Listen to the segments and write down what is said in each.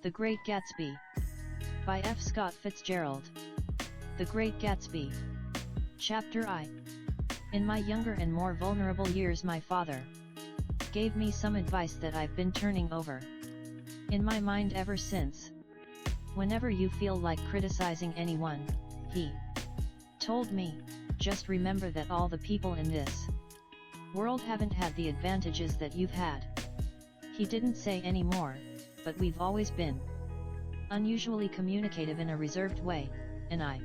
The Great Gatsby. By F. Scott Fitzgerald. The Great Gatsby. Chapter I. In my younger and more vulnerable years, my father gave me some advice that I've been turning over in my mind ever since. Whenever you feel like criticizing anyone, he told me, just remember that all the people in this world haven't had the advantages that you've had. He didn't say any more, but we've always been unusually communicative in a reserved way, and I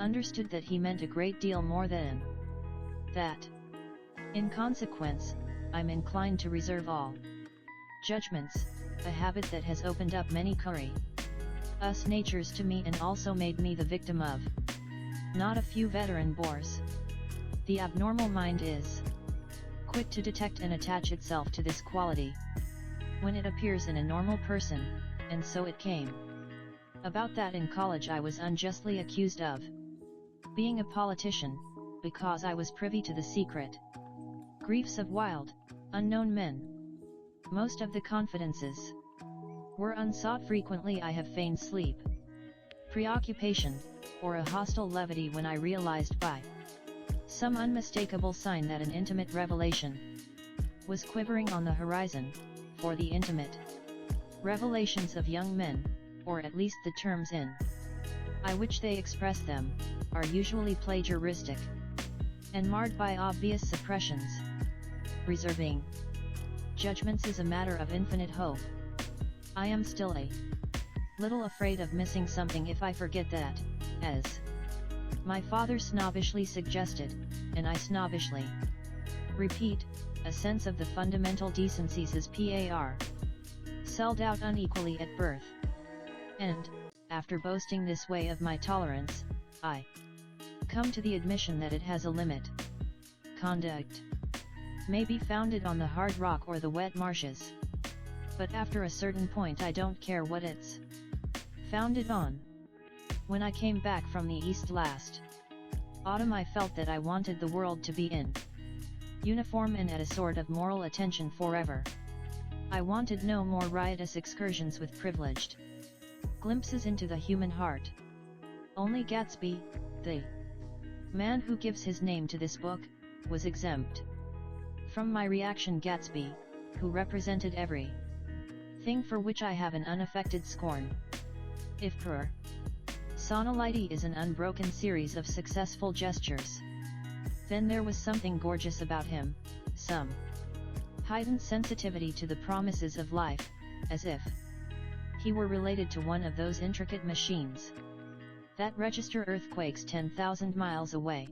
understood that he meant a great deal more than that. In consequence, I'm inclined to reserve all judgments, a habit that has opened up many us natures to me and also made me the victim of not a few veteran bores. The abnormal mind is quick to detect and attach itself to this quality when it appears in a normal person, and so it came about that in college I was unjustly accused of being a politician, because I was privy to the secret griefs of wild, unknown men. Most of the confidences were unsought. Frequently I have feigned sleep, preoccupation, or a hostile levity when I realized by some unmistakable sign that an intimate revelation was quivering on the horizon, for the intimate revelations of young men, or at least the terms in which they express them, are usually plagiaristic and marred by obvious suppressions. Reserving judgments is a matter of infinite hope. I am still a little afraid of missing something if I forget that, as my father snobbishly suggested, and I snobbishly repeat, a sense of the fundamental decencies is sold out unequally at birth. And, after boasting this way of my tolerance, I come to the admission that it has a limit. Conduct may be founded on the hard rock or the wet marshes, but after a certain point I don't care what it's founded on. When I came back from the East last autumn, I felt that I wanted the world to be in uniform and at a sort of moral attention forever. I wanted no more riotous excursions with privileged glimpses into the human heart. Only Gatsby, the man who gives his name to this book, was exempt from my reaction. Gatsby, who represented every thing for which I have an unaffected scorn. If personality is an unbroken series of successful gestures, then there was something gorgeous about him, some heightened sensitivity to the promises of life, as if he were related to one of those intricate machines that register earthquakes 10,000 miles away.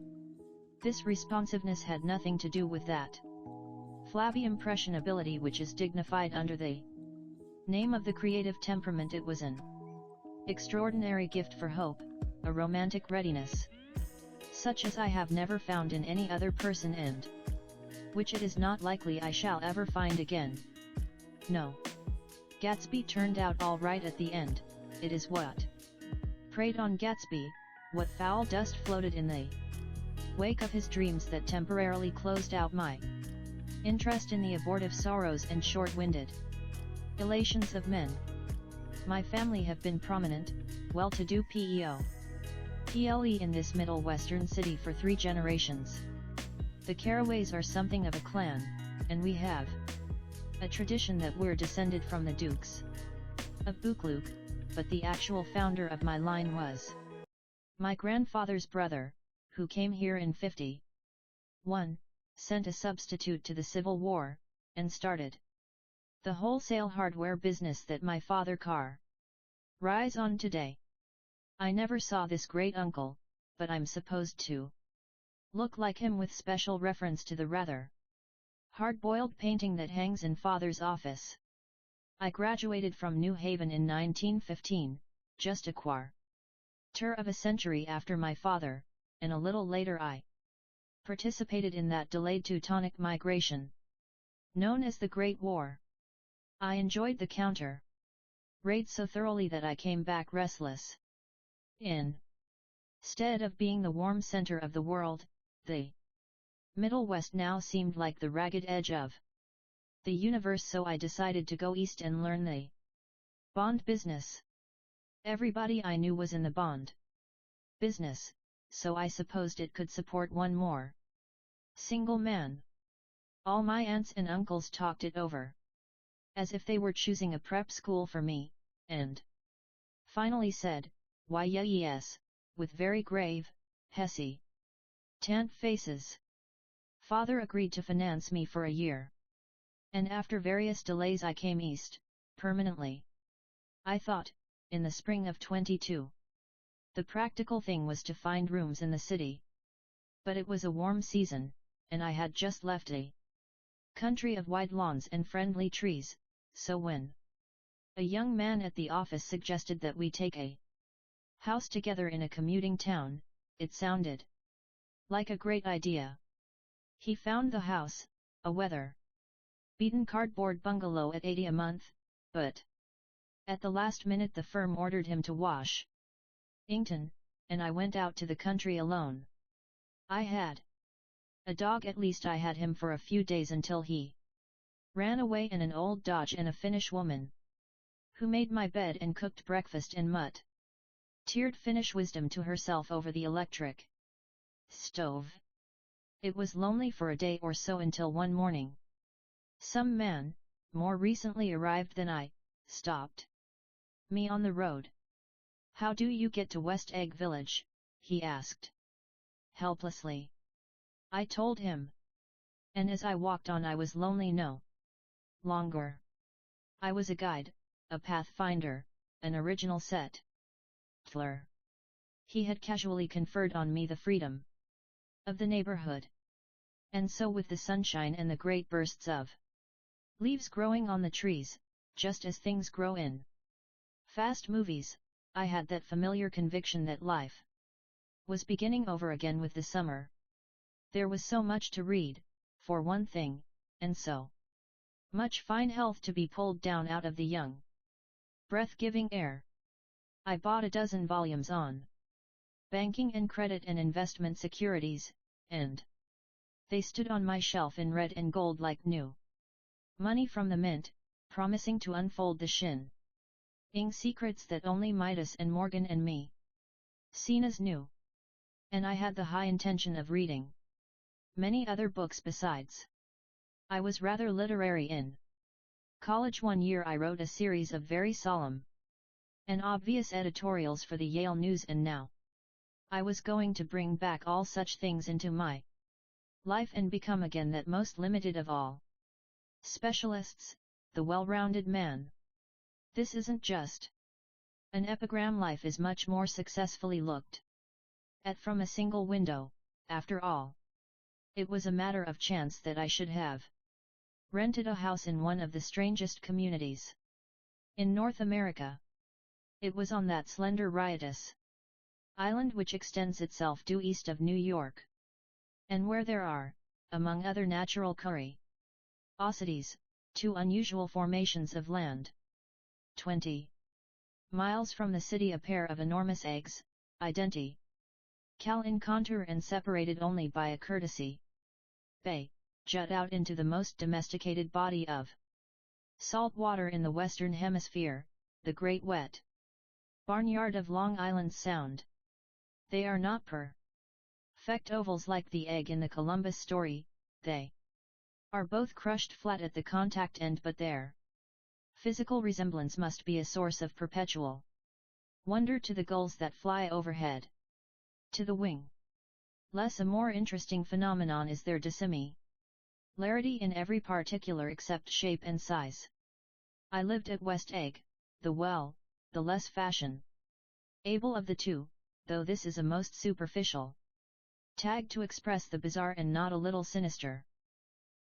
This responsiveness had nothing to do with that flabby impressionability which is dignified under the name of the creative temperament. It was an extraordinary gift for hope, a romantic readiness, such as I have never found in any other person, and which it is not likely I shall ever find again. No. Gatsby turned out all right at the end. It is what preyed on Gatsby, what foul dust floated in the wake of his dreams, that temporarily closed out my interest in the abortive sorrows and short-winded elations of men. My family have been prominent, well-to-do PLE in this middle western city for 3 generations. The Carraways are something of a clan, and we have a tradition that we're descended from the Dukes of Buccleuch, but the actual founder of my line was my grandfather's brother, who came here in '51, sent a substitute to the Civil War, and started the wholesale hardware business that my father carries on today. I never saw this great uncle, but I'm supposed to look like him, with special reference to the rather hard-boiled painting that hangs in father's office. I graduated from New Haven in 1915, just a quarter of a century after my father, and a little later I participated in that delayed Teutonic migration known as the Great War. I enjoyed the counter-raid so thoroughly that I came back restless. Instead of being the warm center of the world, the Middle West now seemed like the ragged edge of the universe, so I decided to go east and learn the Bond business. Everybody I knew was in the bond business, so I supposed it could support one more single man. All my aunts and uncles talked it over, as if they were choosing a prep school for me, and finally said, "Why yes," with very grave, hesitant faces. Father agreed to finance me for a year. And after various delays I came east, permanently. I thought, in the spring of 22. The practical thing was to find rooms in the city. But it was a warm season, and I had just left a country of wide lawns and friendly trees, so when a young man at the office suggested that we take a house together in a commuting town, it sounded like a great idea. He found the house, a weather-beaten cardboard bungalow at $80 a month, but at the last minute the firm ordered him to Washington, and I went out to the country alone. I had a dog, at least I had him for a few days until he ran away, and an old Dodge and a Finnish woman who made my bed and cooked breakfast in teared Finnish wisdom to herself over the electric stove. It was lonely for a day or so until one morning some man, more recently arrived than I, stopped me on the road. "How do you get to West Egg Village?" he asked helplessly. I told him. And as I walked on I was lonely no longer. I was a guide, a pathfinder, an original settler. He had casually conferred on me the freedom of the neighborhood. And so, with the sunshine and the great bursts of leaves growing on the trees, just as things grow in fast movies, I had that familiar conviction that life was beginning over again with the summer. There was so much to read, for one thing, and so much fine health to be pulled down out of the young, breath-giving air. I bought a dozen volumes on banking and credit and investment securities, and they stood on my shelf in red and gold like new money from the mint, promising to unfold the shin-ing secrets that only Midas and Morgan and me Cena's knew. And I had the high intention of reading many other books besides. I was rather literary in college. One year I wrote a series of very solemn and obvious editorials for the Yale News, and now I was going to bring back all such things into my life and become again that most limited of all specialists, the well-rounded man. This isn't just an epigram. Life is much more successfully looked at from a single window, after all. It was a matter of chance that I should have rented a house in one of the strangest communities in North America. It was on that slender riotous island which extends itself due east of New York, and where there are, among other natural curiosities, two unusual formations of land. 20 miles from the city, a pair of enormous eggs, identical in contour and separated only by a courtesy bay, jut out into the most domesticated body of salt water in the Western Hemisphere, the Great Wet Barnyard of Long Island Sound. They are not perfect ovals like the egg in the Columbus story, they are both crushed flat at the contact end, but their physical resemblance must be a source of perpetual wonder to the gulls that fly overhead. To the wing less, a more interesting phenomenon is their dissimilarity in every particular except shape and size. I lived at West Egg, the less fashion-able of the two, though this is a most superficial tag to express the bizarre and not a little sinister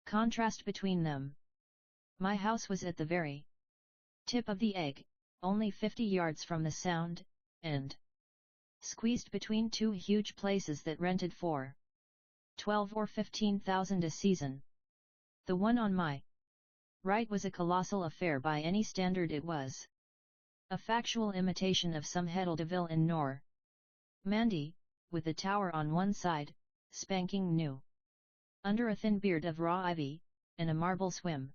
contrast between them. My house was at the very tip of the egg, only 50 yards from the Sound, and squeezed between two huge places that rented for 12 or 15,000 a season. The one on my right was a colossal affair by any standard. It was a factual imitation of some Hedel de Ville in Normandy, with a tower on one side, spanking new, under a thin beard of raw ivy, and a marble swimming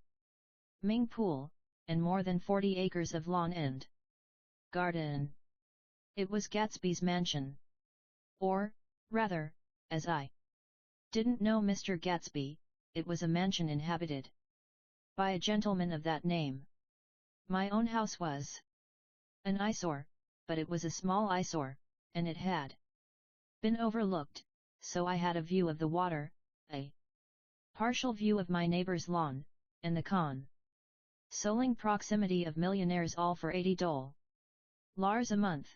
pool, and more than 40 acres of lawn and garden. It was Gatsby's mansion. Or, rather, as I didn't know Mr. Gatsby, it was a mansion inhabited by a gentleman of that name. My own house was an eyesore, but it was a small eyesore, and it had been overlooked, so I had a view of the water, a partial view of my neighbor's lawn, and the consoling proximity of millionaires, all for $80 a month.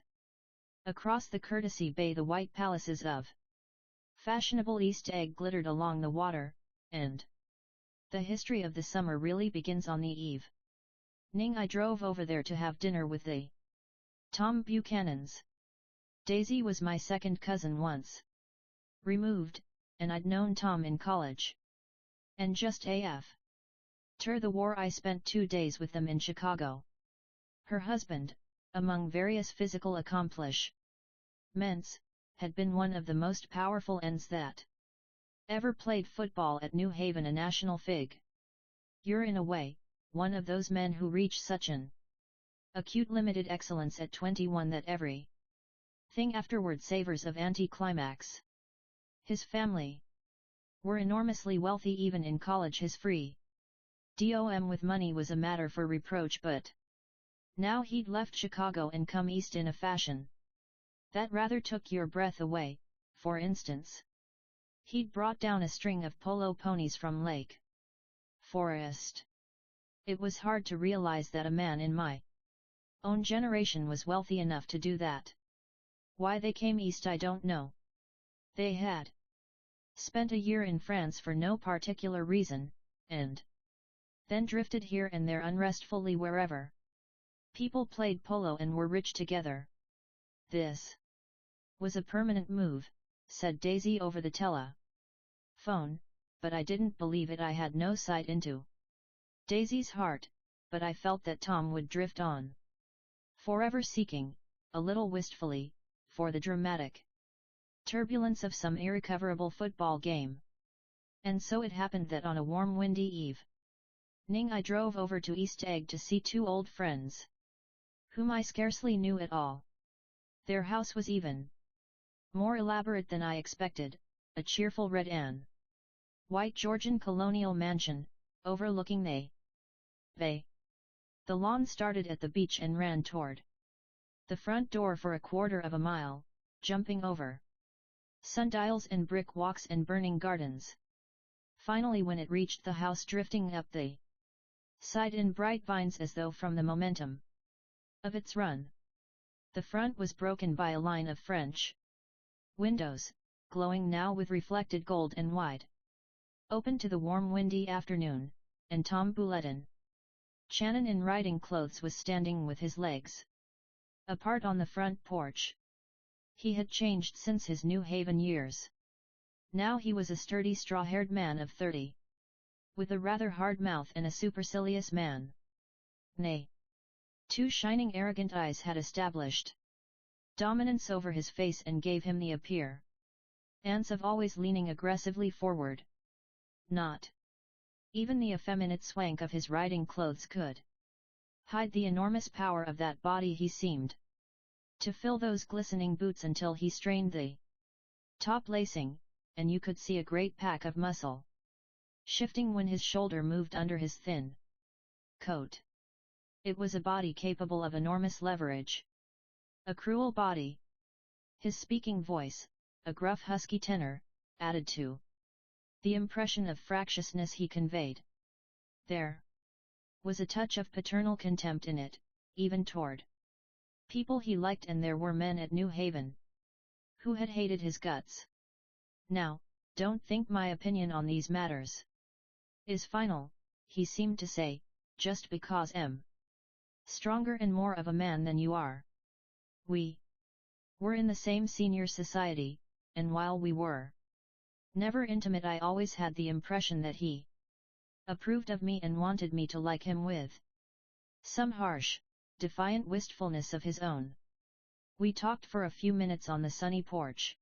Across the Courtesy Bay the white palaces of fashionable East Egg glittered along the water, and the history of the summer really begins on the evening I drove over there to have dinner with the Tom Buchanans. Daisy was my second cousin once removed, and I'd known Tom in college. And just after the war I spent 2 days with them in Chicago. Her husband, among various physical accomplishments, had been one of the most powerful ends that ever played football at New Haven, a national figure. You're in a way, one of those men who reach such an acute limited excellence at 21 that every thing afterward savors of anticlimax. His family were enormously wealthy. Even in college his freedom with money was a matter for reproach, but now he'd left Chicago and come east in a fashion that rather took your breath away. For instance, he'd brought down a string of polo ponies from Lake Forest. It was hard to realize that a man in my own generation was wealthy enough to do that. Why they came east I don't know. They had spent a year in France for no particular reason, and then drifted here and there unrestfully wherever people played polo and were rich together. This was a permanent move, said Daisy over the telephone, but I didn't believe it. I had no sight into Daisy's heart, but I felt that Tom would drift on, forever seeking, a little wistfully, for the dramatic turbulence of some irrecoverable football game. And so it happened that on a warm windy evening I drove over to East Egg to see 2 old friends, whom I scarcely knew at all. Their house was even more elaborate than I expected, a cheerful red and white Georgian colonial mansion, overlooking the bay. The lawn started at the beach and ran toward the front door for a quarter of a mile, jumping over sundials and brick walks and burning gardens. Finally, when it reached the house, drifting up the side in bright vines as though from the momentum of its run, the front was broken by a line of French windows, glowing now with reflected gold and wide open to the warm windy afternoon, and Tom Buchanan in riding clothes was standing with his legs apart on the front porch. He had changed since his New Haven years. Now he was a sturdy straw-haired man of 30, with a rather hard mouth and a supercilious man. Nay, 2 shining arrogant eyes had established dominance over his face and gave him the appearance of always leaning aggressively forward. Not even the effeminate swank of his riding clothes could hide the enormous power of that body. He seemed to fill those glistening boots until he strained the top lacing, and you could see a great pack of muscle shifting when his shoulder moved under his thin coat. It was a body capable of enormous leverage. A cruel body. His speaking voice, a gruff husky tenor, added to the impression of fractiousness he conveyed. There was a touch of paternal contempt in it, even toward people he liked, and there were men at New Haven who had hated his guts. Now, don't think my opinion on these matters is final, he seemed to say, just because I'm stronger and more of a man than you are. We were in the same senior society, and while we were never intimate, I always had the impression that he approved of me and wanted me to like him, with some harsh, defiant wistfulness of his own. We talked for a few minutes on the sunny porch.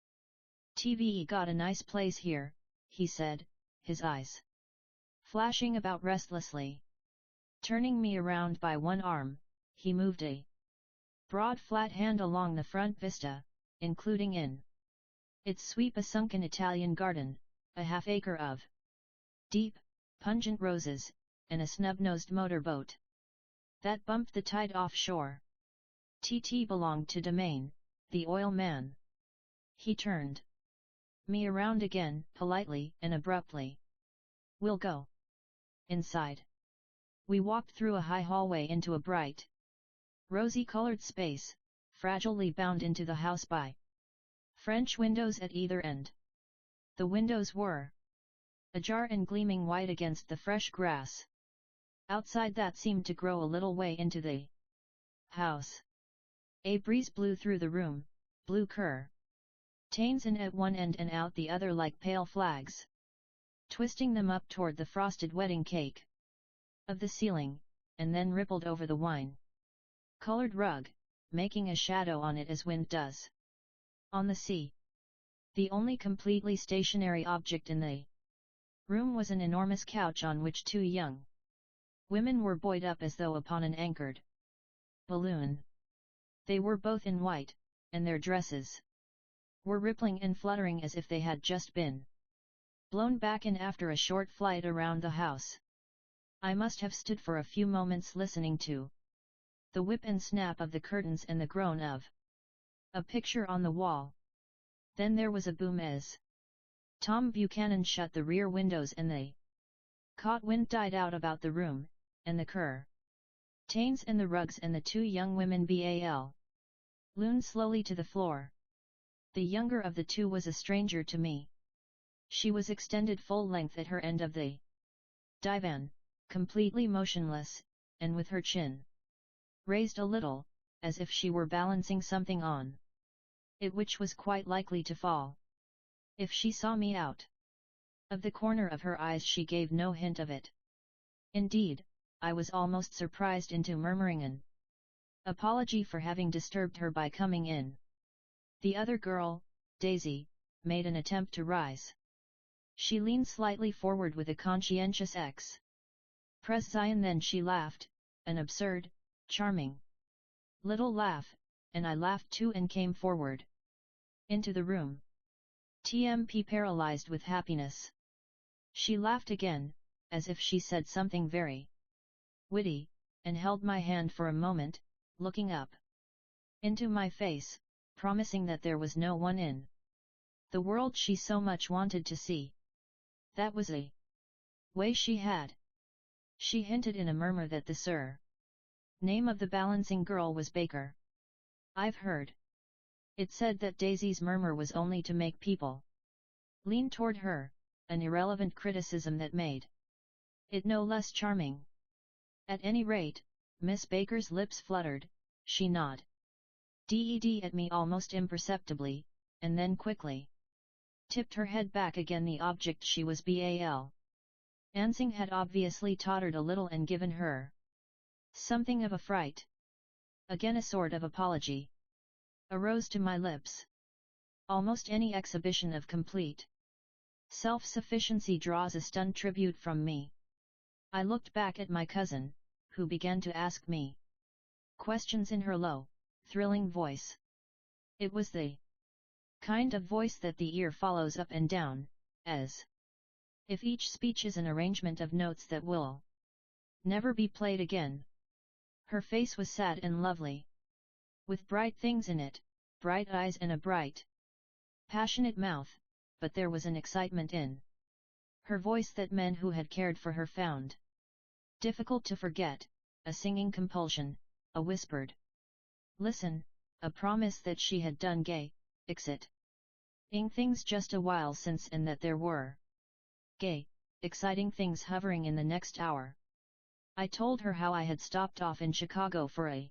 "TVE got a nice place here," he said, his eyes flashing about restlessly. Turning me around by one arm, he moved a broad flat hand along the front vista, including in its sweep a sunken Italian garden, a half-acre of deep, pungent roses, and a snub-nosed motorboat that bumped the tide offshore. TT belonged to Domain, the oil man. He turned me around again, politely and abruptly. We'll go inside. We walked through a high hallway into a bright, rosy-colored space, fragilely bound into the house by French windows at either end. The windows were ajar and gleaming white against the fresh grass outside that seemed to grow a little way into the house. A breeze blew through the room, blew curtains in at one end and out the other like pale flags, twisting them up toward the frosted wedding cake of the ceiling, and then rippled over the wine-colored rug, making a shadow on it as wind does on the sea. The only completely stationary object in the room was an enormous couch on which two young women were buoyed up as though upon an anchored balloon. They were both in white, and their dresses were rippling and fluttering as if they had just been blown back in after a short flight around the house. I must have stood for a few moments listening to the whip and snap of the curtains and the groan of a picture on the wall. Then there was a boom as Tom Buchanan shut the rear windows and the caught wind died out about the room, and the curtains and the rugs and the two young women ballooned slowly to the floor. The younger of the two was a stranger to me. She was extended full length at her end of the divan, completely motionless, and with her chin raised a little, as if she were balancing something on it which was quite likely to fall if she saw me. Out of the corner of her eyes she gave no hint of it. Indeed, I was almost surprised into murmuring an apology for having disturbed her by coming in. The other girl, Daisy, made an attempt to rise. She leaned slightly forward with a conscientious expression, then she laughed, an absurd, charming little laugh, and I laughed too and came forward into the room. TMP paralyzed with happiness. She laughed again, as if she said something very witty, and held my hand for a moment, looking up into my face, promising that there was no one in the world she so much wanted to see. That was a way she had. She hinted in a murmur that the name of the balancing girl was Baker. I've heard it said that Daisy's murmur was only to make people lean toward her, an irrelevant criticism that made it no less charming. At any rate, Miss Baker's lips fluttered, she nodded at me almost imperceptibly, and then quickly tipped her head back again. The object she was balancing had obviously tottered a little and given her something of a fright. Again a sort of apology arose to my lips. Almost any exhibition of complete self-sufficiency draws a stunned tribute from me. I looked back at my cousin, who began to ask me questions in her low, thrilling voice. It was the kind of voice that the ear follows up and down, as if each speech is an arrangement of notes that will never be played again. Her face was sad and lovely, with bright things in it, bright eyes and a bright, passionate mouth, but there was an excitement in her voice that men who had cared for her found difficult to forget, a singing compulsion, a whispered listen, a promise that she had done gay, exciting things just a while since and that there were gay, exciting things hovering in the next hour. I told her how I had stopped off in Chicago for a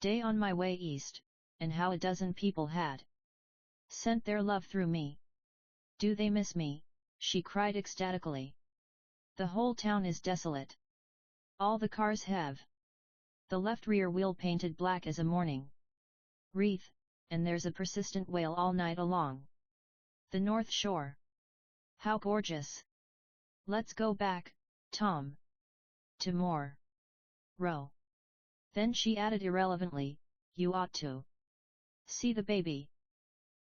day on my way east, and how a dozen people had sent their love through me. Do they miss me? She cried ecstatically. The whole town is desolate. All the cars have the left rear wheel painted black as a mourning wreath, and there's a persistent wail all night along the North Shore. How gorgeous! Let's go back, Tom. To more. Row. Then she added irrelevantly, you ought to see the baby.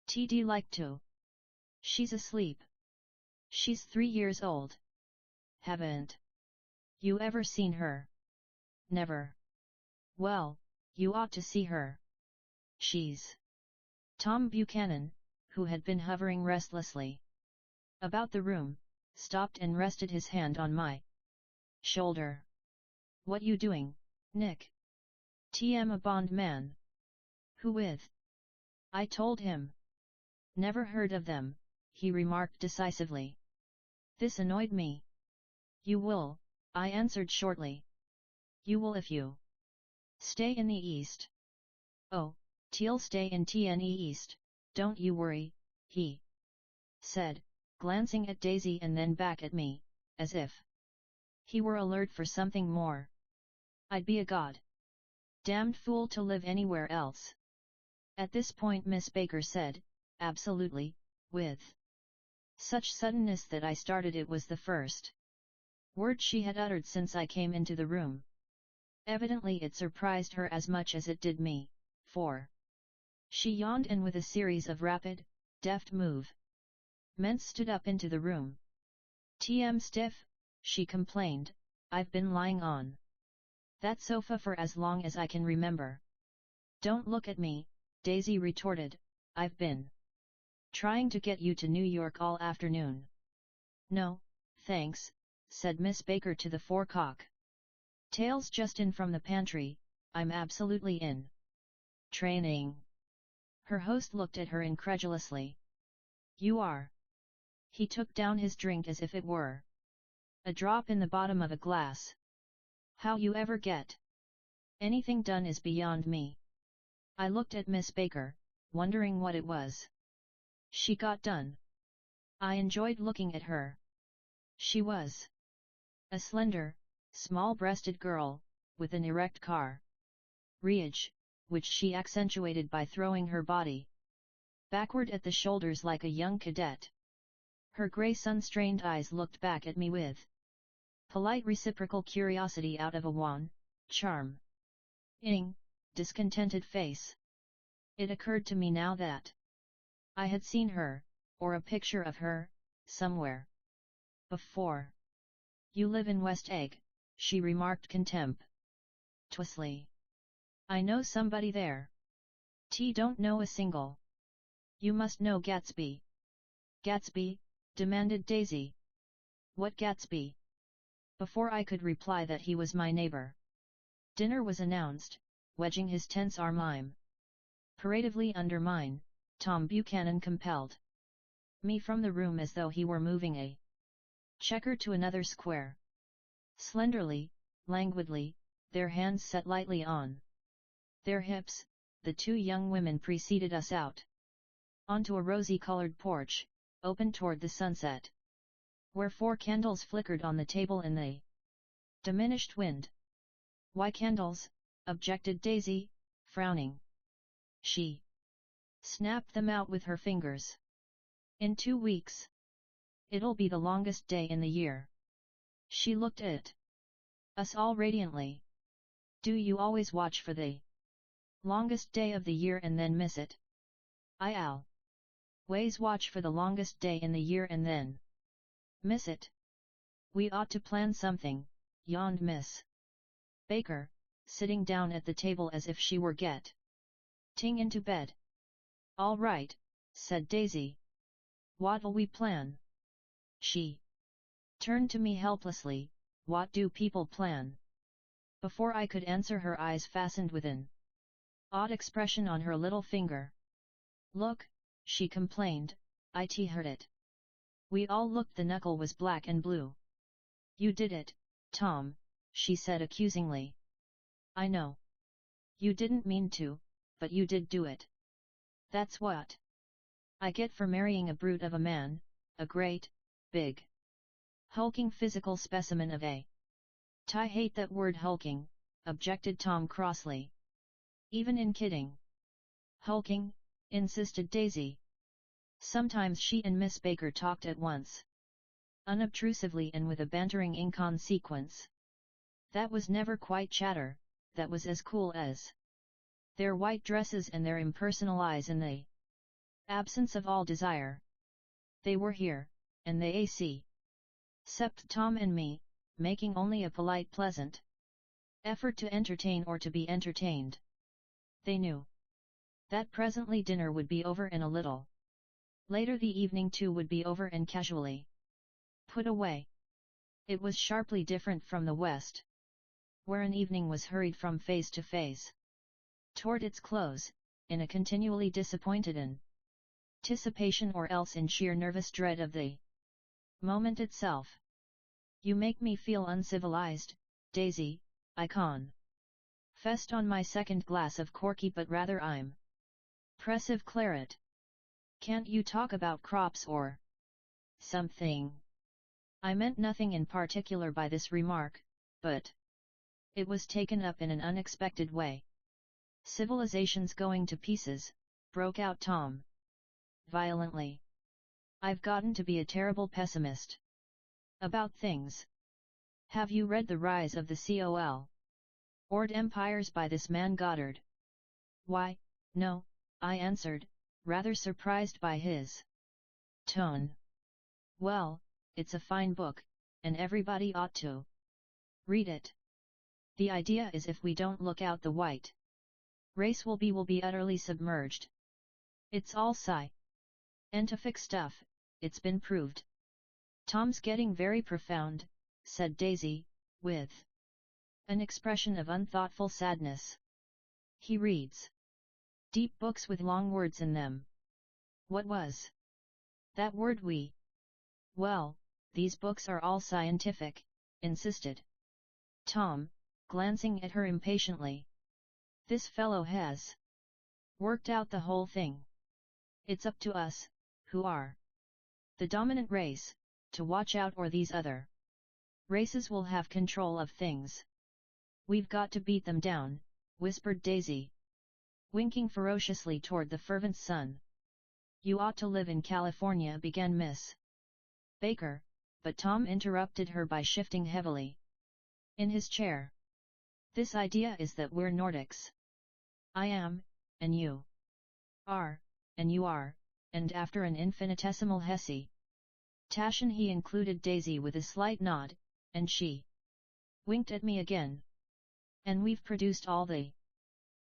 TD like to. She's asleep. She's 3 years old. Haven't you ever seen her? Never. Well, you ought to see her. She's. Tom Buchanan, who had been hovering restlessly about the room, stopped and rested his hand on my shoulder. What you doing, Nick? TM a Bond man. Who with? I told him. Never heard of them, he remarked decisively. This annoyed me. You will, I answered shortly. You will if you stay in the East. Oh, Teal stay in TNE East, don't you worry, he said, glancing at Daisy and then back at me, as if he were alert for something more. I'd be a god damned fool to live anywhere else. At this point Miss Baker said, absolutely, with such suddenness that I started. It was the first word she had uttered since I came into the room. Evidently it surprised her as much as it did me, for she yawned and with a series of rapid, deft movements stood up into the room. TM stiff, she complained, I've been lying on that sofa for as long as I can remember. Don't look at me, Daisy retorted, I've been trying to get you to New York all afternoon. No, thanks, said Miss Baker to the four-cock tails just in from the pantry, I'm absolutely in training. Her host looked at her incredulously. You are? He took down his drink as if it were a drop in the bottom of a glass. How you ever get anything done is beyond me. I looked at Miss Baker, wondering what it was she got done. I enjoyed looking at her. She was a slender, small-breasted girl, with an erect carriage, which she accentuated by throwing her body backward at the shoulders like a young cadet. Her grey sun-strained eyes looked back at me with polite reciprocal curiosity out of a wan, charming, discontented face. It occurred to me now that I had seen her, or a picture of her, somewhere before. You live in West Egg, she remarked contemptuously. I know somebody there. Don't know a single. You must know Gatsby. Gatsby? Demanded Daisy. What Gatsby? Before I could reply that he was my neighbor, dinner was announced, wedging his tense arm paradively under mine. Tom Buchanan compelled me from the room as though he were moving a checker to another square. Slenderly, languidly, their hands set lightly on their hips, the two young women preceded us out onto a rosy-colored porch, open toward the sunset, where 4 candles flickered on the table in the diminished wind. Why candles? Objected Daisy, frowning. She snapped them out with her fingers. In 2 weeks. It'll be the longest day in the year. She looked at us all radiantly. Do you always watch for the longest day of the year and then miss it? I'll always watch for the longest day in the year and then miss it. We ought to plan something, yawned Miss Baker, sitting down at the table as if she were getting into bed. All right, said Daisy. What'll we plan? She turned to me helplessly. What do people plan? Before I could answer, her eyes fastened with an odd expression on her little finger. Look, she complained, it hurt it. We all looked. The knuckle was black and blue. You did it, Tom, she said accusingly. I know. You didn't mean to, but you did do it. That's what I get for marrying a brute of a man, a great, big, hulking physical specimen of a. I hate that word hulking, objected Tom crossly. Even in kidding. Hulking, insisted Daisy. Sometimes she and Miss Baker talked at once, unobtrusively and with a bantering inconsequence. That was never quite chatter, that was as cool as their white dresses and their impersonal eyes in the absence of all desire. They were here, and they AC. Except Tom and me, making only a polite pleasant effort to entertain or to be entertained. They knew that presently dinner would be over and a little later the evening too would be over and casually put away. It was sharply different from the West, where an evening was hurried from phase to phase toward its close, in a continually disappointed anticipation or else in sheer nervous dread of the moment itself. You make me feel uncivilized, Daisy, I confessed on my second glass of corky but rather impressive claret. Can't you talk about crops or something? I meant nothing in particular by this remark, but it was taken up in an unexpected way. Civilization's going to pieces, broke out Tom violently. I've gotten to be a terrible pessimist about things. Have you read The Rise of the Col. Empires by this man Goddard? Why, no, I answered, rather surprised by his tone. Well, it's a fine book, and everybody ought to read it. The idea is if we don't look out the white race will be utterly submerged. It's all scientific stuff, it's been proved. Tom's getting very profound, said Daisy, with an expression of unthoughtful sadness. He reads deep books with long words in them. What was that word we? Well, these books are all scientific, insisted Tom, glancing at her impatiently. This fellow has worked out the whole thing. It's up to us, who are the dominant race, to watch out or these other races will have control of things. We've got to beat them down, whispered Daisy, winking ferociously toward the fervent sun. You ought to live in California, began Miss Baker, but Tom interrupted her by shifting heavily in his chair. This idea is that we're Nordics. I am, and you are, and you are, and after an infinitesimal hesitation he included Daisy with a slight nod, and she winked at me again. And we've produced all the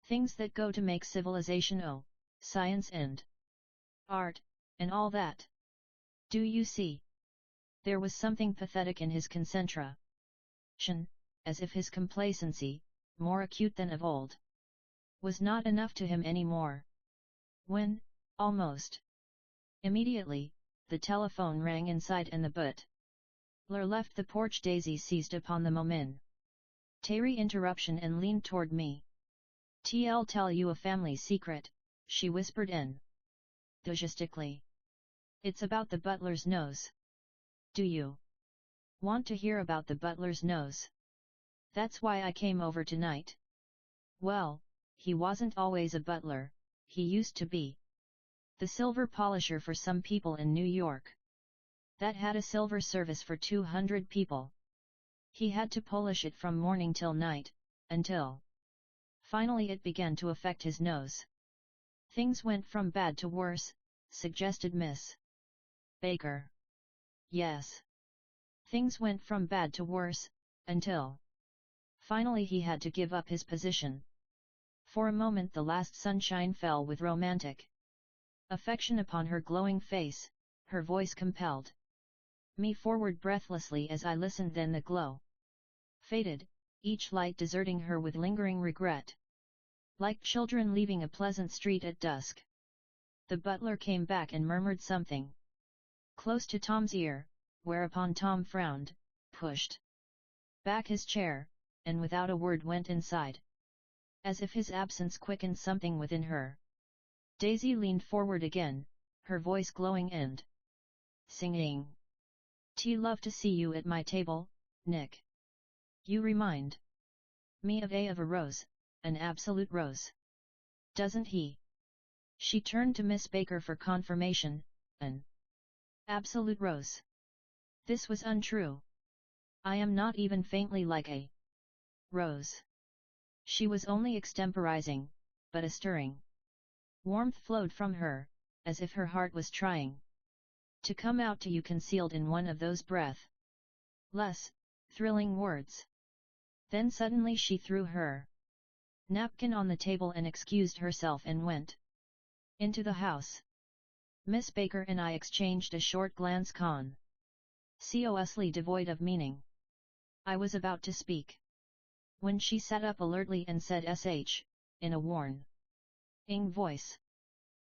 things that go to make civilization, science and art, and all that. Do you see? There was something pathetic in his concentration, as if his complacency, more acute than of old, was not enough to him any more. When, almost immediately, the telephone rang inside and the butler left the porch, Daisy seized upon the momentary interruption and leaned toward me. "T'll tell you a family secret," she whispered enthusiastically. "It's about the butler's nose. Do you want to hear about the butler's nose? That's why I came over tonight." Well, he wasn't always a butler, he used to be the silver polisher for some people in New York that had a silver service for 200 people. He had to polish it from morning till night, until finally it began to affect his nose. Things went from bad to worse, suggested Miss Baker. Yes. Things went from bad to worse, until finally he had to give up his position. For a moment the last sunshine fell with romantic affection upon her glowing face, her voice compelled me forward breathlessly as I listened, then the glow faded, each light deserting her with lingering regret. Like children leaving a pleasant street at dusk. The butler came back and murmured something close to Tom's ear, whereupon Tom frowned, pushed back his chair, and without a word went inside. As if his absence quickened something within her. Daisy leaned forward again, her voice glowing and singing. "Love to see you at my table, Nick. You remind me of a rose, an absolute rose. Doesn't he?" She turned to Miss Baker for confirmation. An absolute rose. This was untrue. I am not even faintly like a Rose. She was only extemporizing, but a stirring warmth flowed from her, as if her heart was trying to come out to you, concealed in one of those breathless, thrilling words. Then suddenly she threw her napkin on the table and excused herself and went into the house. Miss Baker and I exchanged a short glance, consciously devoid of meaning. I was about to speak when she sat up alertly and said in a warning voice.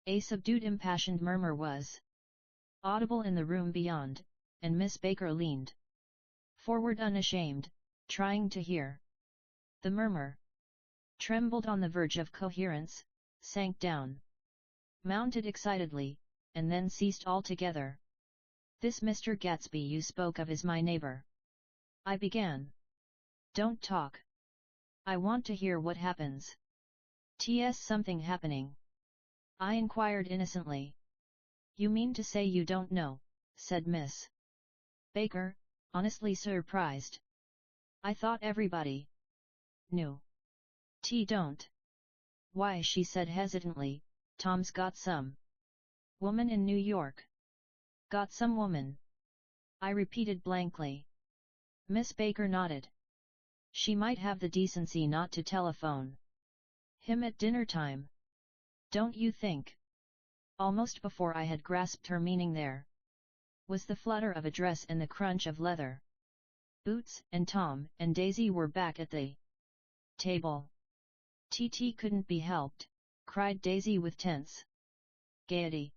A subdued, impassioned murmur was audible in the room beyond, and Miss Baker leaned forward unashamed, trying to hear. The murmur trembled on the verge of coherence, sank down, mounted excitedly, and then ceased altogether. "This Mr. Gatsby you spoke of is my neighbor," I began. "Don't talk. I want to hear what happens." "T.s. something happening?" I inquired innocently. "You mean to say you don't know?" said Miss Baker, honestly surprised. "I thought everybody knew." "T don't." "Why," she said hesitantly, "Tom's got some woman in New York." "Got some woman?" I repeated blankly. Miss Baker nodded. "She might have the decency not to telephone him at dinner time. Don't you think?" Almost before I had grasped her meaning, there was the flutter of a dress and the crunch of leather boots, and Tom and Daisy were back at the table. "TT couldn't be helped," cried Daisy with tense gaiety.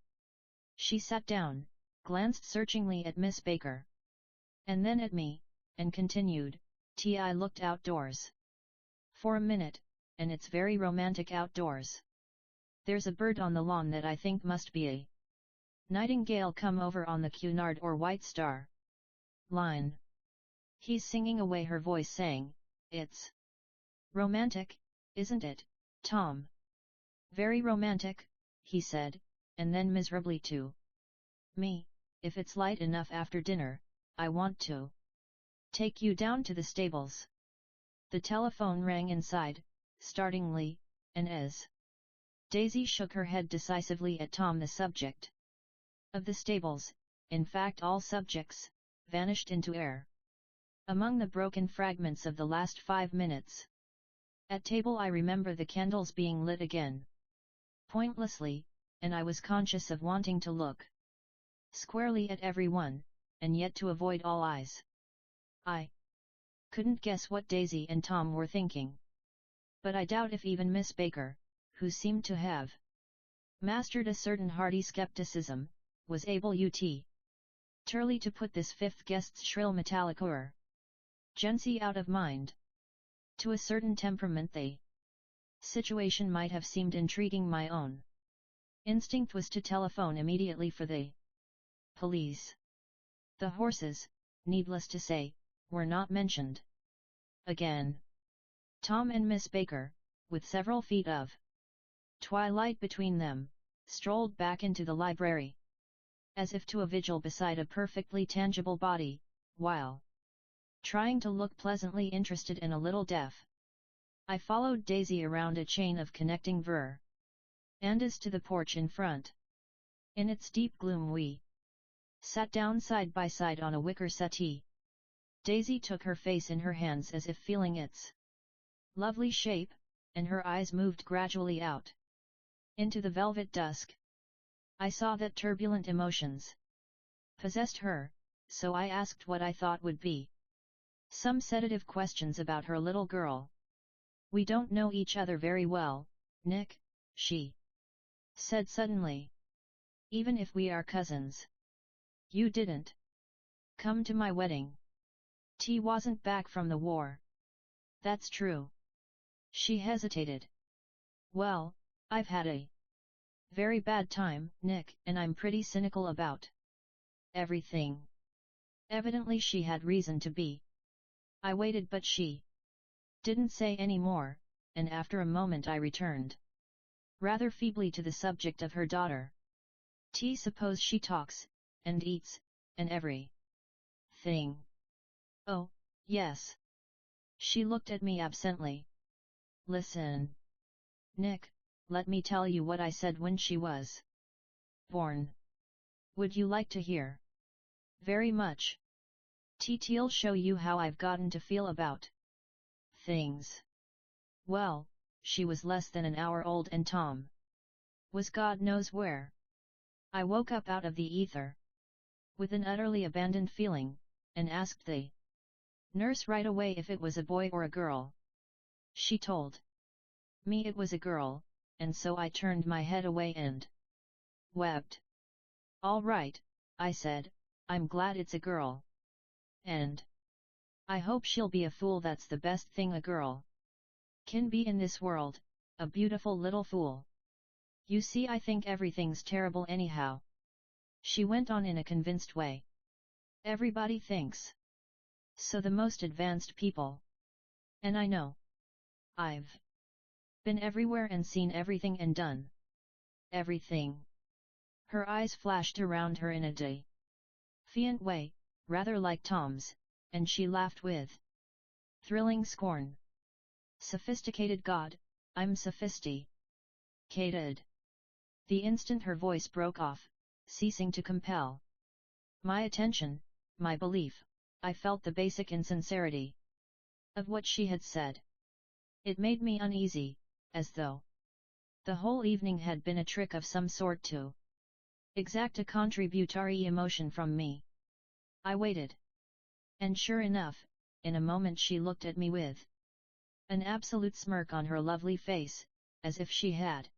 She sat down, glanced searchingly at Miss Baker, and then at me, and continued, "I looked outdoors for a minute, and it's very romantic outdoors. There's a bird on the lawn that I think must be a nightingale come over on the Cunard or White Star line. He's singing away," her voice sang. "It's romantic, isn't it, Tom?" "Very romantic," he said, and then miserably to me, "If it's light enough after dinner, I want to take you down to the stables." The telephone rang inside, startlingly, and as Daisy shook her head decisively at Tom, the subject of the stables, in fact all subjects, vanished into air among the broken fragments of the last 5 minutes. At table I remember the candles being lit again, pointlessly, and I was conscious of wanting to look squarely at everyone, and yet to avoid all eyes. I couldn't guess what Daisy and Tom were thinking, but I doubt if even Miss Baker, who seemed to have mastered a certain hearty skepticism, was able utterly to put this fifth guest's shrill metallic urgency out of mind. To a certain temperament the situation might have seemed intriguing. My own instinct was to telephone immediately for the police. The horses, needless to say, were not mentioned. Again, Tom and Miss Baker, with several feet of twilight between them, strolled back into the library, as if to a vigil beside a perfectly tangible body, while trying to look pleasantly interested and a little deaf. I followed Daisy around a chain of connecting verandas to the porch in front. In its deep gloom we sat down side by side on a wicker settee. Daisy took her face in her hands as if feeling its lovely shape, and her eyes moved gradually out into the velvet dusk. I saw that turbulent emotions possessed her, so I asked what I thought would be some sedative questions about her little girl. "We don't know each other very well, Nick," she said suddenly. "Even if we are cousins. You didn't come to my wedding. T wasn't back from the war." "That's true." She hesitated. "Well, I've had a very bad time, Nick, and I'm pretty cynical about everything." Evidently she had reason to be. I waited, but she didn't say any more, and after a moment I returned rather feebly to the subject of her daughter. Suppose she talks, and eats, and everything." "Oh, yes. She looked at me absently. Listen. Nick, let me tell you what I said when she was born. Would you like to hear? Very much. T'll show you how I've gotten to feel about things. Well, she was less than an hour old and Tom was God knows where. I woke up out of the ether with an utterly abandoned feeling, and asked the nurse right away if it was a boy or a girl. She told me it was a girl, and so I turned my head away and wept. All right, I said, I'm glad it's a girl. And I hope she'll be a fool. That's the best thing a girl can be in this world, a beautiful little fool. You see, I think everything's terrible anyhow. She went on in a convinced way. Everybody thinks so, the most advanced people. And I know. I've been everywhere and seen everything and done everything. Her eyes flashed around her in a defiant way, rather like Tom's, and she laughed with thrilling scorn. Sophisticated God, I'm sophisticated. The instant her voice broke off, ceasing to compel my attention, my belief, I felt the basic insincerity of what she had said. It made me uneasy, as though the whole evening had been a trick of some sort to exact a contributory emotion from me. I waited. And sure enough, in a moment she looked at me with an absolute smirk on her lovely face, as if she had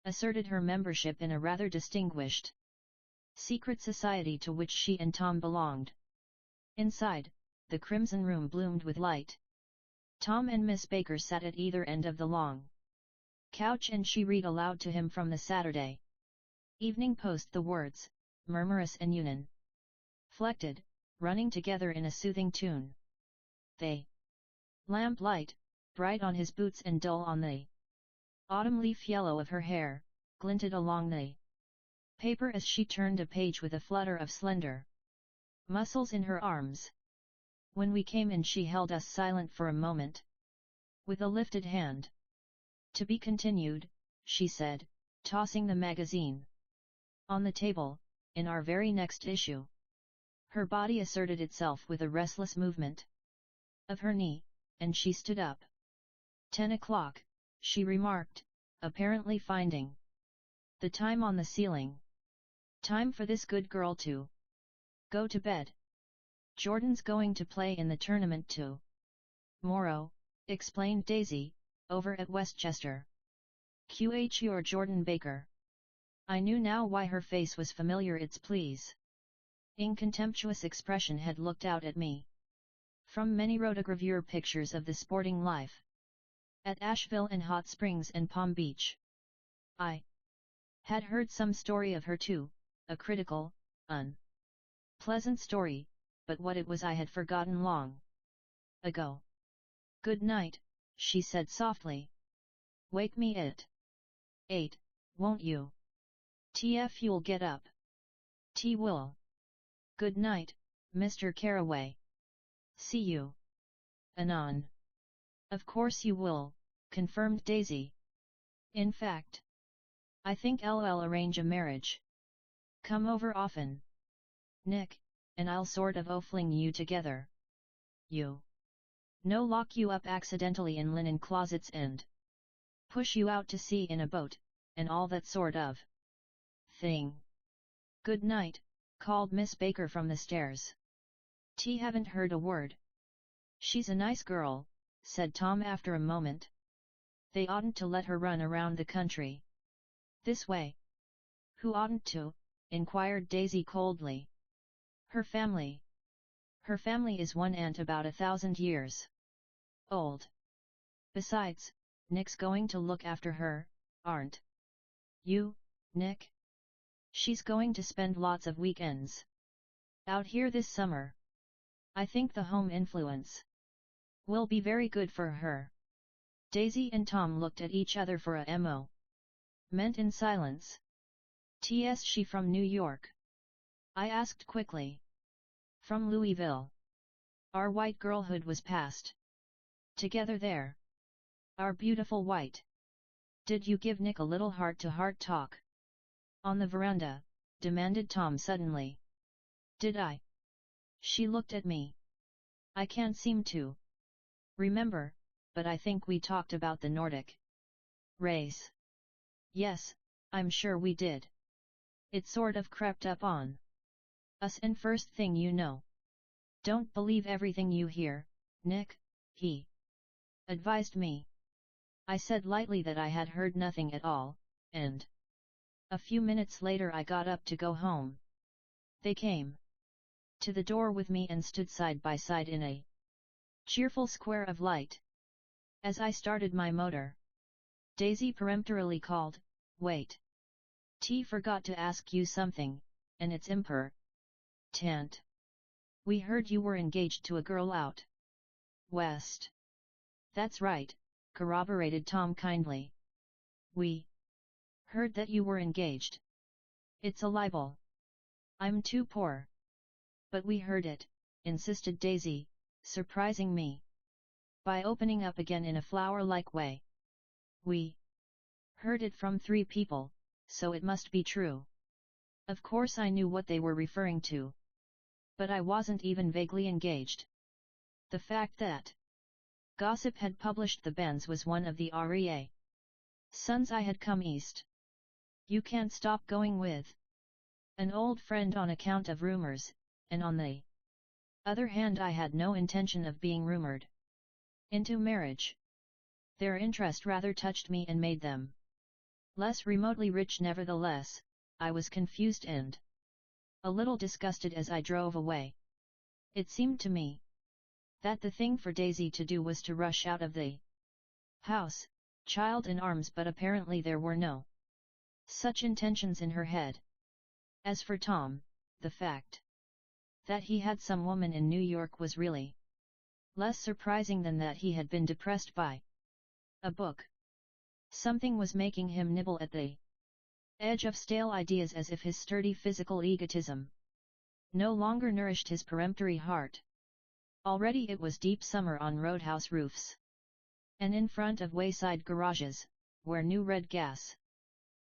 asserted her membership in a rather distinguished secret society to which she and Tom belonged. Inside, the crimson room bloomed with light. Tom and Miss Baker sat at either end of the long couch, and she read aloud to him from the Saturday Evening Post the words, murmurous and union flected, running together in a soothing tune. The lamplight, bright on his boots and dull on the autumn leaf yellow of her hair, glinted along the paper as she turned a page with a flutter of slender muscles in her arms. When we came in she held us silent for a moment, with a lifted hand. To be continued, she said, tossing the magazine on the table, in our very next issue. Her body asserted itself with a restless movement of her knee, and she stood up. 10 o'clock, she remarked, apparently finding the time on the ceiling. Time for this good girl to go to bed. Jordan's going to play in the tournament tomorrow, explained Daisy, over at Westchester. Your Jordan Baker. I knew now why her face was familiar. Its pleasing contemptuous expression had looked out at me from many rotogravure pictures of the sporting life at Asheville and Hot Springs and Palm Beach. I had heard some story of her too, a critical, unpleasant story, but what it was I had forgotten long ago. Good night, she said softly. Wake me at 8, won't you? You'll get up. T will. Good night, Mr. Carraway. See you anon. Of course you will, confirmed Daisy. In fact, I think I'll arrange a marriage. Come over often, Nick, and I'll sort of fling you together. You know, lock you up accidentally in linen closets and push you out to sea in a boat, and all that sort of thing. Good night, called Miss Baker from the stairs. Haven't heard a word. She's a nice girl, said Tom after a moment. They oughtn't to let her run around the country this way. Who oughtn't to? Inquired Daisy coldly. Her family. Her family is one aunt about 1,000 years old. Besides, Nick's going to look after her, aren't you, Nick? She's going to spend lots of weekends out here this summer. I think the home influence will be very good for her. Daisy and Tom looked at each other for a moment in silence. T.S. she from New York? I asked quickly. From Louisville. Our white girlhood was past. Together there. Our beautiful white. Did you give Nick a little heart-to-heart talk? On the veranda, demanded Tom suddenly. Did I? She looked at me. I can't seem to remember, but I think we talked about the Nordic race. Yes, I'm sure we did. It sort of crept up on us, and first thing you know. Don't believe everything you hear, Nick, he advised me. I said lightly that I had heard nothing at all, and a few minutes later I got up to go home. They came to the door with me and stood side by side in a cheerful square of light. As I started my motor, Daisy peremptorily called, "Wait. T forgot to ask you something, and it's important. We heard you were engaged to a girl out west." That's right, corroborated Tom kindly. We heard that you were engaged. It's a libel. I'm too poor. But we heard it, insisted Daisy, surprising me by opening up again in a flower-like way. We heard it from 3 people, so it must be true. Of course I knew what they were referring to. But I wasn't even vaguely engaged. The fact that gossip had published the Benz was one of the REA sons I had come east. You can't stop going with an old friend on account of rumors, and on the other hand I had no intention of being rumored into marriage. Their interest rather touched me and made them less remotely rich. Nevertheless, I was confused and a little disgusted as I drove away. It seemed to me that the thing for Daisy to do was to rush out of the house, child in arms, but apparently there were no such intentions in her head. As for Tom, the fact that he had some woman in New York was really less surprising than that he had been depressed by a book. Something was making him nibble at the edge of stale ideas, as if his sturdy physical egotism no longer nourished his peremptory heart. Already it was deep summer on roadhouse roofs, and in front of wayside garages, where new red gas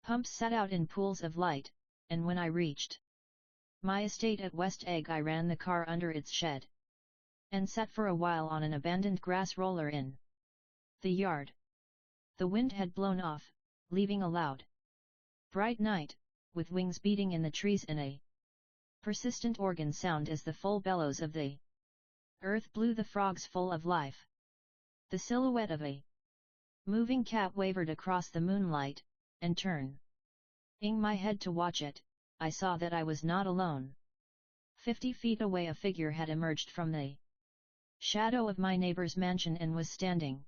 pumps sat out in pools of light, and when I reached my estate at West Egg I ran the car under its shed, and sat for a while on an abandoned grass roller in the yard. The wind had blown off, leaving a loud, bright night, with wings beating in the trees and a persistent organ sound as the full bellows of the earth blew the frogs full of life. The silhouette of a moving cat wavered across the moonlight, and turning my head to watch it, I saw that I was not alone. 50 feet away a figure had emerged from the shadow of my neighbor's mansion and was standing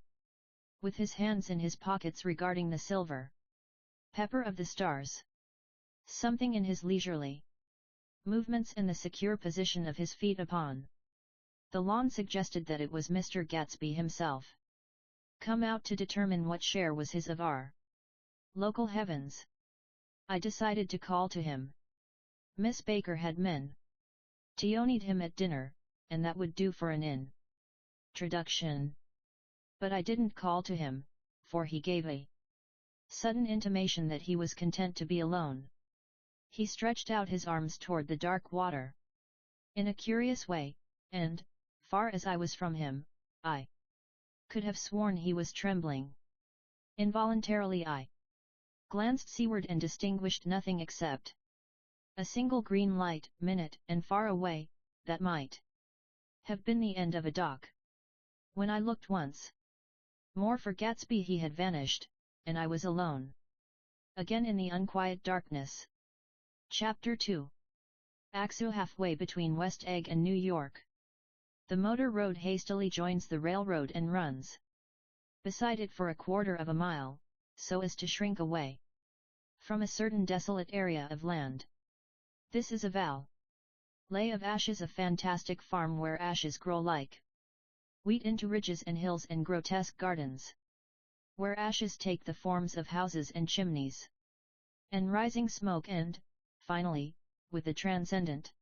with his hands in his pockets regarding the silver pepper of the stars. Something in his leisurely movements and the secure position of his feet upon the lawn suggested that it was Mr. Gatsby himself, come out to determine what share was his of our local heavens. I decided to call to him. Miss Baker had mentioned him at dinner, and that would do for an introduction. But I didn't call to him, for he gave a sudden intimation that he was content to be alone. He stretched out his arms toward the dark water in a curious way, and, far as I was from him, I could have sworn he was trembling. Involuntarily I glanced seaward and distinguished nothing except a single green light, minute and far away, that might have been the end of a dock. When I looked once more for Gatsby he had vanished, and I was alone again in the unquiet darkness. Chapter 2. Axu halfway between West Egg and New York. The motor road hastily joins the railroad and runs beside it for a quarter of a mile, so as to shrink away from a certain desolate area of land. This is a valley of ashes, a fantastic farm where ashes grow like wheat into ridges and hills and grotesque gardens, where ashes take the forms of houses and chimneys and rising smoke and, finally, with the transcendent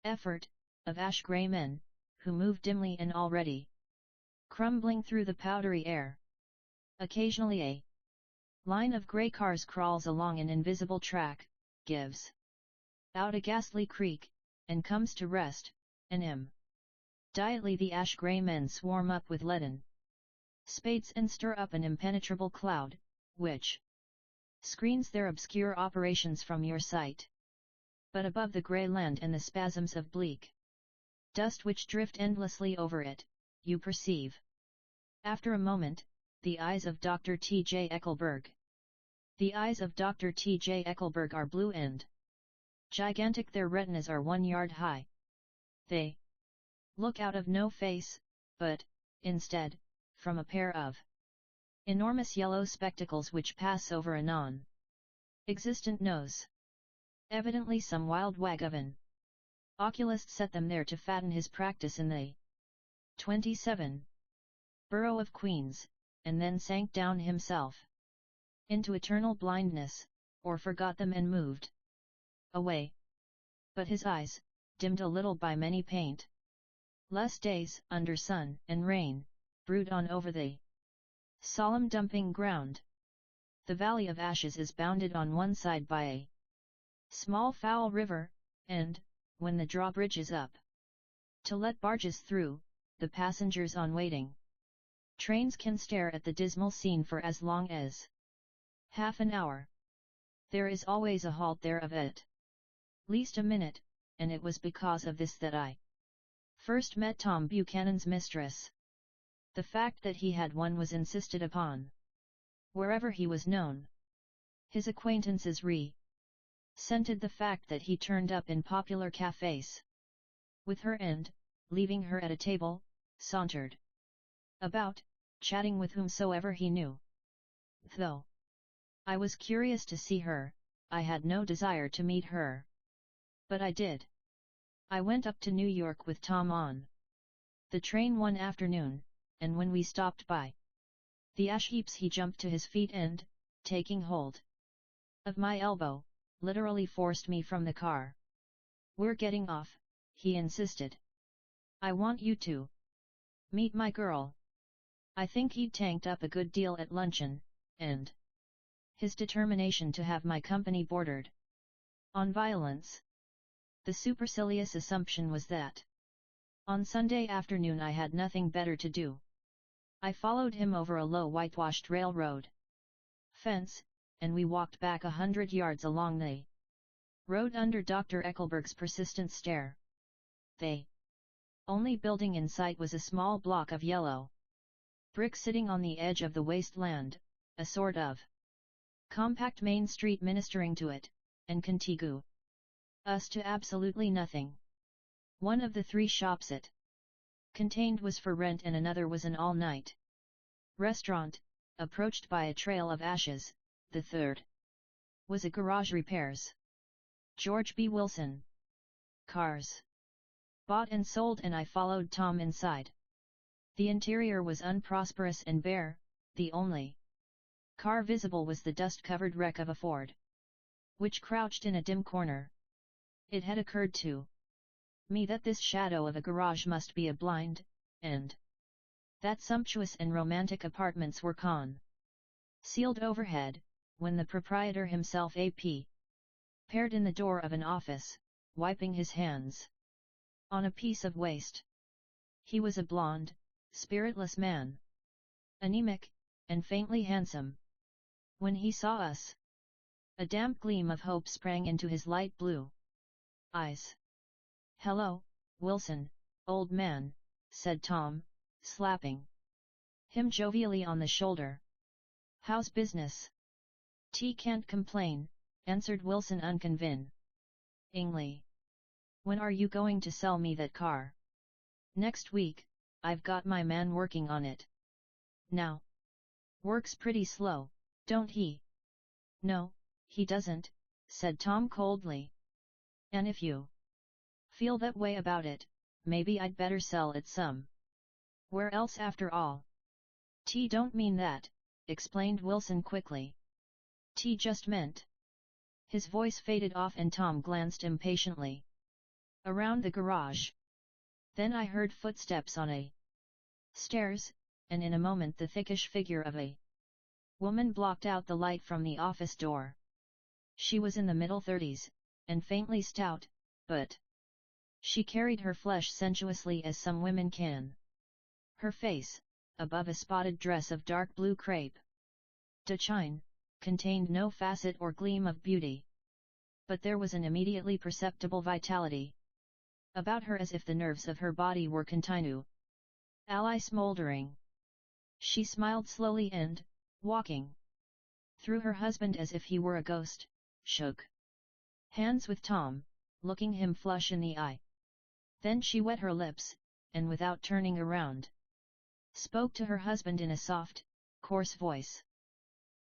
effort of ash-grey men, who move dimly and already crumbling through the powdery air. Occasionally a line of grey cars crawls along an invisible track, gives out a ghastly creak, and comes to rest, and immediately the ash-grey men swarm up with leaden spades and stir up an impenetrable cloud, which screens their obscure operations from your sight. But above the grey land and the spasms of bleak dust which drift endlessly over it, you perceive, after a moment, the eyes of Dr. T.J. Eckelberg. The eyes of Dr. T.J. Eckelberg are blue and gigantic. Their retinas are 1 yard high. They look out of no face, but, instead, from a pair of enormous yellow spectacles which pass over a non-existent nose. Evidently some wild wag of an oculist set them there to fatten his practice in the 27 borough of Queens, and then sank down himself into eternal blindness, or forgot them and moved away. But his eyes, dimmed a little by many paint-less days under sun and rain, brood on over the solemn dumping ground. The Valley of Ashes is bounded on one side by a small foul river, and, when the drawbridge is up to let barges through, the passengers on waiting trains can stare at the dismal scene for as long as half an hour. There is always a halt there of at least a minute, and it was because of this that I first met Tom Buchanan's mistress. The fact that he had one was insisted upon wherever he was known. His acquaintances resented the fact that he turned up in popular cafes with her and, leaving her at a table, sauntered about, chatting with whomsoever he knew. Though I was curious to see her, I had no desire to meet her. But I did. I went up to New York with Tom on the train one afternoon, and when we stopped by the ash heaps he jumped to his feet and, taking hold of my elbow, literally forced me from the car. "We're getting off," he insisted. "I want you to meet my girl." I think he'd tanked up a good deal at luncheon, and his determination to have my company bordered on violence. The supercilious assumption was that on Sunday afternoon I had nothing better to do. I followed him over a low whitewashed railroad fence, and we walked back 100 yards along the road under Dr. Eckelberg's persistent stare. The only building in sight was a small block of yellow brick sitting on the edge of the wasteland, a sort of compact main street ministering to it, and contiguous to absolutely nothing. One of the 3 shops it contained was for rent and another was an all-night restaurant, approached by a trail of ashes. The third was a garage repairs. George B. Wilson. Cars bought and sold, and I followed Tom inside. The interior was unprosperous and bare. The only car visible was the dust-covered wreck of a Ford, which crouched in a dim corner. It had occurred to me that this shadow of a garage must be a blind, and that sumptuous and romantic apartments were concealed overhead, when the proprietor himself appeared in the door of an office, wiping his hands on a piece of waste. He was a blond, spiritless man, anemic, and faintly handsome. When he saw us, a damp gleam of hope sprang into his light blue eyes. "Hello, Wilson, old man," said Tom, slapping him jovially on the shoulder. "How's business?" "T can't complain," answered Wilson unconvincingly. "When are you going to sell me that car?" "Next week. I've got my man working on it now." "Works pretty slow, don't he?" "No, he doesn't," said Tom coldly. "And if you feel that way about it, maybe I'd better sell it somewhere else after all." "T don't mean that," explained Wilson quickly. "T just meant..." His voice faded off and Tom glanced impatiently around the garage. Then I heard footsteps on a stairs, and in a moment the thickish figure of a woman blocked out the light from the office door. She was in the middle 30s, and faintly stout, but she carried her flesh sensuously as some women can. Her face, above a spotted dress of dark blue crepe de chine, contained no facet or gleam of beauty. But there was an immediately perceptible vitality about her, as if the nerves of her body were continu ally smoldering. She smiled slowly and, walking through her husband as if he were a ghost, shook hands with Tom, looking him flush in the eye. Then she wet her lips, and without turning around, spoke to her husband in a soft, coarse voice.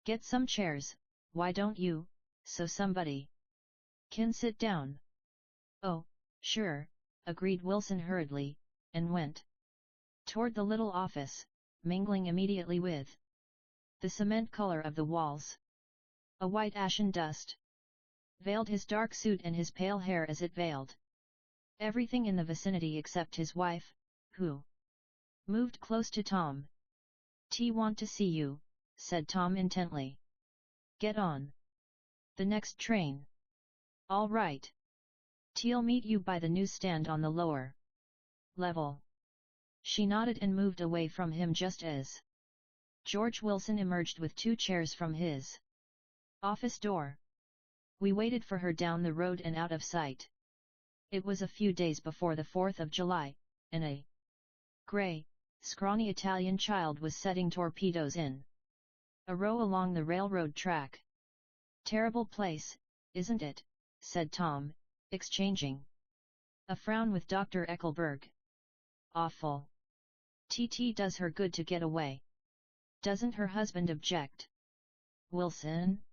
"Get some chairs, why don't you, so somebody can sit down?" "Oh, sure," agreed Wilson hurriedly, and went toward the little office, mingling immediately with the cement color of the walls. A white ashen dust veiled his dark suit and his pale hair as it veiled everything in the vicinity except his wife, who moved close to Tom. "T want to see you," said Tom intently. "Get on the next train." "All right. T'll meet you by the newsstand on the lower level." She nodded and moved away from him just as George Wilson emerged with 2 chairs from his office door. We waited for her down the road and out of sight. It was a few days before the 4th of July, and a grey, scrawny Italian child was setting torpedoes in a row along the railroad track. "Terrible place, isn't it?" said Tom, exchanging a frown with Dr. Eckelberg. "Awful. TT does her good to get away. Doesn't her husband object?" "Wilson?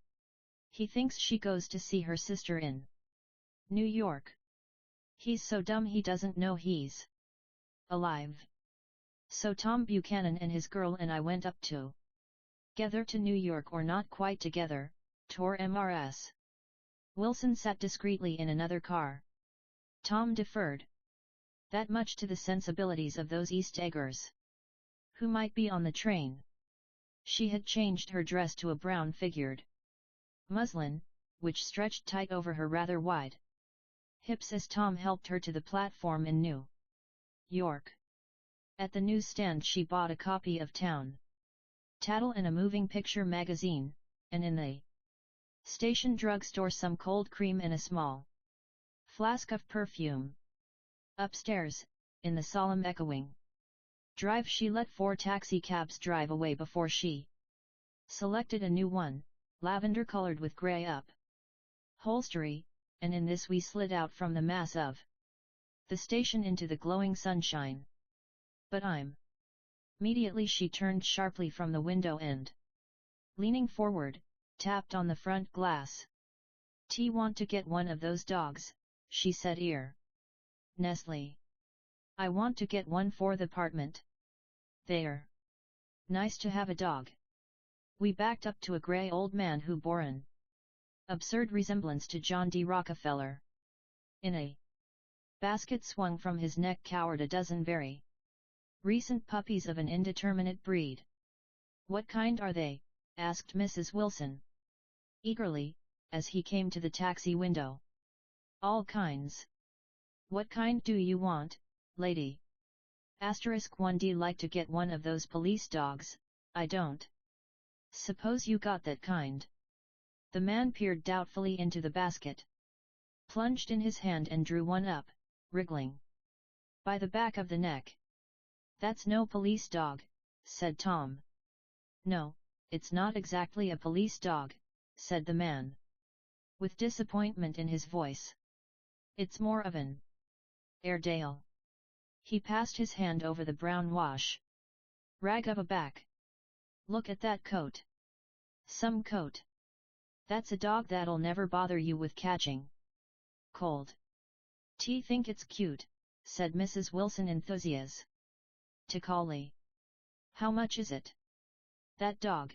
He thinks she goes to see her sister in New York. He's so dumb he doesn't know he's alive. So Tom Buchanan and his girl and I went up together to New York, or not quite together, toward MRS. Wilson sat discreetly in another car. Tom deferred that much to the sensibilities of those East Eggers who might be on the train. She had changed her dress to a brown-figured muslin, which stretched tight over her rather wide hips as Tom helped her to the platform in New York. At the newsstand she bought a copy of Town Tattle and a moving picture magazine, and in the station drugstore some cold cream and a small flask of perfume. Upstairs, in the solemn echoing drive, she let 4 taxi cabs drive away before she selected a new one, lavender-colored with grey upholstery, and in this we slid out from the mass of the station into the glowing sunshine. "But Immediately she turned sharply from the window and, leaning forward, tapped on the front glass. "T want to get one of those dogs," she said earnestly. "I want to get one for the apartment. They're nice to have a dog." We backed up to a grey old man who bore an absurd resemblance to John D. Rockefeller. In a basket swung from his neck cowered a dozen very recent puppies of an indeterminate breed. "What kind are they?" asked Mrs. Wilson eagerly, as he came to the taxi window. "All kinds." "What kind do you want, lady?" *1D like to get one of those police dogs. I don't suppose you got that kind. The man peered doubtfully into the basket, plunged in his hand and drew one up, wriggling by the back of the neck. "That's no police dog," said Tom. "No, it's not exactly a police dog," said the man, with disappointment in his voice. "It's more of an Airedale." He passed his hand over the brown wash rag of a back. "Look at that coat. Some coat. That's a dog that'll never bother you with catching cold." "T think it's cute," said Mrs. Wilson enthusiastically. "How much is it? That dog?"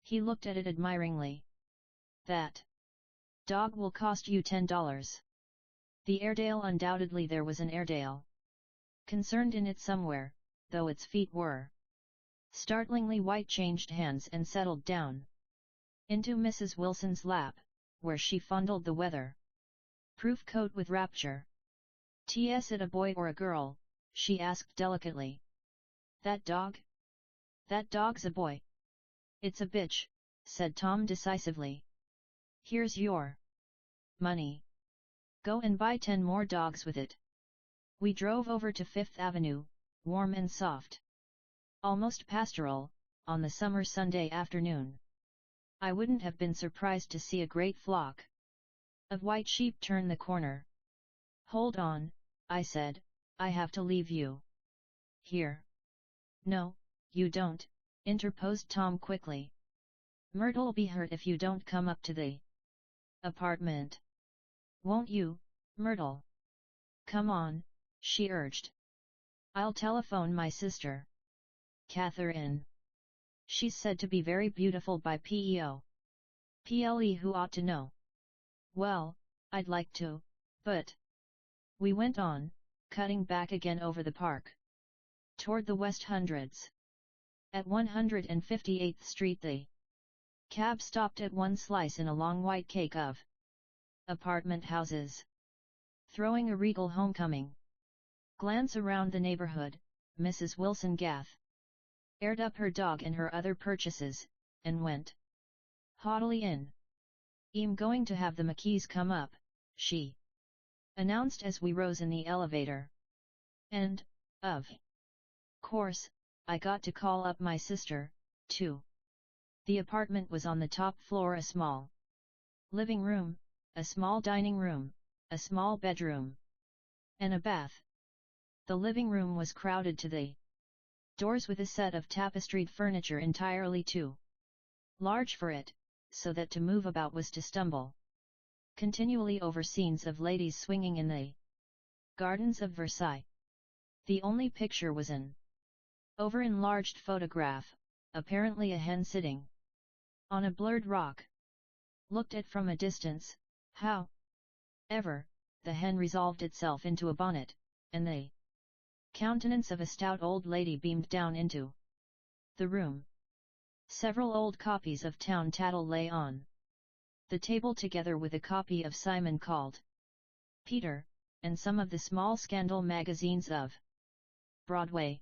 He looked at it admiringly. "That dog will cost you $10. The Airedale, undoubtedly there was an Airedale concerned in it somewhere, though its feet were Startlingly white changed hands and settled down into Mrs. Wilson's lap, where she fondled the weather-proof coat with rapture. "T.S. it a boy or a girl?" she asked delicately. "That dog? That dog's a boy." "It's a bitch," said Tom decisively. "Here's your money. Go and buy 10 more dogs with it." We drove over to Fifth Avenue, warm and soft, almost pastoral, on the summer Sunday afternoon. I wouldn't have been surprised to see a great flock of white sheep turn the corner. "Hold on," I said, "I have to leave you here." "No, you don't," interposed Tom quickly. "Myrtle'll be hurt if you don't come up to the apartment. Won't you, Myrtle? Come on," she urged. "I'll telephone my sister, Catherine. She's said to be very beautiful by PEO. Who ought to know?" "Well, I'd like to, but..." We went on, cutting back again over the park, toward the West Hundreds. At 158th Street the cab stopped at one slice in a long white cake of apartment houses. Throwing a regal homecoming glance around the neighborhood, Mrs. Wilson aired up her dog and her other purchases, and went haughtily in. "I'm going to have the McKees come up," she announced as we rose in the elevator. "And, of course, I got to call up my sister, too." The apartment was on the top floor, a small living room, a small dining room, a small bedroom, and a bath. The living room was crowded to the doors with a set of tapestried furniture entirely too large for it, so that to move about was to stumble continually over scenes of ladies swinging in the gardens of Versailles. The only picture was an over-enlarged photograph, apparently a hen sitting on a blurred rock. Looked at from a distance, however, the hen resolved itself into a bonnet, and the countenance of a stout old lady beamed down into the room. Several old copies of Town Tattle lay on the table together with a copy of Simon Called Peter, and some of the small scandal magazines of Broadway.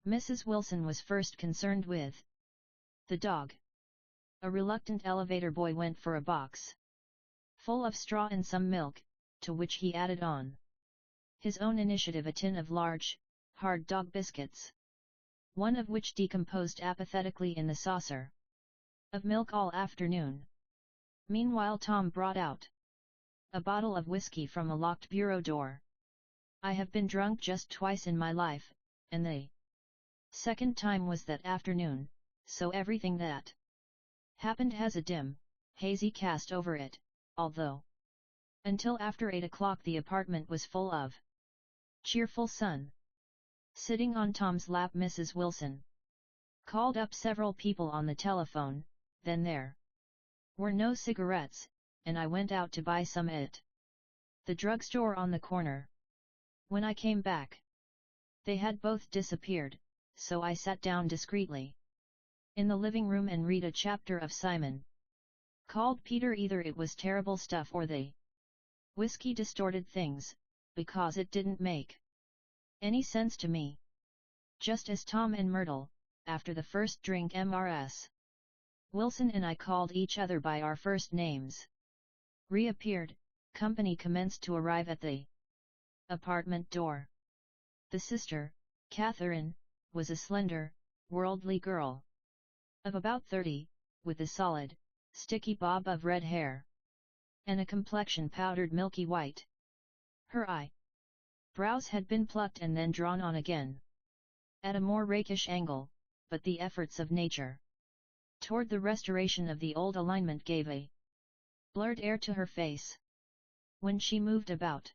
Mrs. Wilson was first concerned with the dog. A reluctant elevator boy went for a box full of straw and some milk, to which he added on his own initiative a tin of large, hard dog biscuits, one of which decomposed apathetically in the saucer of milk all afternoon. Meanwhile Tom brought out a bottle of whiskey from a locked bureau door. "I have been drunk just twice in my life, and the second time was that afternoon, so everything that happened has a dim, hazy cast over it, although until after 8 o'clock the apartment was full of cheerful sun." Sitting on Tom's lap, Mrs. Wilson called up several people on the telephone. Then there were no cigarettes, and I went out to buy some at the drugstore on the corner. When I came back, they had both disappeared, so I sat down discreetly in the living room and read a chapter of Simon Called Peter. Either it was terrible stuff or the whiskey distorted things, because it didn't make any sense to me. Just as Tom and Myrtle, after the first drink, Mrs. Wilson and I called each other by our first names, reappeared, company commenced to arrive at the apartment door. The sister, Catherine, was a slender, worldly girl of about 30, with a solid, sticky bob of red hair, and a complexion powdered milky white. Her eyebrows had been plucked and then drawn on again, at a more rakish angle, but the efforts of nature toward the restoration of the old alignment gave a blurred air to her face. When she moved about,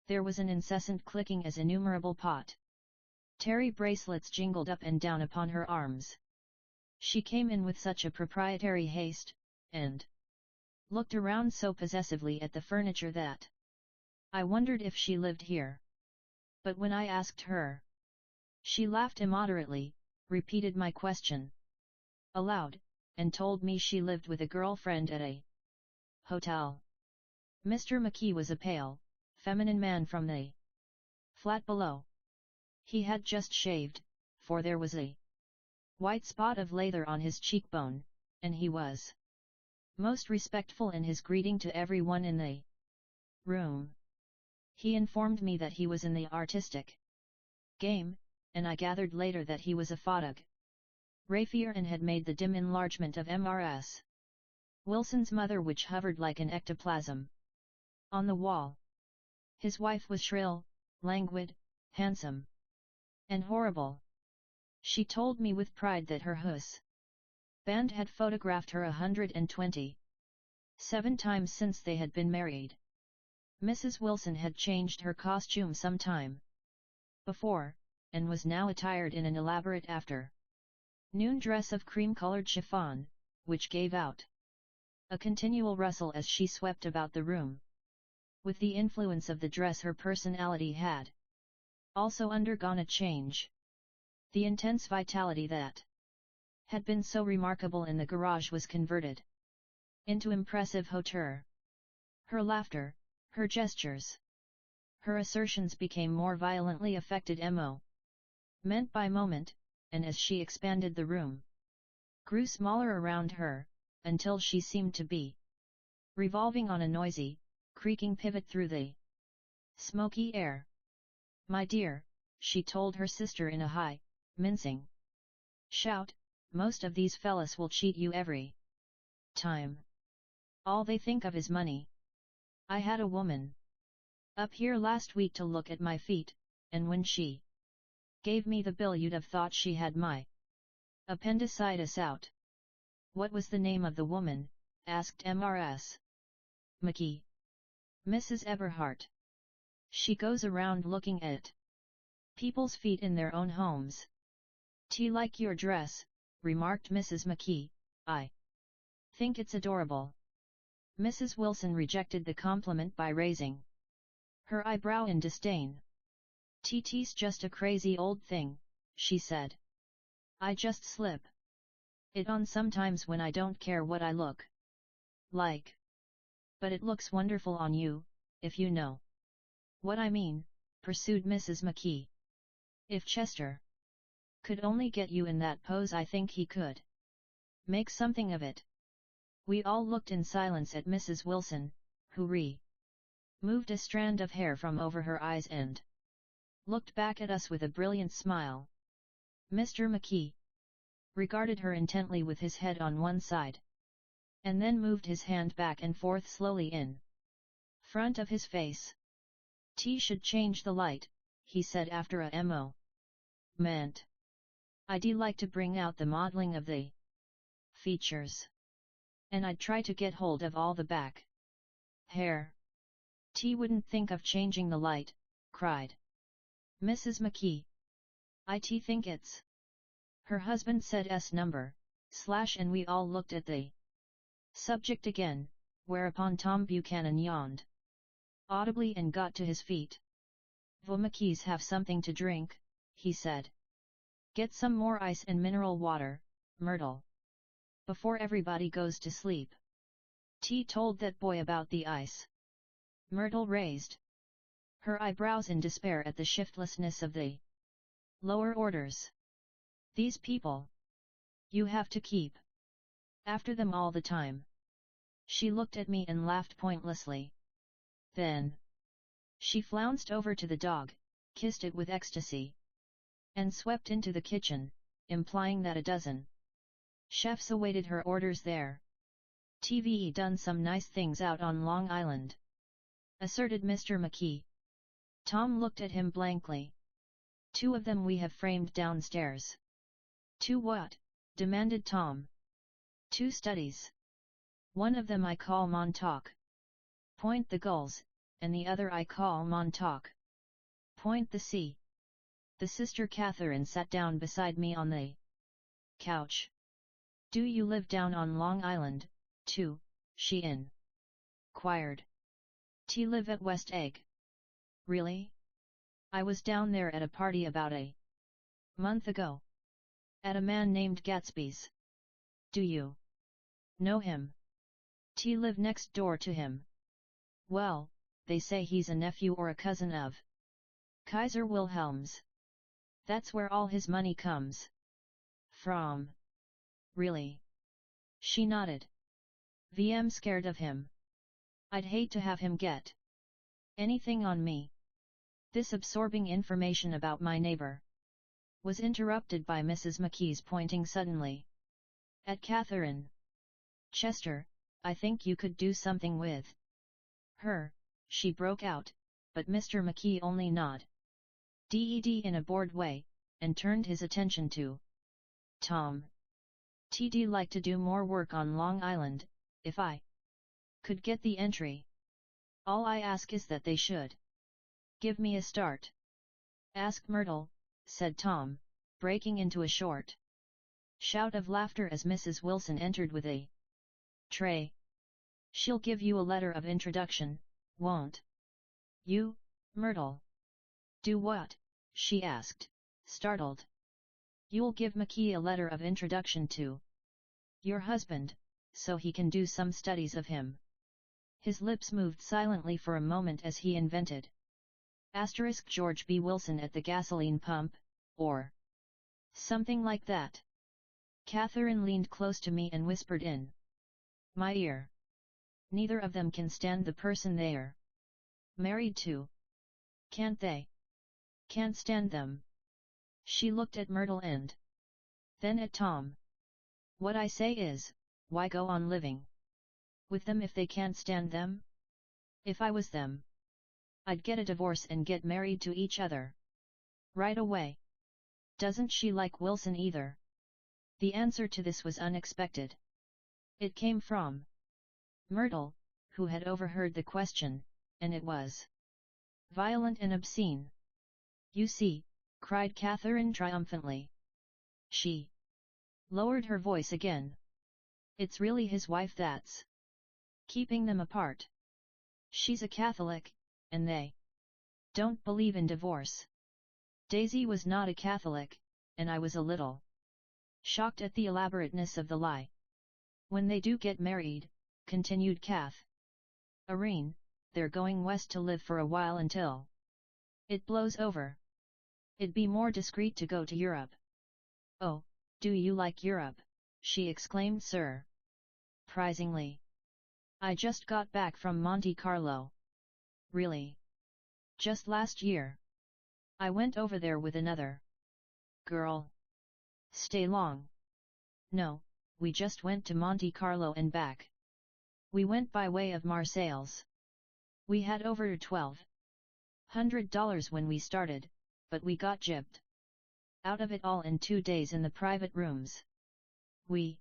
there was an incessant clicking as innumerable pottery bracelets jingled up and down upon her arms. She came in with such a proprietary haste, and looked around so possessively at the furniture that I wondered if she lived here. But when I asked her, she laughed immoderately, repeated my question aloud, and told me she lived with a girlfriend at a hotel. Mr. McKee was a pale, feminine man from the flat below. He had just shaved, for there was a white spot of lather on his cheekbone, and he was most respectful in his greeting to everyone in the room. He informed me that he was in the artistic game, and I gathered later that he was a photographer and had made the dim enlargement of Mrs. Wilson's mother, which hovered like an ectoplasm on the wall. His wife was shrill, languid, handsome, and horrible. She told me with pride that her husband had photographed her 127 times since they had been married. Mrs. Wilson had changed her costume some time before, and was now attired in an elaborate afternoon dress of cream-colored chiffon, which gave out a continual rustle as she swept about the room. With the influence of the dress, her personality had also undergone a change. The intense vitality that had been so remarkable in the garage was converted into impressive hauteur. Her laughter, her gestures, her assertions became more violently affected moment by moment, and as she expanded the room grew smaller around her, until she seemed to be revolving on a noisy, creaking pivot through the smoky air. "My dear," she told her sister in a high, mincing shout, "most of these fellas will cheat you every time. All they think of is money. I had a woman up here last week to look at my feet, and when she gave me the bill you'd have thought she had my appendicitis out." "What was the name of the woman?" asked Mrs. McKee. "Mrs. Eberhardt. She goes around looking at people's feet in their own homes." "Like your dress," remarked Mrs. McKee. "I think it's adorable." Mrs. Wilson rejected the compliment by raising her eyebrow in disdain. "T's just a crazy old thing," she said. "I just slip it on sometimes when I don't care what I look like. But it looks wonderful on you, if you know what I mean," pursued Mrs. McKee. "If Chester could only get you in that pose, I think he could make something of it." We all looked in silence at Mrs. Wilson, who removed a strand of hair from over her eyes and looked back at us with a brilliant smile. Mr. McKee regarded her intently with his head on one side, and then moved his hand back and forth slowly in front of his face. "T should change the light," he said after a moment. "I'd like to bring out the modeling of the features. And I'd try to get hold of all the back hair." "T wouldn't think of changing the light," cried Mrs. McKee. "I think it's her husband," said S number, / and we all looked at the subject again, whereupon Tom Buchanan yawned audibly and got to his feet. "The McKees have something to drink," he said. "Get some more ice and mineral water, Myrtle, before everybody goes to sleep." T told that boy about the ice. Myrtle raised her eyebrows in despair at the shiftlessness of the lower orders. "These people, you have to keep after them all the time." She looked at me and laughed pointlessly. Then she flounced over to the dog, kissed it with ecstasy, and swept into the kitchen, implying that a dozen chefs awaited her orders there. "TVE done some nice things out on Long Island," asserted Mr. McKee. Tom looked at him blankly. "2 of them we have framed downstairs." "2 what?" demanded Tom. "2 studies. One of them I call Montauk. Point the gulls, and the other I call Montauk. Point the sea." The Sister Catherine sat down beside me on the couch. "Do you live down on Long Island, too?" she inquired. "T live at West Egg." "Really? I was down there at a party about a month ago." At a man named Gatsby's. Do you know him? T live next door to him. Well, they say he's a nephew or a cousin of Kaiser Wilhelm's. That's where all his money comes from. Really? She nodded. VM scared of him. I'd hate to have him get anything on me. This absorbing information about my neighbor was interrupted by Mrs. McKee's pointing suddenly at Catherine. Chester, I think you could do something with her, she broke out, but Mr. McKee only nodded in a bored way, and turned his attention to Tom. T'd like to do more work on Long Island, if I could get the entry. All I ask is that they should give me a start. Ask Myrtle, said Tom, breaking into a short shout of laughter as Mrs. Wilson entered with a tray. She'll give you a letter of introduction, won't you, Myrtle? Do what? She asked, startled. You'll give McKee a letter of introduction to your husband, so he can do some studies of him. His lips moved silently for a moment as he invented George B. Wilson at the gasoline pump, or something like that. Catherine leaned close to me and whispered in my ear. Neither of them can stand the person they're married to. Can't they? Can't stand them. She looked at Myrtle and then at Tom. What I say is, why go on living with them if they can't stand them? If I was them, I'd get a divorce and get married to each other right away. Doesn't she like Wilson either? The answer to this was unexpected. It came from Myrtle, who had overheard the question, and it was violent and obscene. You see, cried Catherine triumphantly. She lowered her voice again. It's really his wife that's keeping them apart. She's a Catholic, and they don't believe in divorce. Daisy was not a Catholic, and I was a little shocked at the elaborateness of the lie. When they do get married, continued Irene, they're going west to live for a while until it blows over. It'd be more discreet to go to Europe. Oh, do you like Europe? She exclaimed surprisingly. I just got back from Monte Carlo. Really? Just last year. I went over there with another girl. Stay long? No, we just went to Monte Carlo and back. We went by way of Marseilles. We had over $1,200 when we started, but we got gypped out of it all in 2 days in the private rooms. We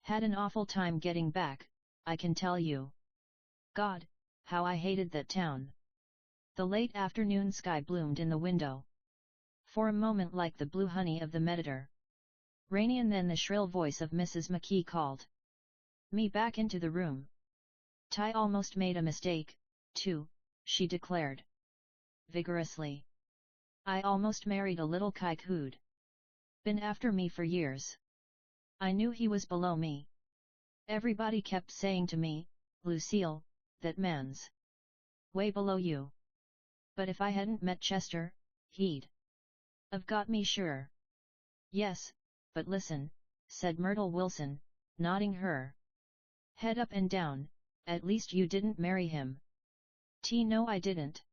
had an awful time getting back, I can tell you. God, how I hated that town. The late afternoon sky bloomed in the window. For a moment like the blue honey of the Mediterranean, and then the shrill voice of Mrs. McKee called me back into the room. Ty almost made a mistake, too, she declared vigorously. I almost married a little kike who'd been after me for years. I knew he was below me. Everybody kept saying to me, Lucille, that man's way below you. But if I hadn't met Chester, he'd have got me sure. Yes, but listen, said Myrtle Wilson, nodding her head up and down, at least you didn't marry him. No, I didn't.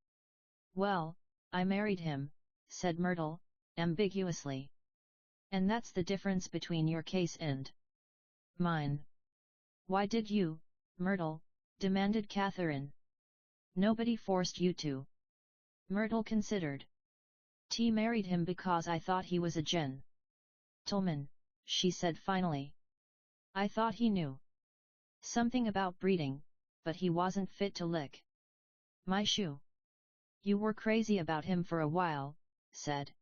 Well, I married him, said Myrtle, ambiguously. And that's the difference between your case and mine. Why did you, Myrtle? Demanded Catherine. Nobody forced you to. Myrtle considered. Married him because I thought he was a gentleman, she said finally. I thought he knew something about breeding, but he wasn't fit to lick my shoe. You were crazy about him for a while, said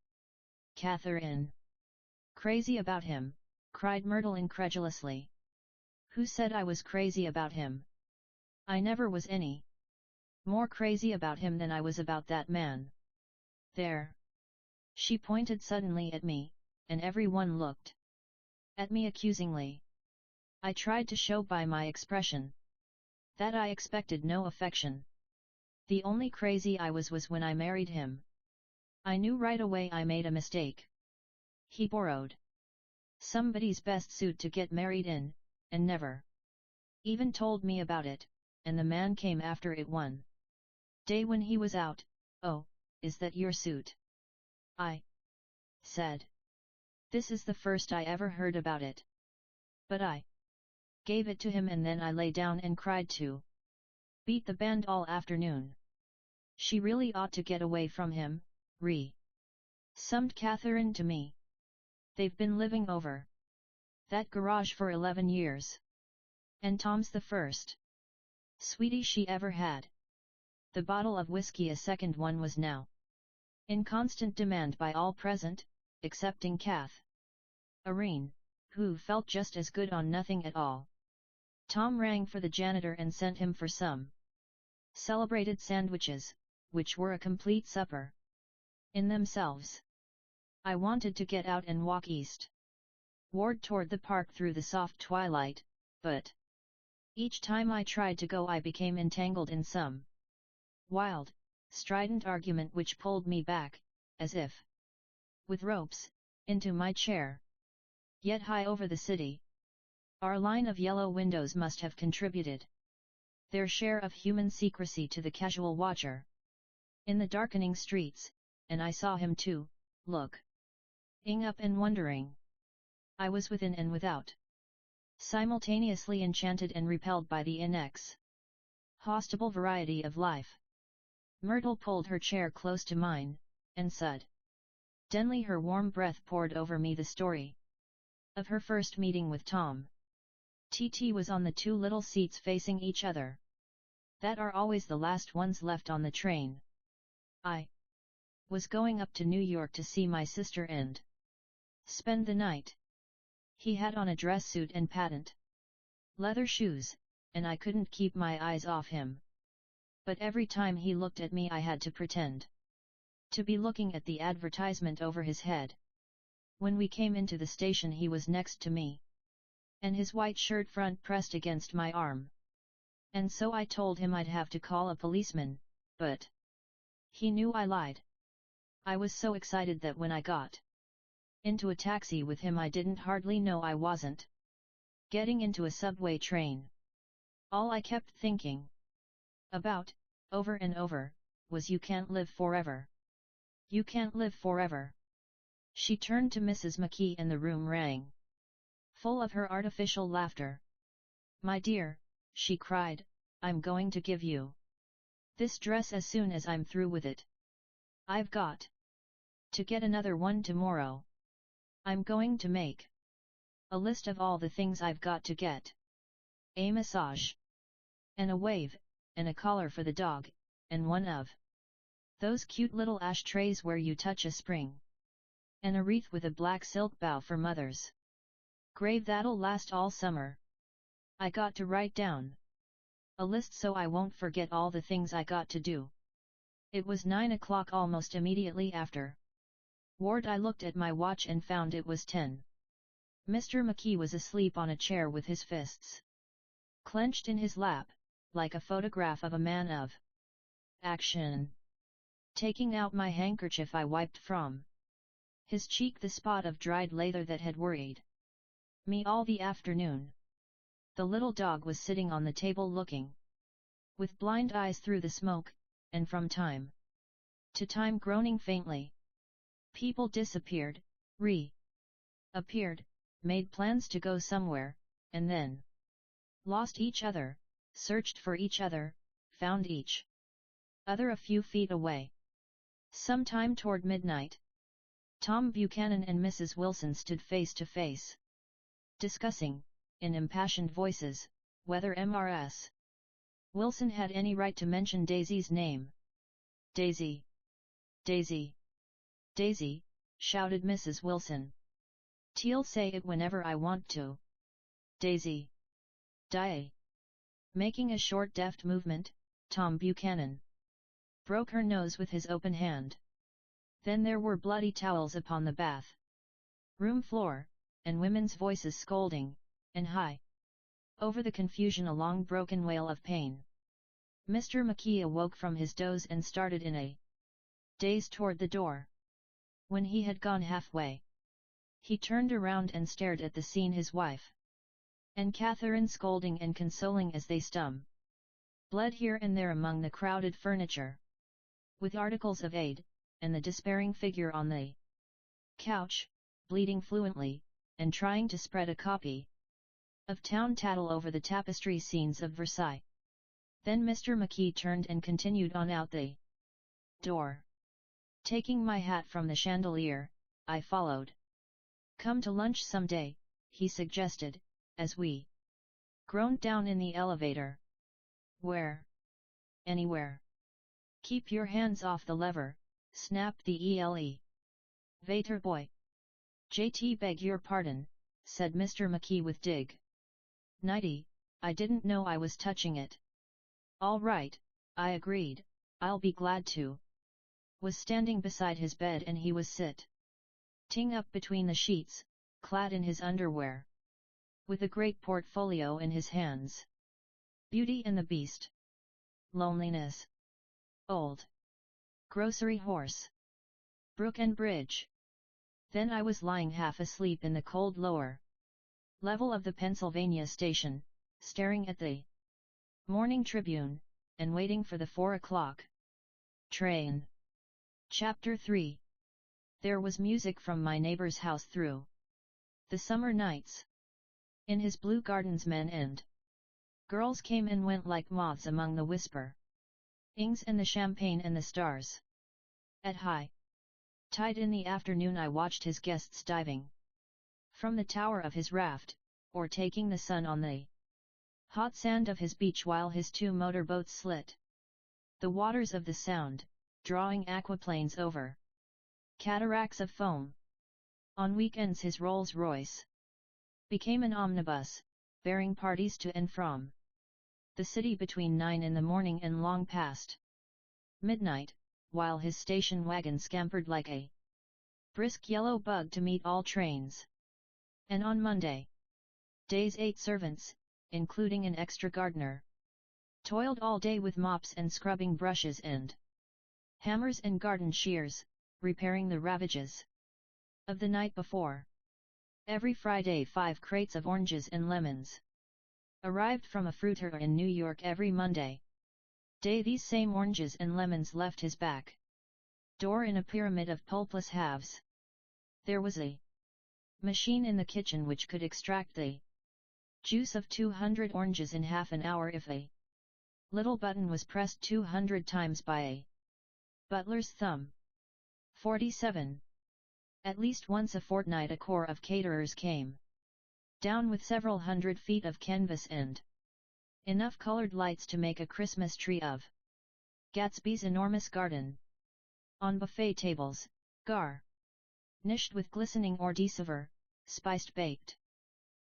Catherine. Crazy about him? Cried Myrtle incredulously. Who said I was crazy about him? I never was any more crazy about him than I was about that man. There. She pointed suddenly at me, and everyone looked at me accusingly. I tried to show by my expression that I expected no affection. The only crazy I was when I married him. I knew right away I made a mistake. He borrowed somebody's best suit to get married in, and never even told me about it, and the man came after it one day when he was out. "Oh, is that your suit?" I said. "This is the first I ever heard about it." But I gave it to him, and then I lay down and cried too. Beat the band all afternoon. "She really ought to get away from him," summed Catherine to me. "They've been living over that garage for 11 years. And Tom's the first sweetie she ever had." The bottle of whiskey, a second one, was now in constant demand by all present, excepting Catherine, who felt just as good on nothing at all. Tom rang for the janitor and sent him for some celebrated sandwiches, which were a complete supper in themselves. I wanted to get out and walk eastward toward the park through the soft twilight, but each time I tried to go I became entangled in some wild, strident argument which pulled me back, as if with ropes, into my chair. Yet high over the city, our line of yellow windows must have contributed their share of human secrecy to the casual watcher in the darkening streets, and I saw him too, looking up and wondering. I was within and without, simultaneously enchanted and repelled by the inexhaustible variety of life. Myrtle pulled her chair close to mine, and suddenly her warm breath poured over me the story of her first meeting with Tom. TT was on the two little seats facing each other that are always the last ones left on the train. I was going up to New York to see my sister and spend the night. He had on a dress suit and patent leather shoes, and I couldn't keep my eyes off him. But every time he looked at me I had to pretend to be looking at the advertisement over his head. When we came into the station he was next to me, and his white shirt front pressed against my arm. And so I told him I'd have to call a policeman, but he knew I lied. I was so excited that when I got into a taxi with him I didn't hardly know I wasn't getting into a subway train. All I kept thinking about, over and over, was "You can't live forever. You can't live forever." She turned to Mrs. McKee and the room rang full of her artificial laughter. "My dear," she cried, "I'm going to give you this dress as soon as I'm through with it. I've got to get another one tomorrow. I'm going to make a list of all the things I've got to get. A massage, and a wave, and a collar for the dog, and one of those cute little ashtrays where you touch a spring, and a wreath with a black silk bow for Mother's grave that'll last all summer. I got to write down a list so I won't forget all the things I got to do." It was 9 o'clock almost immediately after ward I looked at my watch and found it was 10. Mr. McKee was asleep on a chair with his fists clenched in his lap, like a photograph of a man of action. Taking out my handkerchief I wiped from his cheek the spot of dried lather that had worried me all the afternoon. The little dog was sitting on the table looking with blind eyes through the smoke, and from time to time groaning faintly. People disappeared, appeared, made plans to go somewhere, and then lost each other, searched for each other, found each other a few feet away. Sometime toward midnight, Tom Buchanan and Mrs. Wilson stood face to face, discussing, in impassioned voices, whether Mrs. Wilson had any right to mention Daisy's name. "Daisy! Daisy! Daisy!" shouted Mrs. Wilson. "T'll say it whenever I want to. Daisy! Die!" Making a short deft movement, Tom Buchanan broke her nose with his open hand. Then there were bloody towels upon the bath room floor, and women's voices scolding, and high. Over the confusion a long broken wail of pain. Mr. McKee awoke from his doze and started in a daze toward the door. When he had gone halfway, he turned around and stared at the scene, his wife and Catherine scolding and consoling as they bled here and there among the crowded furniture, with articles of aid, and the despairing figure on the couch, bleeding fluently, and trying to spread a copy of town tattle over the tapestry scenes of Versailles. Then Mr. McKee turned and continued on out the door. Taking my hat from the chandelier, I followed. "Come to lunch someday," he suggested, as we groaned down in the elevator. "Where?" "Anywhere. Keep your hands off the lever," snapped the elevator boy. "JT, beg your pardon," said Mr. McKee with dignity, "I didn't know I was touching it." "All right," I agreed, "I'll be glad to." Was standing beside his bed and he was sitting up between the sheets, clad in his underwear, with a great portfolio in his hands. Beauty and the Beast. Loneliness. Old Grocery Horse. Brook and Bridge. Then I was lying half asleep in the cold lower level of the Pennsylvania station, staring at the Morning Tribune, and waiting for the 4 o'clock train. Chapter 3. There was music from my neighbor's house through the summer nights. In his blue gardens men and girls came and went like moths among the whisperings and the champagne and the stars. At high tide in the afternoon I watched his guests diving from the tower of his raft, or taking the sun on the hot sand of his beach while his 2 motorboats slit the waters of the Sound, drawing aquaplanes over cataracts of foam. On weekends his Rolls-Royce became an omnibus, bearing parties to and from the city between 9 in the morning and long past midnight, while his station wagon scampered like a brisk yellow bug to meet all trains. And on Monday days 8 servants, including an extra gardener, toiled all day with mops and scrubbing brushes and hammers and garden shears, repairing the ravages of the night before. Every Friday 5 crates of oranges and lemons arrived from a fruiter in New York. Every Monday day these same oranges and lemons left his back door in a pyramid of pulpless halves. There was a machine in the kitchen which could extract the juice of 200 oranges in half an hour if a little button was pressed 200 times by a butler's thumb. 47. At least once a fortnight a corps of caterers came down with several hundred feet of canvas and enough colored lights to make a Christmas tree of Gatsby's enormous garden. On buffet tables, garnished with glistening hors d'oeuvre, spiced baked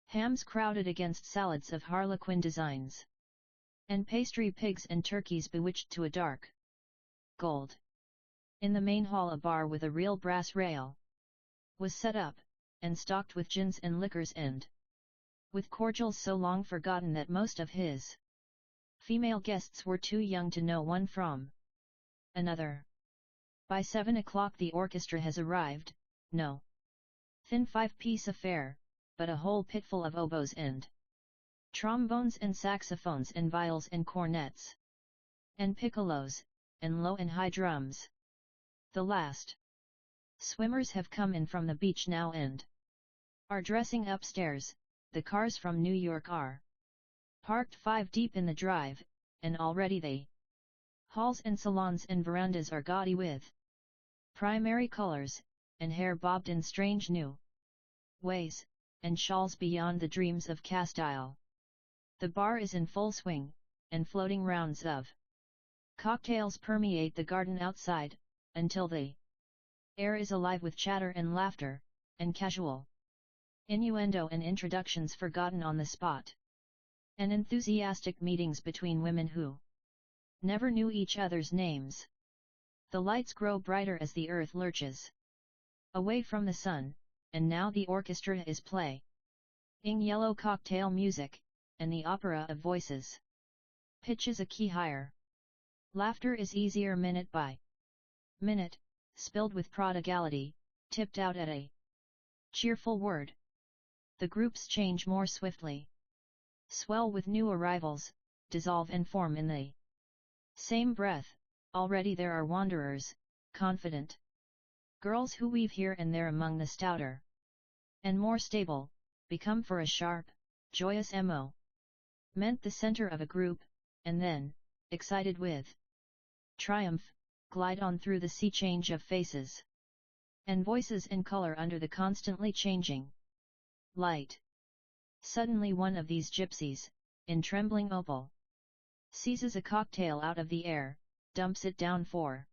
hams crowded against salads of harlequin designs, and pastry pigs and turkeys bewitched to a dark gold. In the main hall a bar with a real brass rail was set up, and stocked with gins and liquors and with cordials so long forgotten that most of his female guests were too young to know one from another. By 7 o'clock the orchestra has arrived, no thin 5-piece affair, but a whole pitful of oboes and trombones and saxophones and viols and cornets and piccolos, and low and high drums. The last swimmers have come in from the beach now and are dressing upstairs. The cars from New York are parked 5 deep in the drive, and already the halls and salons and verandas are gaudy with primary colors, and hair bobbed in strange new ways, and shawls beyond the dreams of Castile. The bar is in full swing, and floating rounds of cocktails permeate the garden outside, until the air is alive with chatter and laughter, and casual innuendo and introductions forgotten on the spot, and enthusiastic meetings between women who never knew each other's names. The lights grow brighter as the earth lurches away from the sun, and now the orchestra is playing yellow cocktail music, and the opera of voices. Pitch is a key higher. Laughter is easier minute by minute, spilled with prodigality, tipped out at a cheerful word. The groups change more swiftly. Swell with new arrivals, dissolve and form in the same breath. Already there are wanderers, confident girls who weave here and there among the stouter and more stable, become for a sharp, joyous mo. Meant the center of a group, and then, excited with triumph, glide on through the sea change of faces and voices and color under the constantly changing light. Suddenly one of these gypsies, in trembling opal, seizes a cocktail out of the air, dumps it down for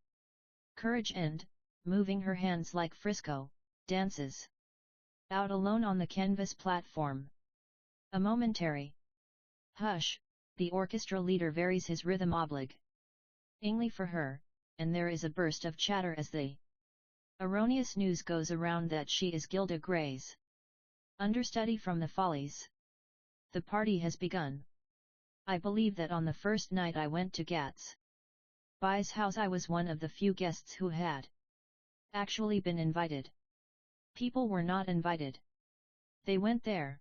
courage and, moving her hands like Frisco, dances out alone on the canvas platform. A momentary hush, the orchestra leader varies his rhythm obligingly for her, and there is a burst of chatter as the erroneous news goes around that she is Gilda Gray's understudy from the Follies. The party has begun. I believe that on the first night I went to Gatsby's house I was one of the few guests who had actually been invited. People were not invited. They went there.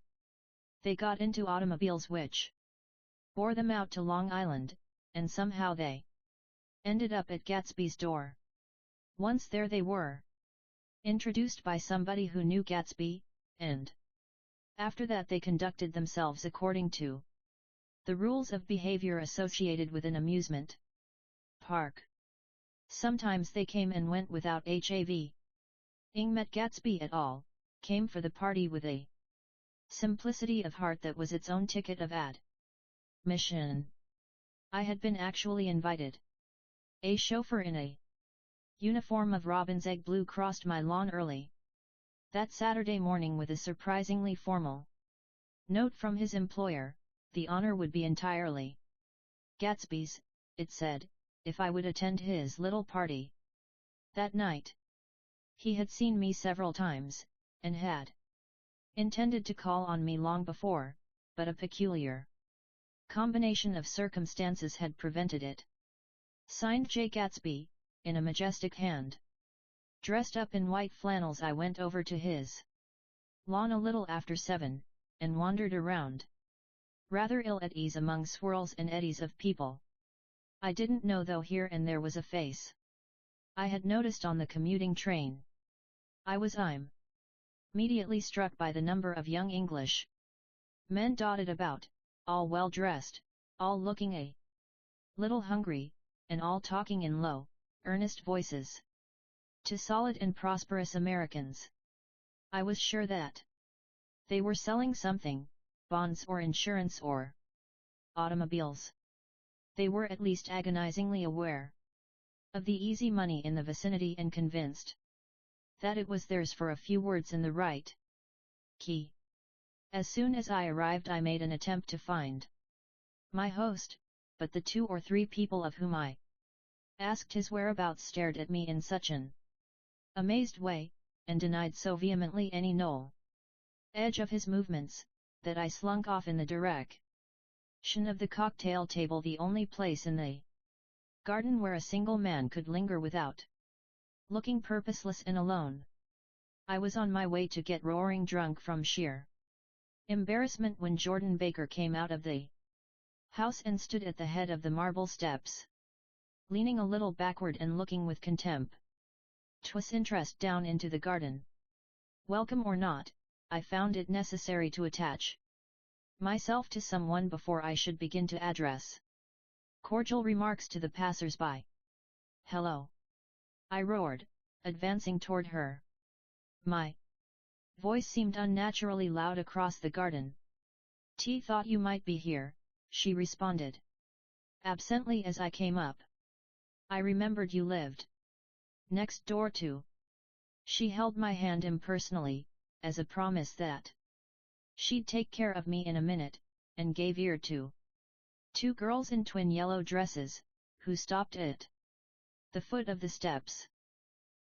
They got into automobiles which bore them out to Long Island, and somehow they ended up at Gatsby's door. Once there they were introduced by somebody who knew Gatsby, and after that they conducted themselves according to the rules of behavior associated with an amusement park. Sometimes they came and went without having met Gatsby at all, came for the party with a simplicity of heart that was its own ticket of admission. I had been actually invited. A chauffeur in a uniform of robin's egg blue crossed my lawn early that Saturday morning with a surprisingly formal note from his employer. The honor would be entirely Gatsby's, it said, if I would attend his little party that night. He had seen me several times, and had intended to call on me long before, but a peculiar combination of circumstances had prevented it. Signed Jay Gatsby, in a majestic hand. Dressed up in white flannels I went over to his lawn a little after 7, and wandered around, rather ill at ease among swirls and eddies of people. I didn't know though here and there was a face I had noticed on the commuting train. I was immediately struck by the number of young English men dotted about, all well dressed, all looking a little hungry, and all talking in low, earnest voices to solid and prosperous Americans. I was sure that they were selling something, bonds or insurance or automobiles. They were at least agonizingly aware of the easy money in the vicinity and convinced that it was theirs for a few words in the right key. As soon as I arrived I made an attempt to find my host, but the 2 or 3 people of whom I asked his whereabouts stared at me in such an amazed way, and denied so vehemently any knoll edge of his movements, that I slunk off in the direction of the cocktail table, the only place in the garden where a single man could linger without looking purposeless and alone. I was on my way to get roaring drunk from sheer embarrassment when Jordan Baker came out of the house and stood at the head of the marble steps, leaning a little backward and looking with contempt *twas interest down into the garden. Welcome or not, I found it necessary to attach myself to someone before I should begin to address cordial remarks to the passers-by. Hello! I roared, advancing toward her. My voice seemed unnaturally loud across the garden. T thought you might be here, she responded absently as I came up. I remembered you lived next door too. She held my hand impersonally, as a promise that she'd take care of me in a minute, and gave ear to 2 girls in twin yellow dresses, who stopped at the foot of the steps.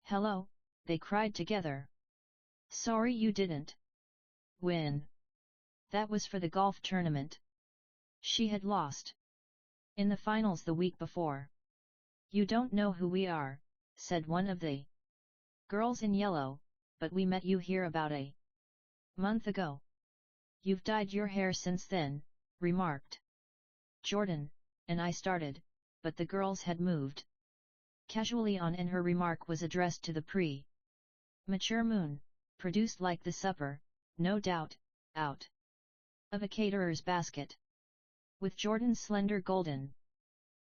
Hello, they cried together. Sorry you didn't win. That was for the golf tournament. She had lost in the finals the week before. You don't know who we are, said one of the girls in yellow, but we met you here about a month ago. You've dyed your hair since then, remarked Jordan, and I started, but the girls had moved casually on, and her remark was addressed to the mature moon, produced like the supper, no doubt, out of a caterer's basket. With Jordan's slender golden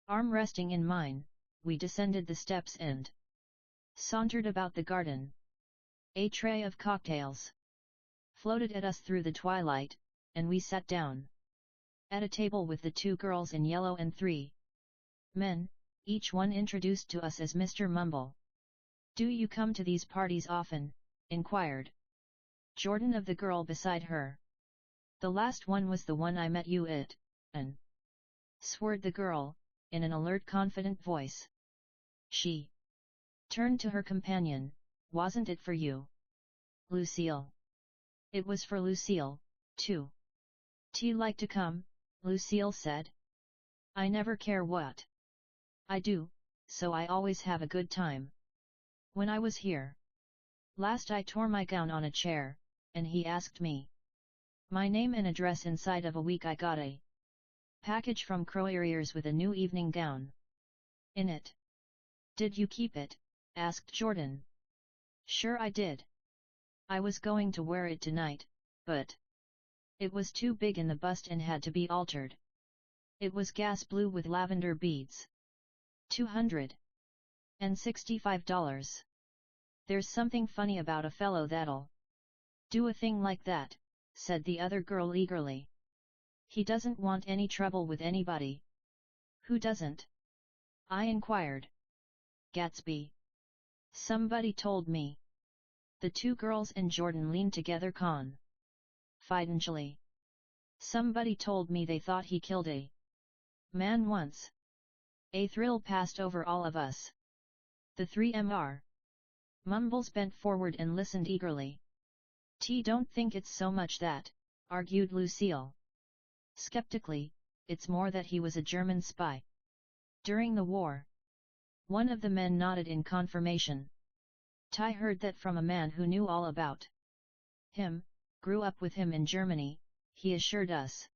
arm resting in mine, we descended the steps and sauntered about the garden. A tray of cocktails floated at us through the twilight, and we sat down at a table with the two girls in yellow and three men, each one introduced to us as Mr. Mumble. Do you come to these parties often? Inquired Jordan of the girl beside her. The last one was the one I met you at, sweared the girl, in an alert, confident voice. She turned to her companion. Wasn't it for you, Lucille? It was for Lucille, too. T like to come, Lucille said. I never care what I do, so I always have a good time. When I was here last, I tore my gown on a chair, and he asked me my name and address. Inside of a week I got a package from Carraway with a new evening gown in it. Did you keep it? Asked Jordan. Sure I did. I was going to wear it tonight, but it was too big in the bust and had to be altered. It was gas blue with lavender beads. $265. There's something funny about a fellow that'll do a thing like that, said the other girl eagerly. He doesn't want any trouble with anybody. Who doesn't? I inquired. Gatsby. Somebody told me. The two girls and Jordan leaned together confidentially. Somebody told me they thought he killed a man once. A thrill passed over all of us. The three Mr. Mumbles bent forward and listened eagerly. Don't think it's so much that, argued Lucille skeptically, it's more that he was a German spy during the war. One of the men nodded in confirmation. Ty heard that from a man who knew all about him, grew up with him in Germany, he assured us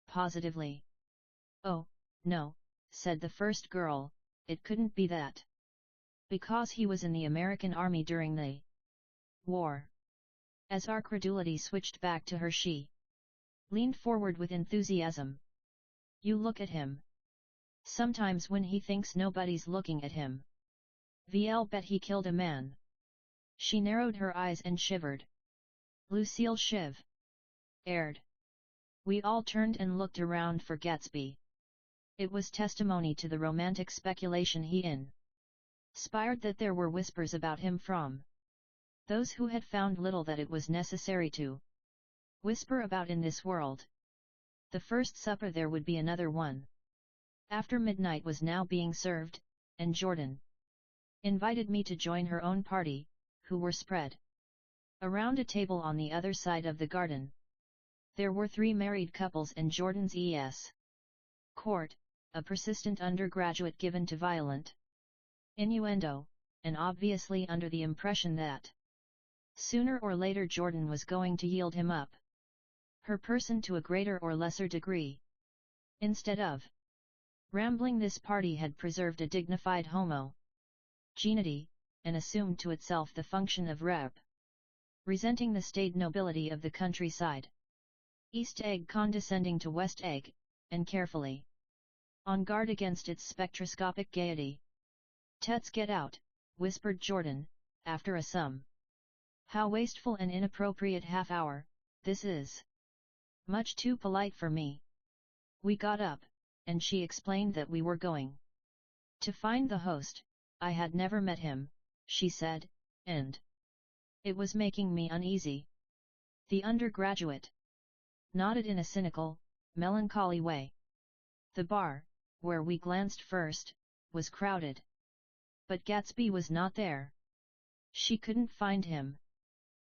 positively. Oh, no, said the first girl, it couldn't be that. Because he was in the American Army during the war. As our credulity switched back to her, she leaned forward with enthusiasm. You look at him. Sometimes when he thinks nobody's looking at him. I'll bet he killed a man. She narrowed her eyes and shivered. Lucille aired. We all turned and looked around for Gatsby. It was testimony to the romantic speculation he inspired that there were whispers about him from those who had found little that it was necessary to whisper about in this world. The first supper, there would be another one. After midnight was now being served, and Jordan invited me to join her own party, who were spread around a table on the other side of the garden. There were 3 married couples and Jordan's court, a persistent undergraduate given to violent innuendo, and obviously under the impression that sooner or later Jordan was going to yield him up, her person, to a greater or lesser degree. Instead of rambling, this party had preserved a dignified homogeneity, and assumed to itself the function of resenting the staid nobility of the countryside. East Egg condescending to West Egg, and carefully on guard against its spectroscopic gaiety. "Let's get out," whispered Jordan, after a how wasteful and inappropriate half-hour. "This is much too polite for me." We got up, and she explained that we were going to find the host. I had never met him, she said, and it was making me uneasy. The undergraduate nodded in a cynical, melancholy way. The bar, where we glanced first, was crowded. But Gatsby was not there. She couldn't find him.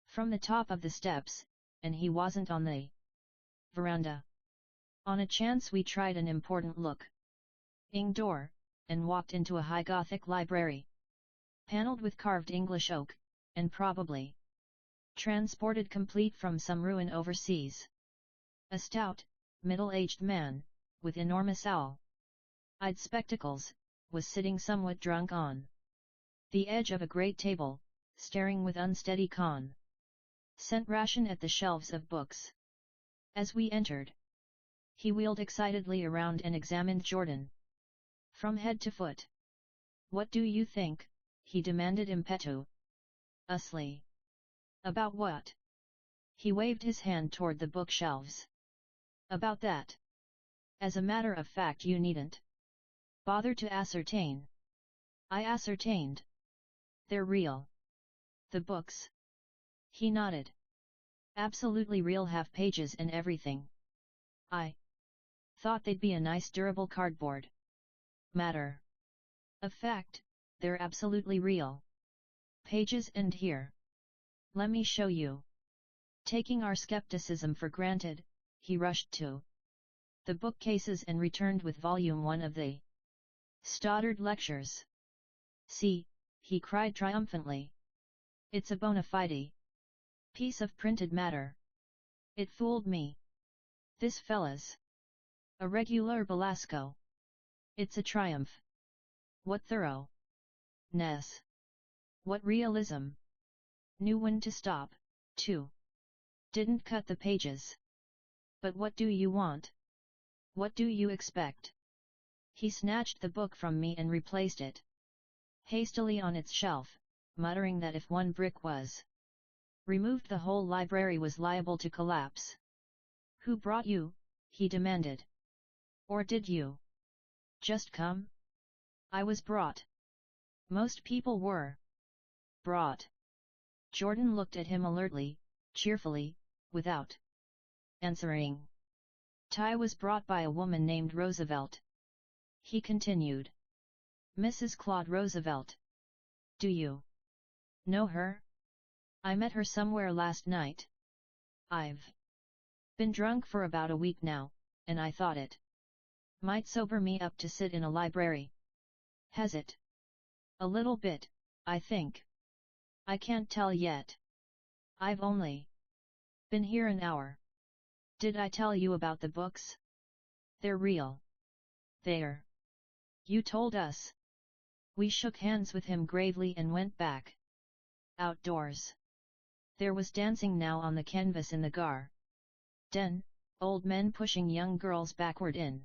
from the top of the steps, and he wasn't on the veranda. On a chance we tried an important look-ing door, and walked into a high Gothic library. Panelled with carved English oak, and probably transported complete from some ruin overseas. A stout, middle-aged man, with enormous owl-eyed spectacles, was sitting somewhat drunk on the edge of a great table, staring with unsteady scent ration at the shelves of books. As we entered, he wheeled excitedly around and examined Jordan from head to foot. "What do you think?" he demanded impetuously. "About what?" He waved his hand toward the bookshelves. "About that. As a matter of fact, you needn't bother to ascertain." I ascertained. "They're real. The books." He nodded. "Absolutely real, half pages and everything. I thought they'd be a nice durable cardboard. Matter of fact, they're absolutely real. Pages, and here. Let me show you." Taking our skepticism for granted, he rushed to the bookcases and returned with volume 1 of the Stoddard Lectures. "See," he cried triumphantly. "It's a bona fide piece of printed matter. It fooled me. This fella's a regular Belasco. It's a triumph. What thoroughness! What realism! Knew when to stop, too. Didn't cut the pages. But what do you want? What do you expect?" He snatched the book from me and replaced it hastily on its shelf, muttering that if one brick was removed, the whole library was liable to collapse. "Who brought you?" he demanded. "Or did you just come?" "I was brought." "Most people were brought." Jordan looked at him alertly, cheerfully, without answering. "Ty was brought by a woman named Roosevelt," he continued. "Mrs. Claude Roosevelt. Do you know her?" "I met her somewhere last night. I've been drunk for about a week now, and I thought it might sober me up to sit in a library." "Has it?" "A little bit, I think. I can't tell yet. I've only been here an hour." "Did I tell you about the books? They're real. They're." "You told us." We shook hands with him gravely and went back outdoors. There was dancing now on the canvas in the garden, old men pushing young girls backward in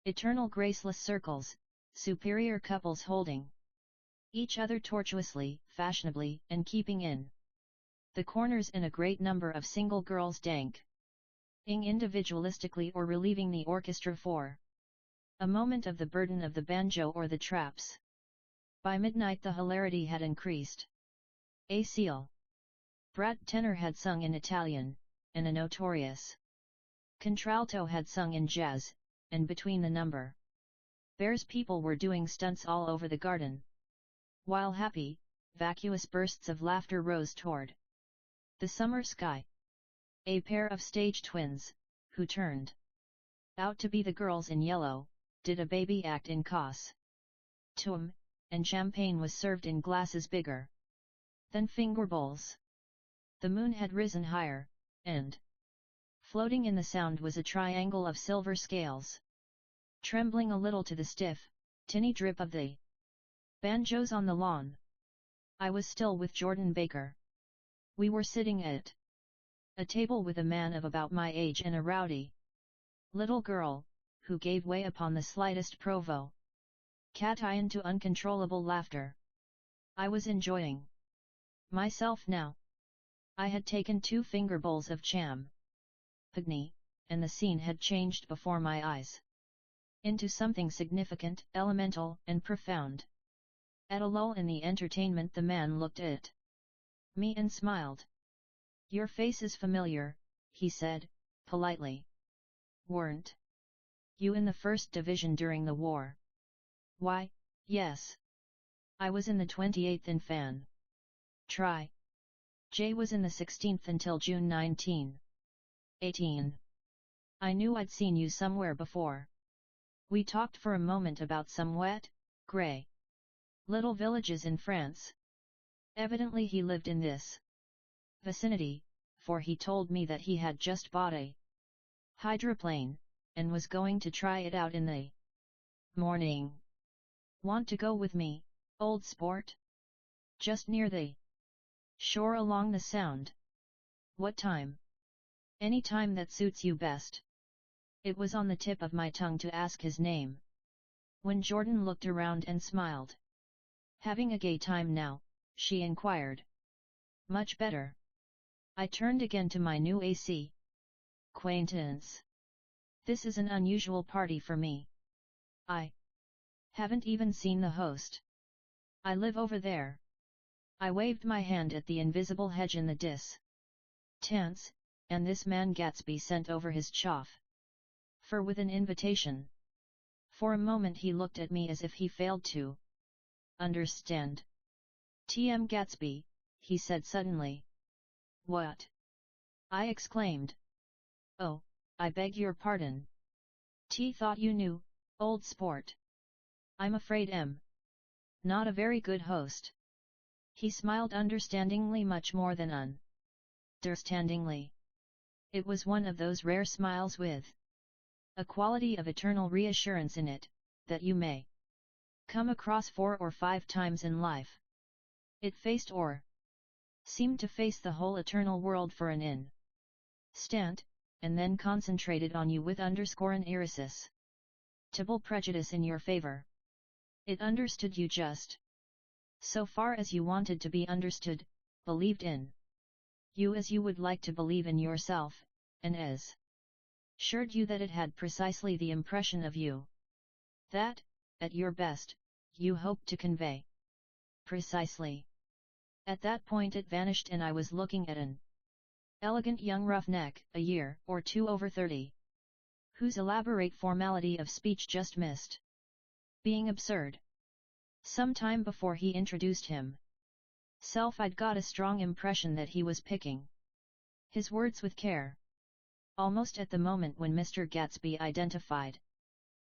eternal graceless circles, superior couples holding each other tortuously, fashionably, and keeping in the corners, and a great number of single girls dancing individualistically or relieving the orchestra for a moment of the burden of the banjo or the traps. By midnight the hilarity had increased. A seal brat tenor had sung in Italian, and a notorious contralto had sung in jazz, and between the number bears people were doing stunts all over the garden, while happy, vacuous bursts of laughter rose toward the summer sky. A pair of stage twins, who turned out to be the girls in yellow, did a baby act in costume, and champagne was served in glasses bigger than finger bowls. The moon had risen higher, and floating in the sound was a triangle of silver scales. Trembling a little to the stiff, tinny drip of the banjos on the lawn, I was still with Jordan Baker. We were sitting at a table with a man of about my age and a rowdy little girl, who gave way upon the slightest provocation to uncontrollable laughter. I was enjoying myself now. I had taken 2 finger bowls of champagne, and the scene had changed before my eyes into something significant, elemental, and profound. At a lull in the entertainment, the man looked at me and smiled. "Your face is familiar," he said, politely. "Weren't you in the 1st Division during the war?" "Why, yes. I was in the 28th Infantry. Jay was in the 16th until June 1918. I knew I'd seen you somewhere before. We talked for a moment about some wet, grey little villages in France. Evidently he lived in this vicinity, for he told me that he had just bought a hydroplane, and was going to try it out in the morning. Want to go with me, old sport? Just near the shore along the Sound. What time? Any time that suits you best. It was on the tip of my tongue to ask his name, when Jordan looked around and smiled. Having a gay time now? She inquired. Much better. I turned again to my new AC acquaintance. This is an unusual party for me. I haven't even seen the host. I live over there. I waved my hand at the invisible hedge in the distance, and this man Gatsby sent over his chaff fur with an invitation. For a moment he looked at me as if he failed to understand. "T.M. Gatsby," he said suddenly. "What?" I exclaimed. "Oh, I beg your pardon. T thought you knew, old sport. I'm afraid I'm not a very good host." He smiled understandingly, much more than understandingly. It was one of those rare smiles with a quality of eternal reassurance in it, that you may come across 4 or 5 times in life. It faced or seemed to face the whole eternal world for an instant, and then concentrated on you with an irresistible prejudice in your favor. It understood you just so far as you wanted to be understood, believed in you as you would like to believe in yourself, and assured you that it had precisely the impression of you that, at your best, you hoped to convey. Precisely. At that point it vanished, and I was looking at an elegant young roughneck, a year or 2 over 30, whose elaborate formality of speech just missed being absurd. Some time before he introduced himself I'd got a strong impression that he was picking his words with care. Almost at the moment when Mr. Gatsby identified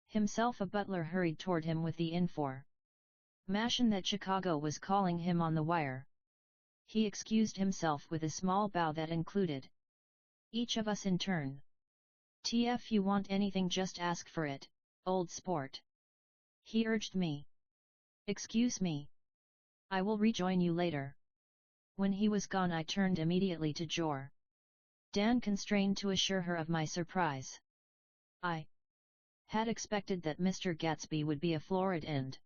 himself, a butler hurried toward him with the information that Chicago was calling him on the wire. He excused himself with a small bow that included each of us in turn. "If you want anything, just ask for it, old sport," he urged me. "Excuse me. I will rejoin you later." When he was gone I turned immediately to Jordan, constrained to assure her of my surprise. I had expected that Mr. Gatsby would be a florid and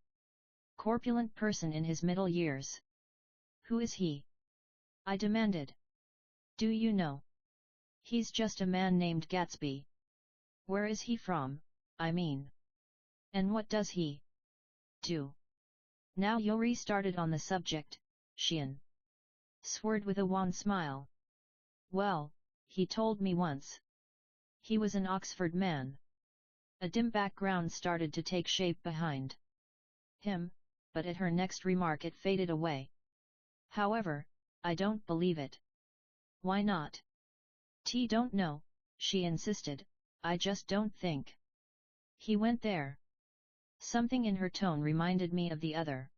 corpulent person in his middle years. "Who is he?" I demanded. "Do you know? He's just a man named Gatsby." "Where is he from, I mean? And what does he do?" Now Yori started on the subject, she answered with a wan smile. "Well, he told me once. He was an Oxford man." A dim background started to take shape behind him, but at her next remark it faded away. "However, I don't believe it." "Why not?" "T don't know," she insisted, "I just don't think he went there." Something in her tone reminded me of the other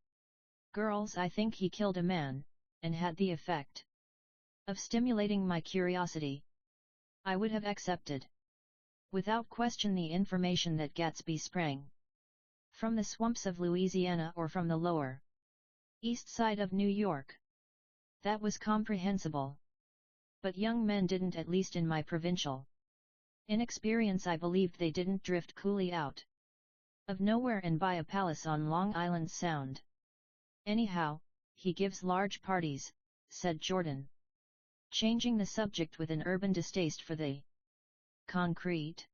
girls. "I think he killed a man, and had the effect of stimulating my curiosity." I would have accepted without question the information that Gatsby sprang from the swamps of Louisiana or from the lower east side of New York. That was comprehensible. But young men didn't, at least in my provincial inexperience. I believed they didn't drift coolly out of nowhere and buy a palace on Long Island Sound. "Anyhow, he gives large parties," said Jordan, changing the subject with an urban distaste for the concrete.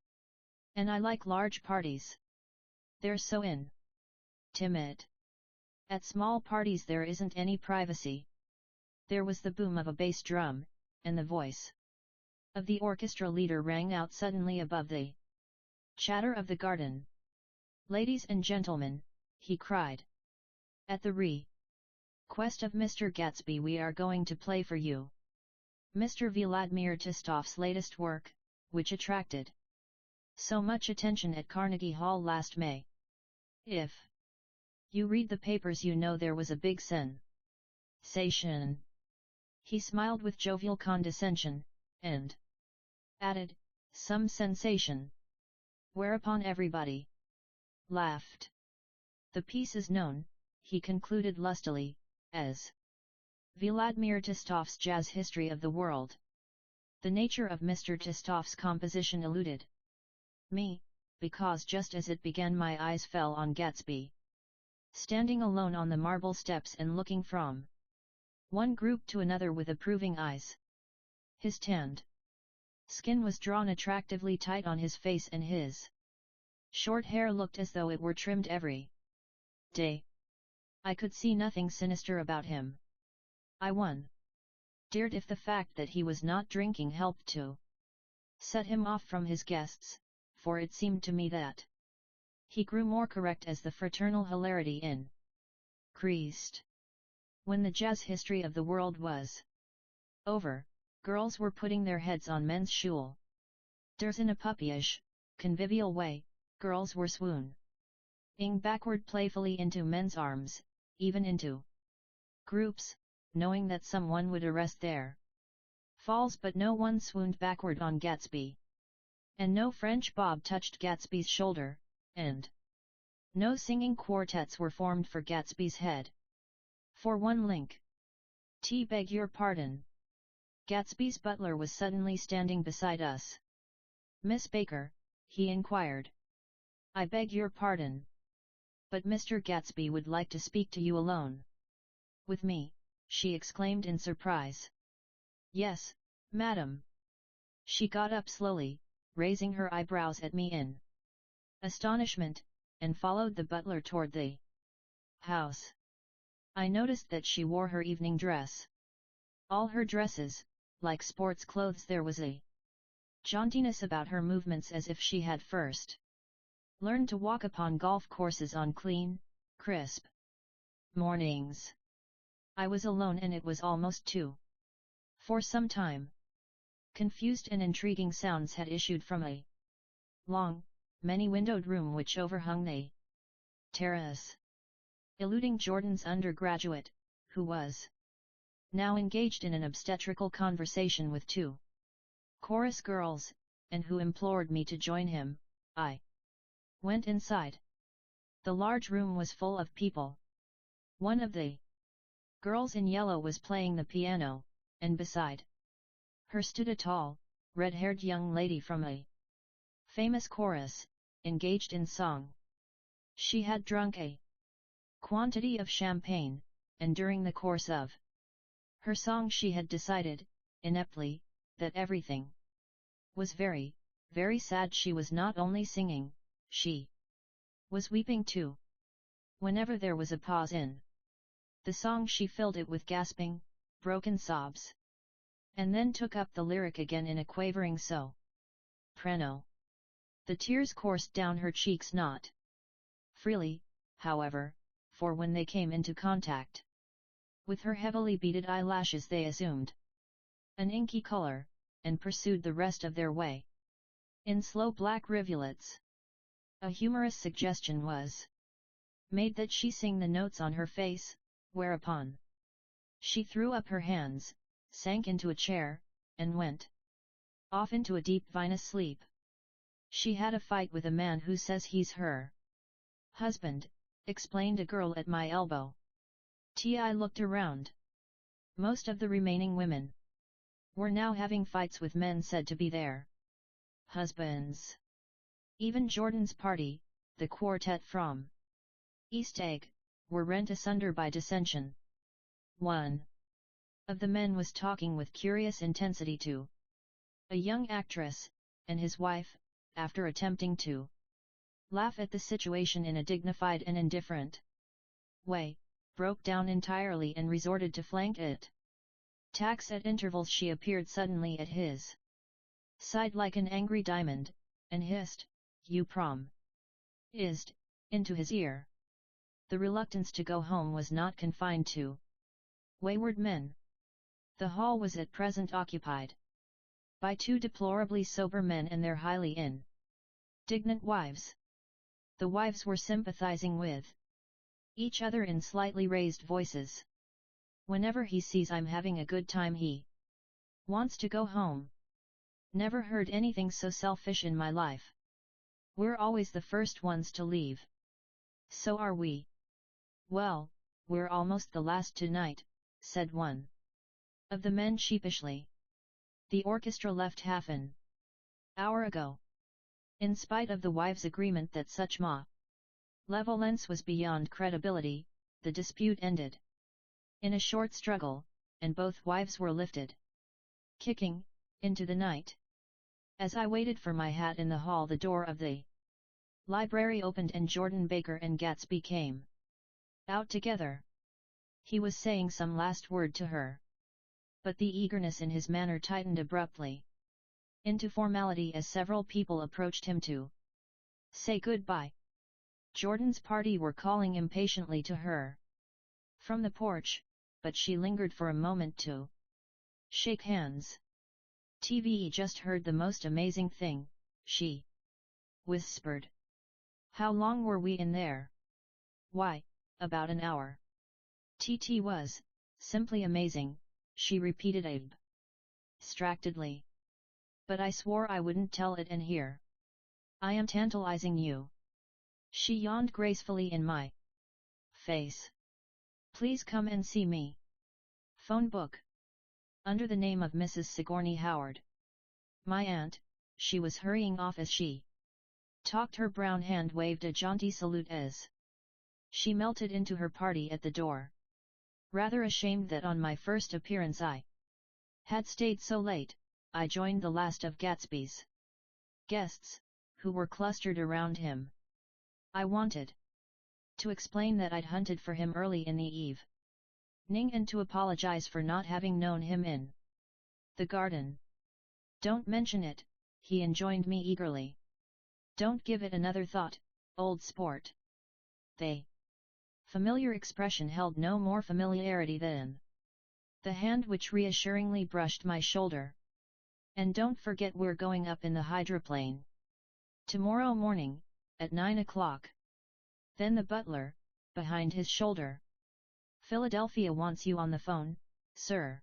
"And I like large parties. They're so intimate. At small parties there isn't any privacy." There was the boom of a bass drum, and the voice of the orchestra leader rang out suddenly above the chatter of the garden. "Ladies and gentlemen," he cried. At the Quest of Mr. Gatsby, we are going to play for you. Mr. Vladimir Tistov's latest work, which attracted so much attention at Carnegie Hall last May. If you read the papers, you know there was a big sensation. He smiled with jovial condescension, and added, some sensation. Whereupon everybody laughed. The piece is known, he concluded lustily, as Vladimir Tistov's Jazz History of the World. The nature of Mr. Tistov's composition eluded me, because just as it began my eyes fell on Gatsby, standing alone on the marble steps and looking from one group to another with approving eyes. His tanned skin was drawn attractively tight on his face, and his short hair looked as though it were trimmed every day. I could see nothing sinister about him. I wondered if the fact that he was not drinking helped to set him off from his guests, for it seemed to me that he grew more correct as the fraternal hilarity increased. When the Jazz History of the World was over, girls were putting their heads on men's shoulders in a puppyish, convivial way. Girls were swooning backward playfully into men's arms, even into groups, knowing that someone would arrest their falls, but no one swooned backward on Gatsby. And no French bob touched Gatsby's shoulder, and no singing quartets were formed for Gatsby's head. For one link. Beg your pardon. Gatsby's butler was suddenly standing beside us. Miss Baker, he inquired. I beg your pardon. But Mr. Gatsby would like to speak to you alone. With me, she exclaimed in surprise. Yes, madam. She got up slowly, raising her eyebrows at me in astonishment, and followed the butler toward the house. I noticed that she wore her evening dress. All her dresses, like sports clothes, there was a jauntiness about her movements, as if she had first learned to walk upon golf courses on clean, crisp mornings. I was alone, and it was almost 2. For some time, confused and intriguing sounds had issued from a long, many-windowed room which overhung the terrace, eluding Jordan's undergraduate, who was now engaged in an obstetrical conversation with 2 chorus girls, and who implored me to join him. I went inside. The large room was full of people. One of the girls in yellow was playing the piano, and beside her stood a tall, red-haired young lady from a famous chorus, engaged in song. She had drunk a quantity of champagne, and during the course of her song she had decided, ineptly, that everything was very, very sad. She was not only singing, she was weeping too. Whenever there was a pause in the song, she filled it with gasping, broken sobs, and then took up the lyric again in a quavering soprano. The tears coursed down her cheeks, not freely, however, for when they came into contact with her heavily beaded eyelashes they assumed an inky color, and pursued the rest of their way in slow black rivulets. A humorous suggestion was made that she sing the notes on her face, whereupon she threw up her hands, sank into a chair, and went off into a deep vinous sleep. She had a fight with a man who says he's her husband, explained a girl at my elbow. I looked around. Most of the remaining women were now having fights with men said to be their husbands. Even Jordan's party, the quartet from East Egg, were rent asunder by dissension. One of the men was talking with curious intensity to a young actress, and his wife, after attempting to laugh at the situation in a dignified and indifferent way, broke down entirely and resorted to flank it. Tax at intervals she appeared suddenly at his side like an angry diamond, and hissed, "You promised," into his ear. The reluctance to go home was not confined to Wayward men. The hall was at present occupied by two deplorably sober men and their highly indignant wives. The wives were sympathizing with each other in slightly raised voices. Whenever he sees I'm having a good time he wants to go home. Never heard anything so selfish in my life. We're always the first ones to leave. So are we. Well, we're almost the last tonight, said one of the men sheepishly. The orchestra left half an hour ago. In spite of the wives' agreement that such malevolence was beyond credibility, the dispute ended in a short struggle, and both wives were lifted, kicking, into the night. As I waited for my hat in the hall, the door of the library opened and Jordan Baker and Gatsby came out together. He was saying some last word to her, but the eagerness in his manner tightened abruptly into formality as several people approached him to say goodbye. Jordan's party were calling impatiently to her from the porch, but she lingered for a moment to shake hands. "TVE just heard the most amazing thing," she whispered. "How long were we in there?" "Why, about an hour." "TT was simply amazing," she repeated abstractedly. "But I swore I wouldn't tell it, and here I am tantalizing you." She yawned gracefully in my face. "Please come and see me. Phone book. Under the name of Mrs. Sigourney Howard. My aunt." She was hurrying off as she talked. Her brown hand waved a jaunty salute as she melted into her party at the door. Rather ashamed that on my first appearance I had stayed so late, I joined the last of Gatsby's guests, who were clustered around him. I wanted to explain that I'd hunted for him early in the evening and to apologize for not having known him in the garden. "Don't mention it," he enjoined me eagerly. "Don't give it another thought, old sport." The familiar expression held no more familiarity than the hand which reassuringly brushed my shoulder. "And don't forget we're going up in the hydroplane tomorrow morning, at 9 o'clock. Then the butler, behind his shoulder. "Philadelphia wants you on the phone, sir."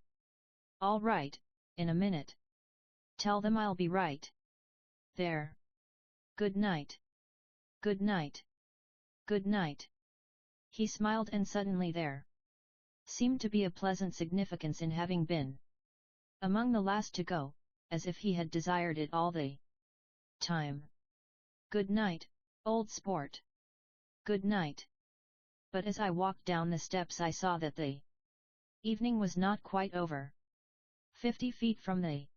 "All right, in a minute. Tell them I'll be right there. Good night." "Good night." "Good night." He smiled, and suddenly there seemed to be a pleasant significance in having been among the last to go, as if he had desired it all the time. "Good night, old sport." "Good night." But as I walked down the steps I saw that the evening was not quite over. 50 feet from the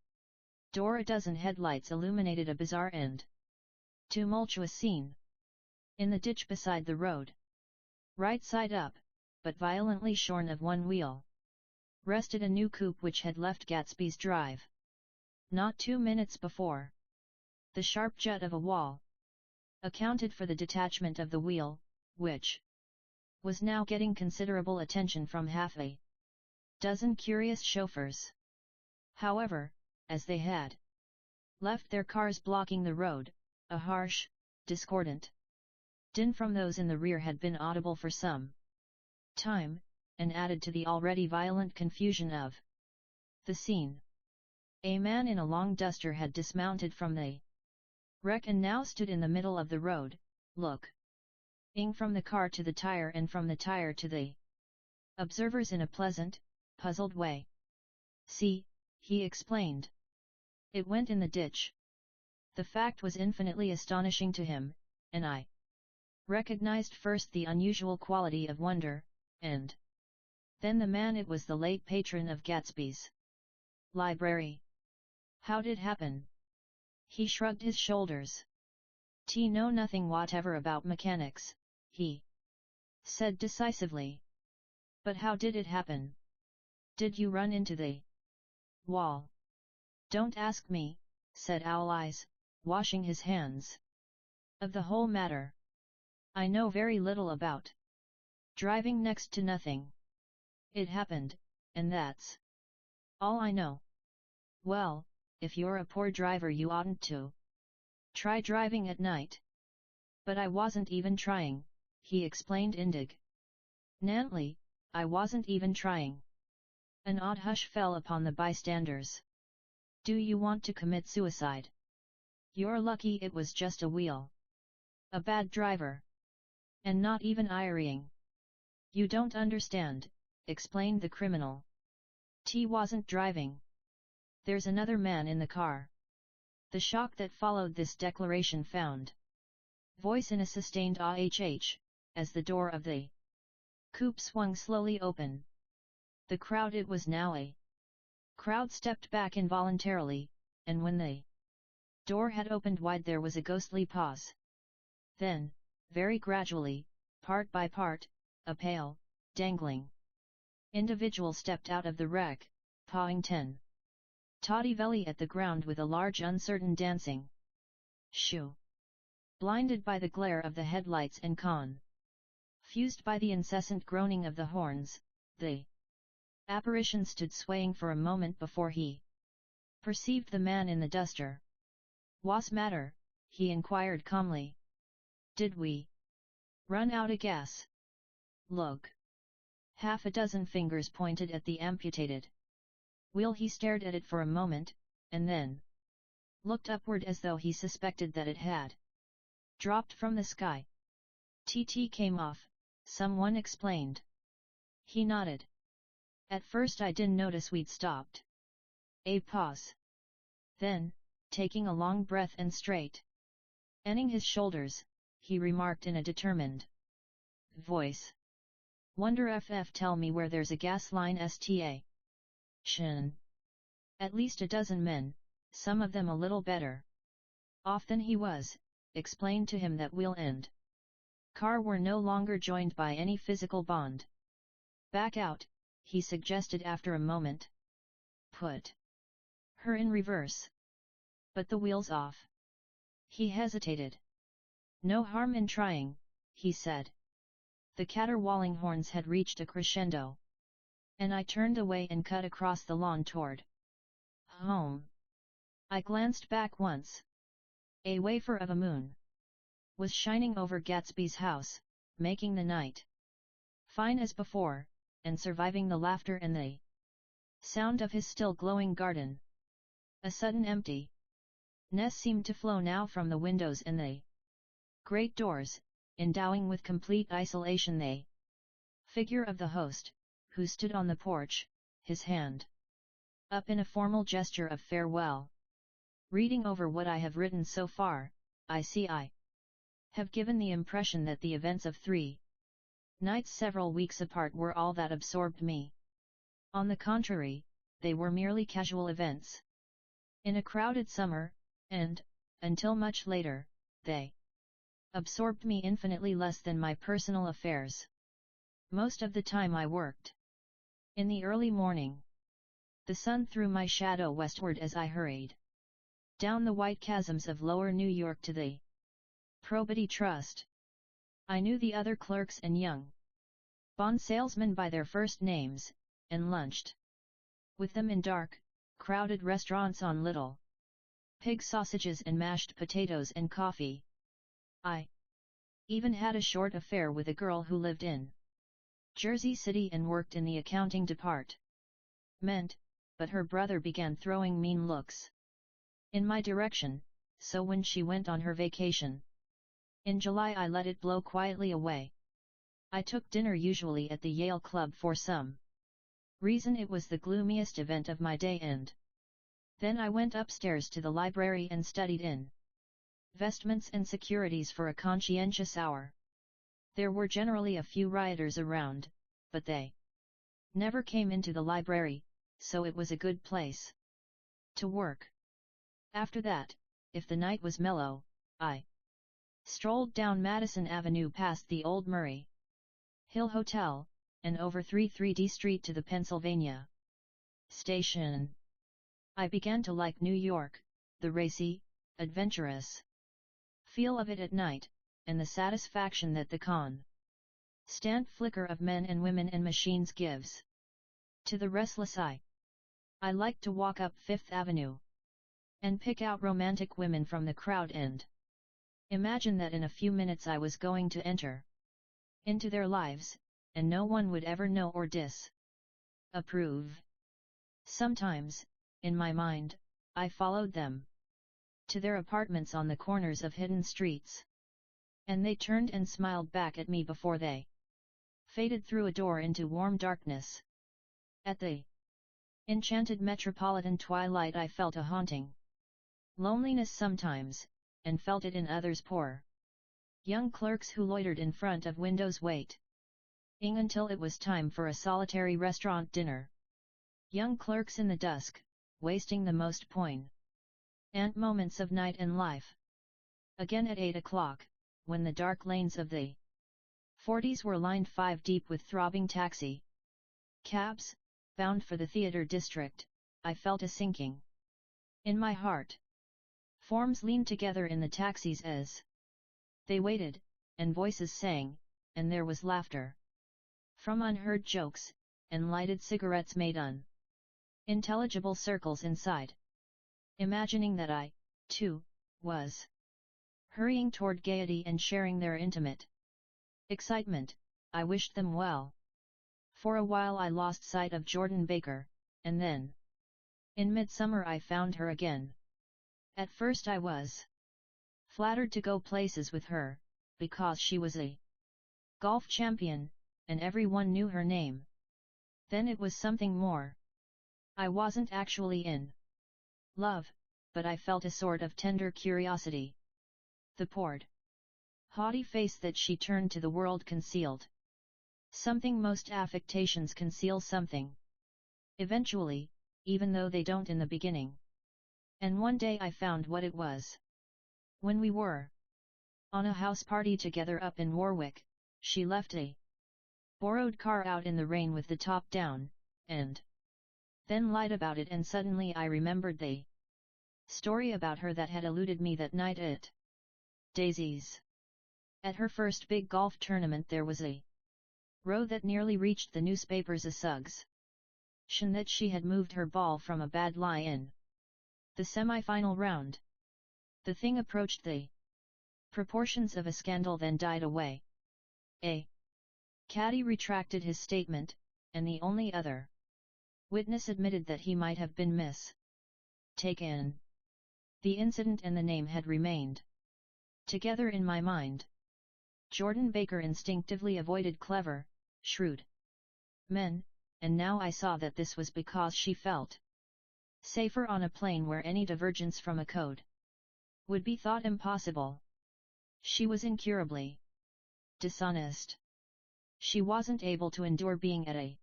door a dozen headlights illuminated a bizarre and tumultuous scene. In the ditch beside the road, right side up, but violently shorn of one wheel, rested a new coupe which had left Gatsby's drive not 2 minutes before. The sharp jut of a wall accounted for the detachment of the wheel, which was now getting considerable attention from half a dozen curious chauffeurs. However, as they had left their cars blocking the road, a harsh, discordant din from those in the rear had been audible for some time, and added to the already violent confusion of the scene. A man in a long duster had dismounted from the wreck and now stood in the middle of the road, looking from the car to the tire and from the tire to the observers in a pleasant, puzzled way. "See," he explained. "It went in the ditch." The fact was infinitely astonishing to him, and I recognized first the unusual quality of wonder, and then the man. It was the late patron of Gatsby's library. "How'd it happen?" He shrugged his shoulders. "Know nothing whatever about mechanics," he said decisively. "But how did it happen? Did you run into the wall?" "Don't ask me," said Owl Eyes, washing his hands. "Of the whole matter, I know very little about driving, next to nothing. It happened, and that's all I know. Well, if you're a poor driver you oughtn't to try driving at night. But I wasn't even trying, he explained indignantly, I wasn't even trying. An odd hush fell upon the bystanders. Do you want to commit suicide? You're lucky it was just a wheel. A bad driver. And not even ironing. You don't understand, explained the criminal. T wasn't driving. There's another man in the car. The shock that followed this declaration found voice in a sustained ahh, as the door of the coupe swung slowly open. The crowd, it was now a crowd, stepped back involuntarily, and when the door had opened wide there was a ghostly pause. Then, very gradually, part by part, a pale, dangling individual stepped out of the wreck, pawing toddy belly at the ground with a large uncertain dancing shoe. Blinded by the glare of the headlights and fused by the incessant groaning of the horns, the apparition stood swaying for a moment before he perceived the man in the duster. "What's matter?" he inquired calmly. "Did we run out of gas? Look." Half a dozen fingers pointed at the amputated wheel. He stared at it for a moment, and then looked upward as though he suspected that it had dropped from the sky. "TT came off," someone explained. He nodded. "At first I didn't notice we'd stopped." A pause. Then, taking a long breath and straightening his shoulders, he remarked in a determined voice. "Wonder ff tell me where there's a gas line sta. Shin. At least a dozen men, some of them a little better off than he was, explained to him that wheel and car were no longer joined by any physical bond. Back out, he suggested after a moment. Put her in reverse. But the wheel's off. He hesitated. "No harm in trying," he said. The caterwauling horns had reached a crescendo. And I turned away and cut across the lawn toward home. I glanced back once. A wafer of a moon was shining over Gatsby's house, making the night fine as before, and surviving the laughter and the sound of his still glowing garden. A sudden emptiness seemed to flow now from the windows and the great doors, endowing with complete isolation the figure of the host, who stood on the porch, his hand up in a formal gesture of farewell. "Reading over what I have written so far, I see I have given the impression that the events of 3 nights several weeks apart were all that absorbed me. On the contrary, they were merely casual events in a crowded summer, and, until much later, they absorbed me infinitely less than my personal affairs. Most of the time I worked. In the early morning, the sun threw my shadow westward as I hurried down the white chasms of lower New York to the Probity Trust. I knew the other clerks and young bond salesmen by their first names, and lunched with them in dark, crowded restaurants on little pig sausages and mashed potatoes and coffee. I even had a short affair with a girl who lived in Jersey City and worked in the accounting department, but her brother began throwing mean looks in my direction, so when she went on her vacation in July I let it blow quietly away. I took dinner usually at the Yale Club. For some reason it was the gloomiest event of my day, and then I went upstairs to the library and studied investments and securities for a conscientious hour. There were generally a few rioters around, but they never came into the library, so it was a good place to work. After that, if the night was mellow, I strolled down Madison Avenue past the old Murray Hill Hotel, and over 33D Street to the Pennsylvania Station. I began to like New York, the racy, adventurous feel of it at night, and the satisfaction that the constant flicker of men and women and machines gives To the restless eye, I liked to walk up Fifth Avenue and pick out romantic women from the crowd and imagine that in a few minutes I was going to enter into their lives, and no one would ever know or approve. Sometimes, in my mind, I followed them to their apartments on the corners of hidden streets, and they turned and smiled back at me before they faded through a door into warm darkness. At the enchanted metropolitan twilight I felt a haunting loneliness sometimes, and felt it in others. Poor young clerks who loitered in front of windows waiting until it was time for a solitary restaurant dinner. Young clerks in the dusk, wasting the most poignant moments of night and life. Again at 8 o'clock, when the dark lanes of the 40s were lined 5 deep with throbbing taxi cabs, bound for the theater district, I felt a sinking in my heart. Forms leaned together in the taxis as they waited, and voices sang, and there was laughter from unheard jokes, and lighted cigarettes made unintelligible circles inside. Imagining that I, too, was hurrying toward gaiety and sharing their intimate excitement, I wished them well. For a while I lost sight of Jordan Baker, and then, in midsummer I found her again. At first I was flattered to go places with her, because she was a golf champion, and everyone knew her name. Then it was something more. I wasn't actually in love, but I felt a sort of tender curiosity. The poured, haughty face that she turned to the world concealed something most affectations conceal something. Eventually, even though they don't in the beginning. And one day I found what it was. When we were on a house party together up in Warwick, she left a borrowed car out in the rain with the top down, and then lied about it, and suddenly I remembered the story about her that had eluded me that night at Daisy's. At her first big golf tournament there was a row that nearly reached the newspapers, a suggestion that she had moved her ball from a bad lie in the semi-final round. The thing approached the proportions of a scandal, then died away. A caddy retracted his statement, and the only other witness admitted that he might have been mistaken. The incident and the name had remained together in my mind. Jordan Baker instinctively avoided clever, shrewd men, and now I saw that this was because she felt safer on a plane where any divergence from a code would be thought impossible. She was incurably dishonest. She wasn't able to endure being at a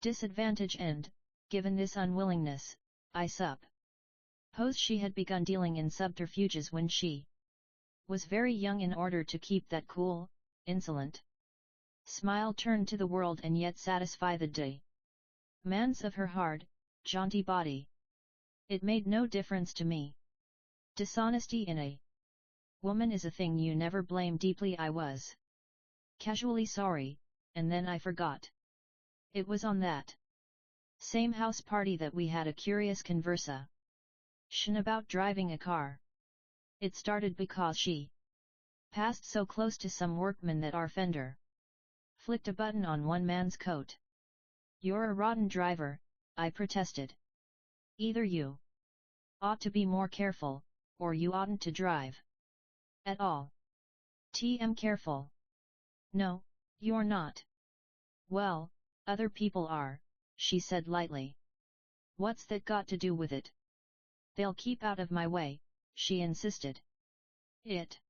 disadvantage, and, given this unwillingness, I suppose she had begun dealing in subterfuges when she was very young in order to keep that cool, insolent smile turned to the world and yet satisfy the demands of her hard, jaunty body. It made no difference to me. Dishonesty in a woman is a thing you never blame deeply. I was casually sorry, and then I forgot. It was on that same house party that we had a curious conversation about driving a car. It started because she passed so close to some workmen that our fender flicked a button on one man's coat. "You're a rotten driver," I protested. "Either you ought to be more careful, or you oughtn't to drive at all." "Tm careful." "No, you're not." "Well, other people are," she said lightly. "What's that got to do with it?" "They'll keep out of my way," she insisted. "It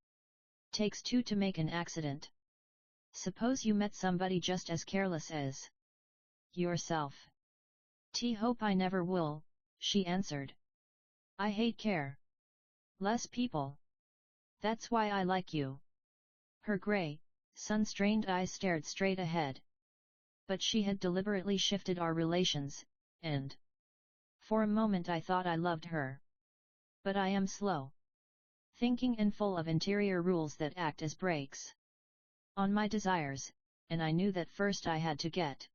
takes two to make an accident. Suppose you met somebody just as careless as yourself." Hope I never will," she answered. "I hate careless people. That's why I like you." Her grey, sun-strained eyes stared straight ahead. But she had deliberately shifted our relations, and for a moment I thought I loved her. But I am slow thinking and full of interior rules that act as brakes on my desires, and I knew that first I had to get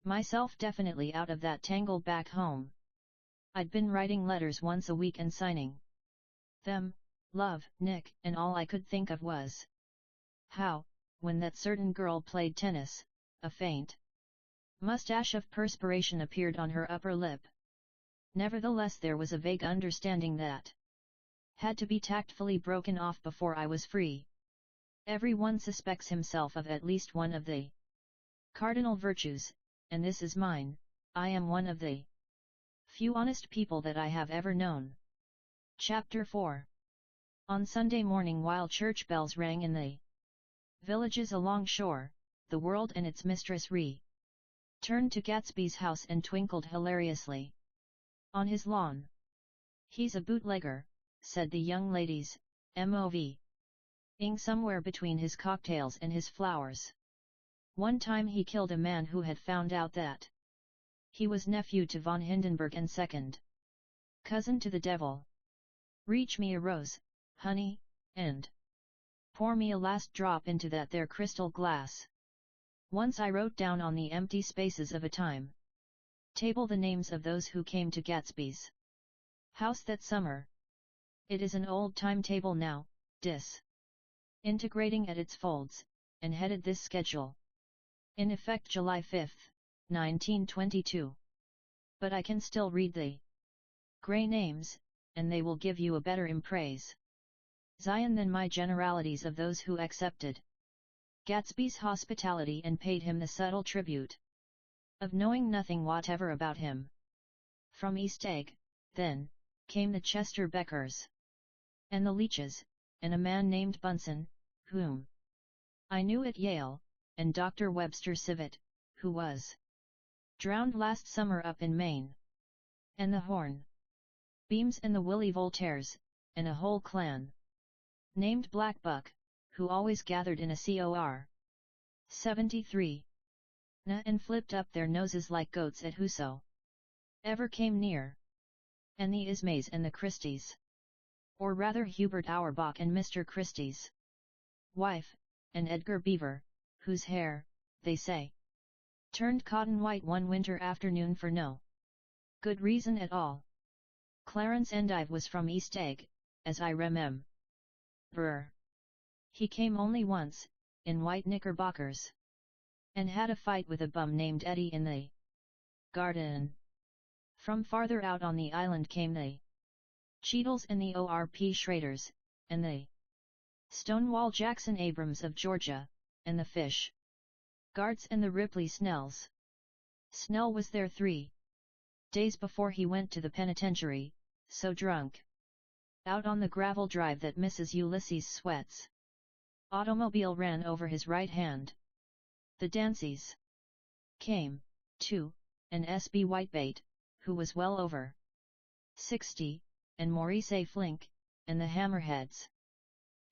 Myself definitely out of that tangle back home. I'd been writing letters once a week and signing them, love, Nick, and all I could think of was how, when that certain girl played tennis, a faint mustache of perspiration appeared on her upper lip. Nevertheless, there was a vague understanding that had to be tactfully broken off before I was free. Everyone suspects himself of at least one of the cardinal virtues, and this is mine. I am one of the few honest people that I have ever known. Chapter 4. On Sunday morning, while church bells rang in the villages along shore, the world and its mistress turned to Gatsby's house and twinkled hilariously on his lawn. "He's a bootlegger," said the young ladies, moving somewhere between his cocktails and his flowers. "One time he killed a man who had found out that he was nephew to von Hindenburg and second cousin to the devil. Reach me a rose, honey, and pour me a last drop into that there crystal glass. Once I wrote down on the empty spaces of a time table the names of those who came to Gatsby's house that summer. It is an old timetable now, integrating at its folds, and headed this schedule. In effect July 5, 1922. But I can still read the grey names, and they will give you a better impress Zion than my generalities of those who accepted Gatsby's hospitality and paid him the subtle tribute of knowing nothing whatever about him. From East Egg, then, came the Chester Beckers, and the Leaches, and a man named Bunsen, whom I knew at Yale, and Dr. Webster Civet, who was drowned last summer up in Maine, and the Horn Beams and the Willie Voltaires, and a whole clan named Black Buck, who always gathered in a COR 73 and flipped up their noses like goats at whoso ever came near, and the Ismays and the Christies, or rather Hubert Auerbach and Mr. Christie's wife, and Edgar Beaver, whose hair, they say, turned cotton white one winter afternoon for no good reason at all. Clarence Endive was from East Egg, as I remember. He came only once, in white knickerbockers, and had a fight with a bum named Eddie in the garden. From farther out on the island came the Cheadles and the O.R.P. Schraders, and the Stonewall Jackson Abrams of Georgia, and the Fish Guards and the Ripley Snells. Snell was there 3 days before he went to the penitentiary, so drunk out on the gravel drive that Mrs. Ulysses Sweat's automobile ran over his right hand. The Danceys came, too, and S.B. Whitebait, who was well over 60, and Maurice A. Flink, and the Hammerheads,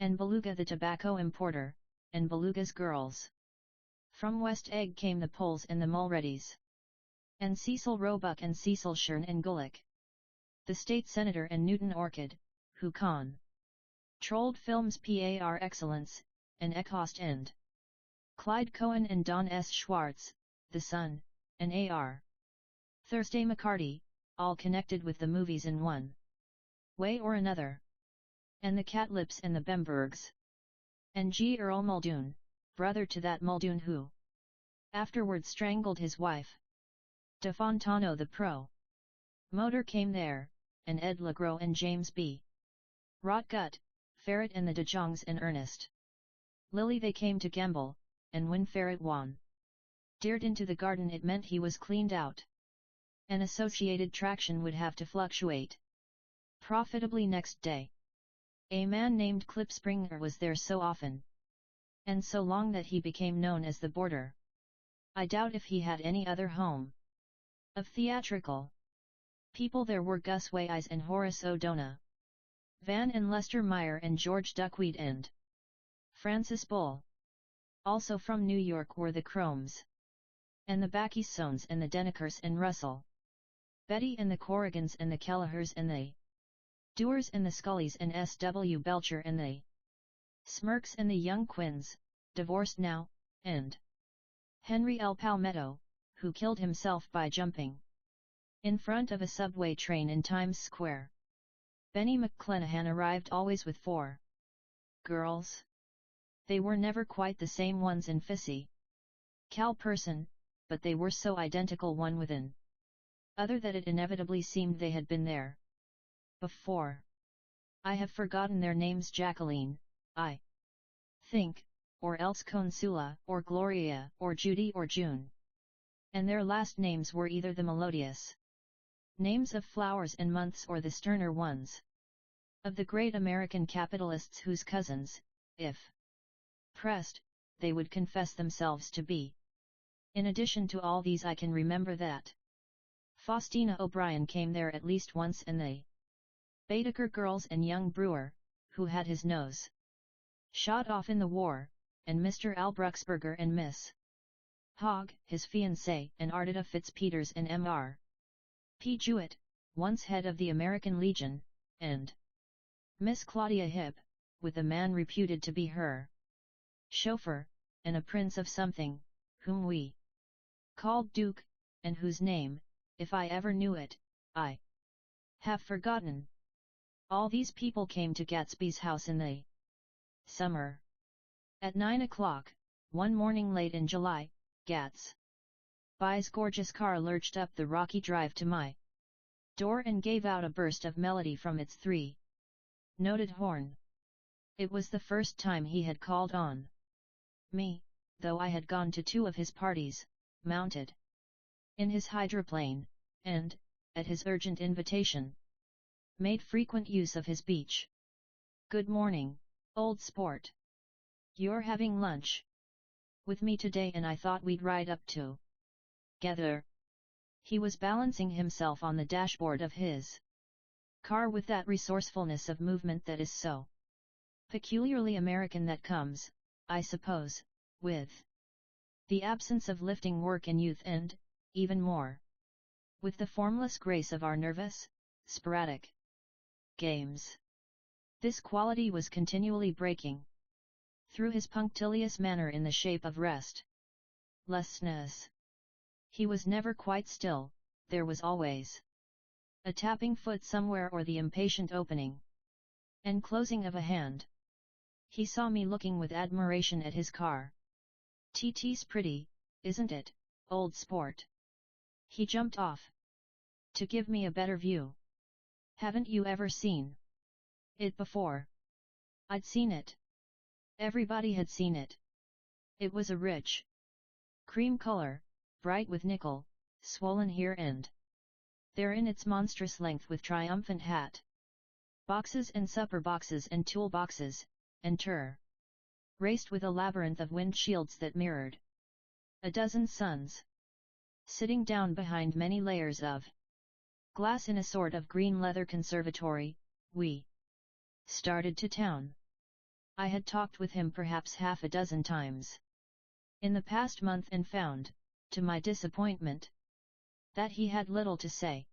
and Beluga the tobacco importer, and Beluga's girls. From West Egg came the Poles and the Mulreadys, and Cecil Roebuck and Cecil Shern and Gulick, the state senator and Newton Orchid, who controlled films par excellence, and Eckhost and Clyde Cohen and Don S. Schwartz, the Sun, and A.R. Thursday McCarty, all connected with the movies in one way or another, and the Catlips and the Bembergs, and G. Earl Muldoon, brother to that Muldoon who afterward strangled his wife. De Fontano the pro-motor came there, and Ed LeGros and James B. Rotgut, Ferret and the De Jongs and Ernest Lilly. They came to gamble, and when Ferret won dared into the garden, it meant he was cleaned out. An associated traction would have to fluctuate profitably next day. A man named Klipspringer was there so often and so long that he became known as the Boarder. I doubt if he had any other home. Of theatrical people there were Gus Weyes and Horace O'Donnell, Van and Lester Meyer and George Duckweed and Francis Bull. Also from New York were the Chromes, and the Backysones and the Denekers and Russell Betty and the Corrigans and the Kellehers and the Dewars and the Scullys and S.W. Belcher and the Smirks and the Young Quins, divorced now, and Henry L. Palmetto, who killed himself by jumping in front of a subway train in Times Square. Benny McClanahan arrived always with 4 girls. They were never quite the same ones in Fissy Cal person, but they were so identical one within other that it inevitably seemed they had been there before. I have forgotten their names. Jacqueline, I think, or else Consula, or Gloria, or Judy, or June. And their last names were either the melodious names of flowers and months or the sterner ones of the great American capitalists whose cousins, if pressed, they would confess themselves to be. In addition to all these, I can remember that Faustina O'Brien came there at least once, and the Baedeker girls and young Brewer, who had his nose shot off in the war, and Mr. Al Bruxberger and Miss Hogg, his fiancée, and Ardita Fitzpeters and Mr. P. Jewett, once head of the American Legion, and Miss Claudia Hibb, with a man reputed to be her chauffeur, and a prince of something, whom we called Duke, and whose name, if I ever knew it, I have forgotten. All these people came to Gatsby's house in the summer. At 9 o'clock, one morning late in July, Gatsby's gorgeous car lurched up the rocky drive to my door and gave out a burst of melody from its 3-noted horn. It was the first time he had called on me, though I had gone to 2 of his parties, mounted in his hydroplane, and, at his urgent invitation, made frequent use of his beach. "Good morning, old sport. You're having lunch with me today, and I thought we'd ride up together." He was balancing himself on the dashboard of his car with that resourcefulness of movement that is so peculiarly American, that comes, I suppose, with the absence of lifting work in youth and, even more, with the formless grace of our nervous, sporadic games. This quality was continually breaking through his punctilious manner in the shape of restlessness. He was never quite still, there was always a tapping foot somewhere or the impatient opening and closing of a hand. He saw me looking with admiration at his car. "TT's pretty, isn't it, old sport?" He jumped off to give me a better view. "Haven't you ever seen it before?" I'd seen it. Everybody had seen it. It was a rich cream color, bright with nickel, swollen here and there in its monstrous length, with triumphant hat boxes and supper boxes and tool boxes, and raced with a labyrinth of windshields that mirrored a dozen suns, sitting down behind many layers of glass in a sort of green leather conservatory. We started to town. I had talked with him perhaps half a dozen times in the past month, and found, to my disappointment, that he had little to say.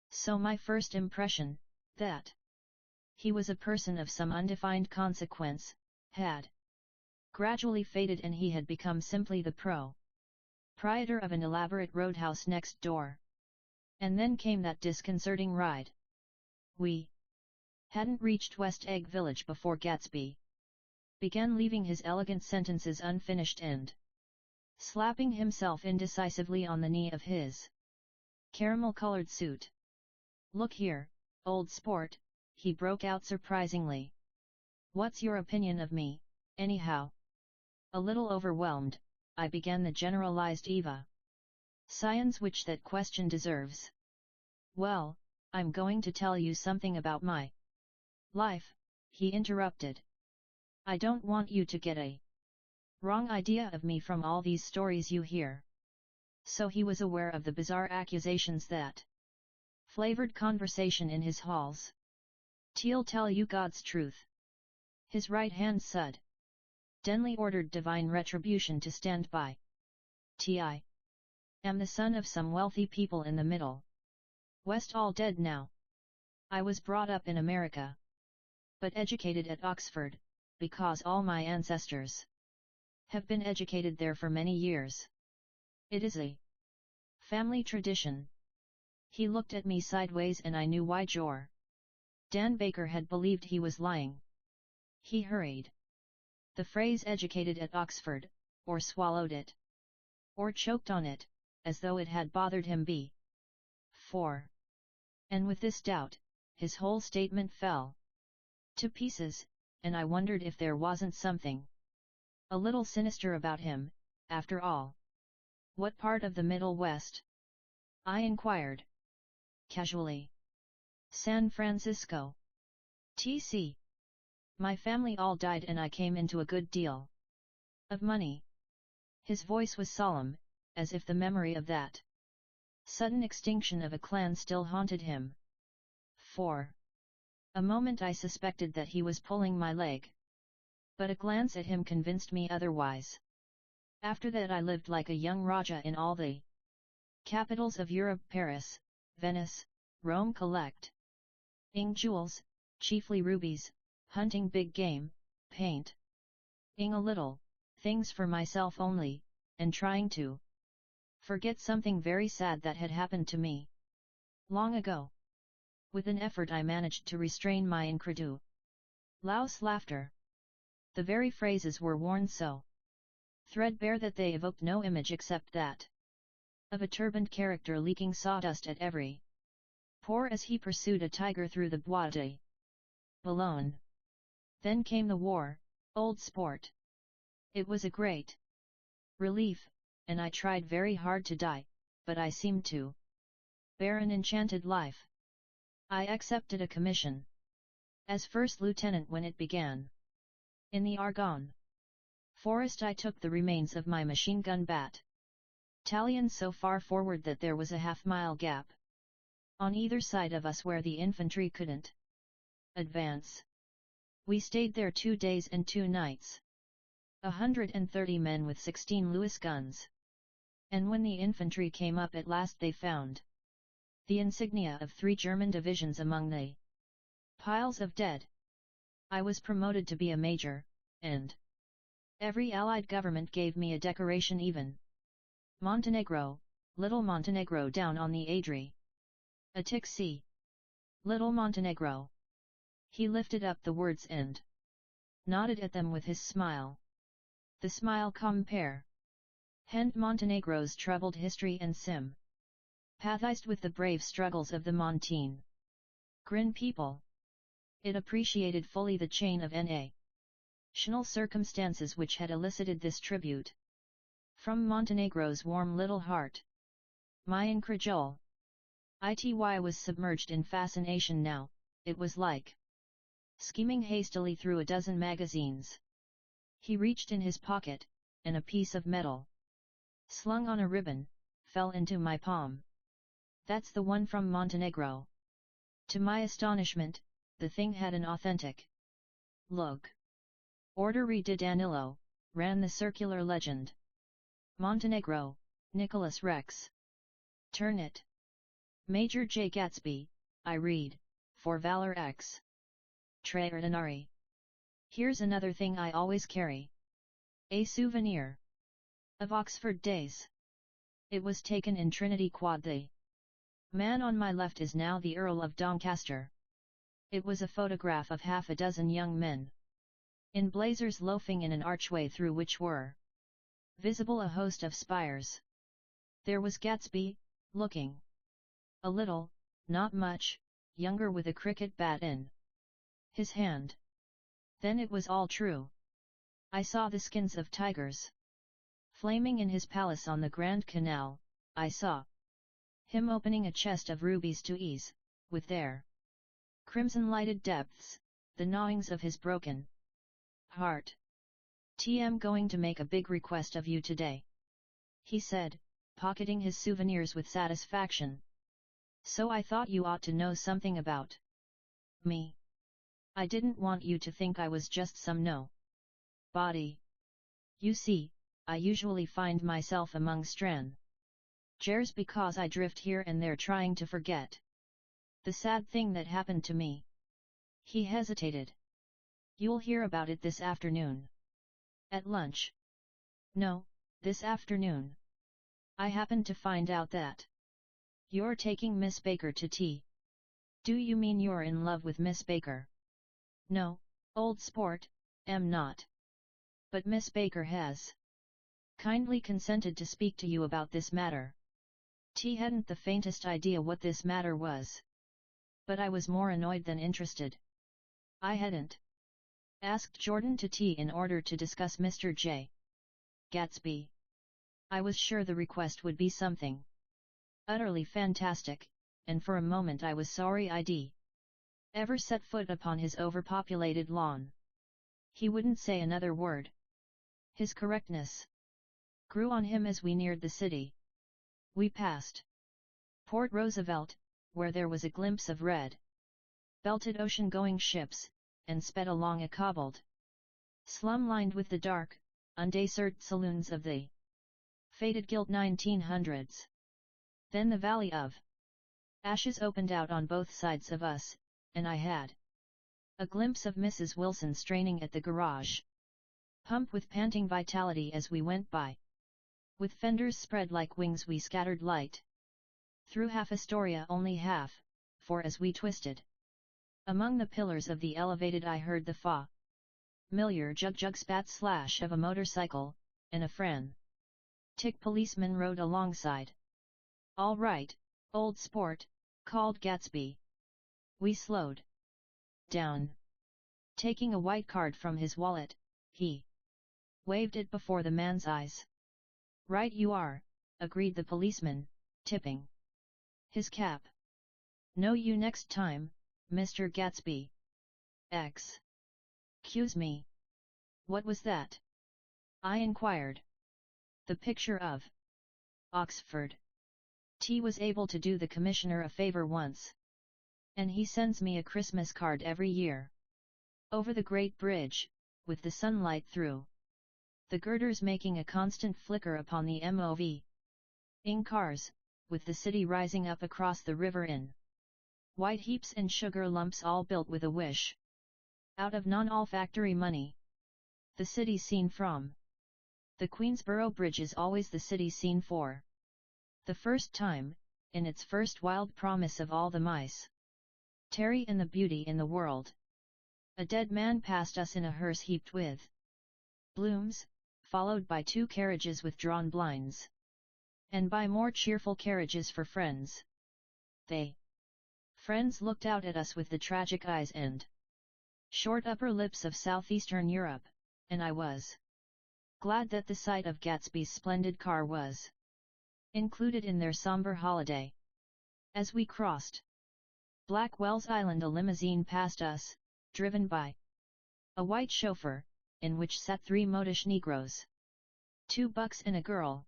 So my first impression, that he was a person of some undefined consequence, had gradually faded, and he had become simply the proprietor of an elaborate roadhouse next door. And then came that disconcerting ride. We hadn't reached West Egg Village before Gatsby began leaving his elegant sentences unfinished and slapping himself indecisively on the knee of his caramel-colored suit. "Look here, old sport," he broke out surprisingly. "What's your opinion of me, anyhow?" A little overwhelmed, I began the generalized science which that question deserves. "Well, I'm going to tell you something about my life," he interrupted. "I don't want you to get a wrong idea of me from all these stories you hear." So he was aware of the bizarre accusations that flavored conversation in his halls. "T'll tell you God's truth." His right hand suddenly ordered divine retribution to stand by. "T.I. am the son of some wealthy people in the Middle West, all dead now. I was brought up in America, but educated at Oxford, because all my ancestors have been educated there for many years. It is a Family tradition. He looked at me sideways and I knew why. Dan Baker had believed he was lying. He hurried. The phrase educated at Oxford, or swallowed it, or choked on it, as though it had bothered him before. And with this doubt, his whole statement fell to pieces, and I wondered if there wasn't something a little sinister about him, after all. What part of the Middle West? I inquired. Casually. San Francisco. TC. My family all died and I came into a good deal of money. His voice was solemn, as if the memory of that sudden extinction of a clan still haunted him. For a moment I suspected that he was pulling my leg. But a glance at him convinced me otherwise. After that I lived like a young Raja in all the capitals of Europe, Paris, Venice, Rome, collecting jewels, chiefly rubies, hunting big game, painting a little, things for myself only, and trying to forget something very sad that had happened to me long ago. With an effort I managed to restrain my incredulous laughter. The very phrases were worn so threadbare that they evoked no image except that of a turbaned character leaking sawdust at every pore as he pursued a tiger through the Bois de Boulogne. Then came the war, old sport. It was a great relief, and I tried very hard to die, but I seemed to bear an enchanted life. I accepted a commission as first lieutenant when it began. In the Argonne forest I took the remains of my machine gun battalion so far forward that there was a half-mile gap on either side of us where the infantry couldn't advance. We stayed there 2 days and 2 nights. 130 men with 16 Lewis guns. And when the infantry came up at last they found the insignia of 3 German divisions among the piles of dead. I was promoted to be a major, and every Allied government gave me a decoration, even Montenegro, Little Montenegro down on the Adriatic Sea. Little Montenegro. He lifted up the words and nodded at them with his smile. The smile compared Montenegro's troubled history and sympathized with the brave struggles of the Montenegrin people. It appreciated fully the chain of national circumstances which had elicited this tribute from Montenegro's warm little heart. My incredulity was submerged in fascination now. It was like skimming hastily through a dozen magazines. He reached in his pocket, and a piece of metal, slung on a ribbon, fell into my palm. That's the one from Montenegro. To my astonishment, the thing had an authentic look. Ordere di Danilo, ran the circular legend. Montenegro, Nicholas Rex. Turn it. Major Jay Gatsby, I read, for valor extraordinary. Here's another thing I always carry. A souvenir of Oxford days. It was taken in Trinity Quad. The man on my left is now the Earl of Doncaster. It was a photograph of half a dozen young men in blazers loafing in an archway through which were visible a host of spires. There was Gatsby, looking a little, not much, younger, with a cricket bat in his hand. Then it was all true. I saw the skins of tigers flaming in his palace on the Grand Canal. I saw him opening a chest of rubies to ease, with their crimson-lighted depths, the gnawings of his broken heart. "TM going to make a big request of you today," he said, pocketing his souvenirs with satisfaction. "So I thought you ought to know something about me. I didn't want you to think I was just some nobody. You see, I usually find myself among strangers because I drift here and there trying to forget the sad thing that happened to me." He hesitated. "You'll hear about it this afternoon. At lunch." "No, this afternoon." I happened to find out that you're taking Miss Baker to tea. Do you mean you're in love with Miss Baker? No, old sport, am not. But Miss Baker has kindly consented to speak to you about this matter. T hadn't the faintest idea what this matter was. But I was more annoyed than interested. I hadn't asked Jordan to tea in order to discuss Mr. J. Gatsby. I was sure the request would be something utterly fantastic, and for a moment I was sorry I'd ever set foot upon his overpopulated lawn. He wouldn't say another word. His correctness grew on him as we neared the city. We passed Port Roosevelt, where there was a glimpse of red-belted ocean-going ships, and sped along a cobbled slum lined with the dark, undesert saloons of the faded gilt 1900s. Then the valley of ashes opened out on both sides of us, and I had a glimpse of Mrs. Wilson straining at the garage pump with panting vitality as we went by. With fenders spread like wings we scattered light through half Astoria, only half, for as we twisted among the pillars of the elevated I heard the familiar jug spat slash of a motorcycle, and a frantic policeman rode alongside. "All right, old sport," called Gatsby. We slowed down. Taking a white card from his wallet, he waved it before the man's eyes. "Right you are," agreed the policeman, tipping his cap. "Know you next time, Mr. Gatsby." "Excuse me. What was that?" I inquired. "The picture of Oxford. T was able to do the commissioner a favor once, and he sends me a Christmas card every year. Over the Great Bridge, with the sunlight through the girders making a constant flicker upon the moving cars, with the city rising up across the river in white heaps and sugar lumps, all built with a wish out of non-olfactory money. The city scene from the Queensboro Bridge is always the city scene for the first time, in its first wild promise of all the mice, Terry and the beauty in the world. A dead man passed us in a hearse heaped with blooms, followed by 2 carriages with drawn blinds, and by more cheerful carriages for friends. They friends looked out at us with the tragic eyes and short upper lips of southeastern Europe, and I was glad that the sight of Gatsby's splendid car was included in their somber holiday. As we crossed Blackwell's Island, a limousine passed us, driven by a white chauffeur, in which sat 3 modish Negroes, 2 bucks and a girl.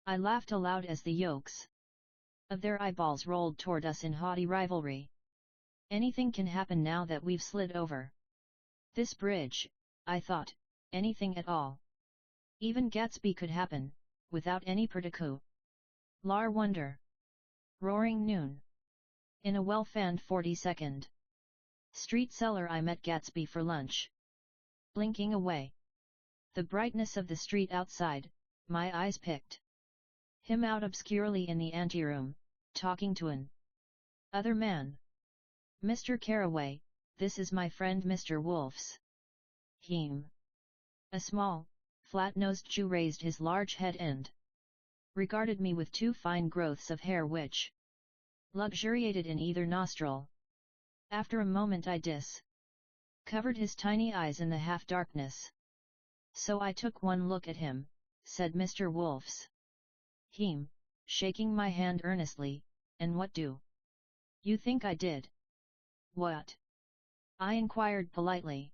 I laughed aloud as the yolks of their eyeballs rolled toward us in haughty rivalry. Anything can happen now that we've slid over this bridge, I thought, anything at all. Even Gatsby could happen, without any particular wonder. Roaring noon. In a well-fanned 42nd Street cellar I met Gatsby for lunch. Blinking away the brightness of the street outside, my eyes picked him out obscurely in the anteroom, talking to an other man. "Mr. Carraway, this is my friend Mr. Wolf's." Him. A small, flat-nosed Jew raised his large head and regarded me with 2 fine growths of hair which luxuriated in either nostril. After a moment I covered his tiny eyes in the half-darkness. "So I took one look at him," said Mr. Wolf's. Him, shaking my hand earnestly, "and what do you think I did?" "What?" I inquired politely.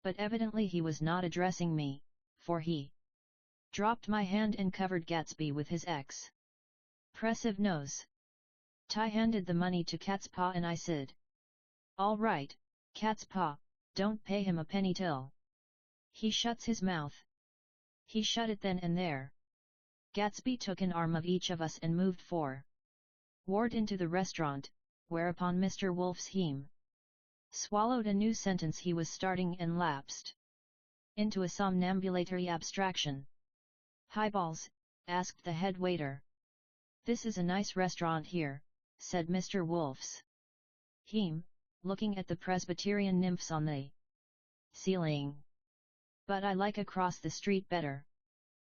But evidently he was not addressing me, for he dropped my hand and covered Gatsby with his expressive nose. Ty handed the money to Cat's Paw and I said, "All right, Cat's Paw, don't pay him a penny till he shuts his mouth." He shut it then and there. Gatsby took an arm of each of us and moved forward into the restaurant, whereupon Mr. Wolf's heme swallowed a new sentence he was starting and lapsed into a somnambulatory abstraction. "Highballs, asked the head waiter. This is a nice restaurant here, said Mr. Wolf's him, looking at the Presbyterian nymphs on the ceiling. But I like across the street better.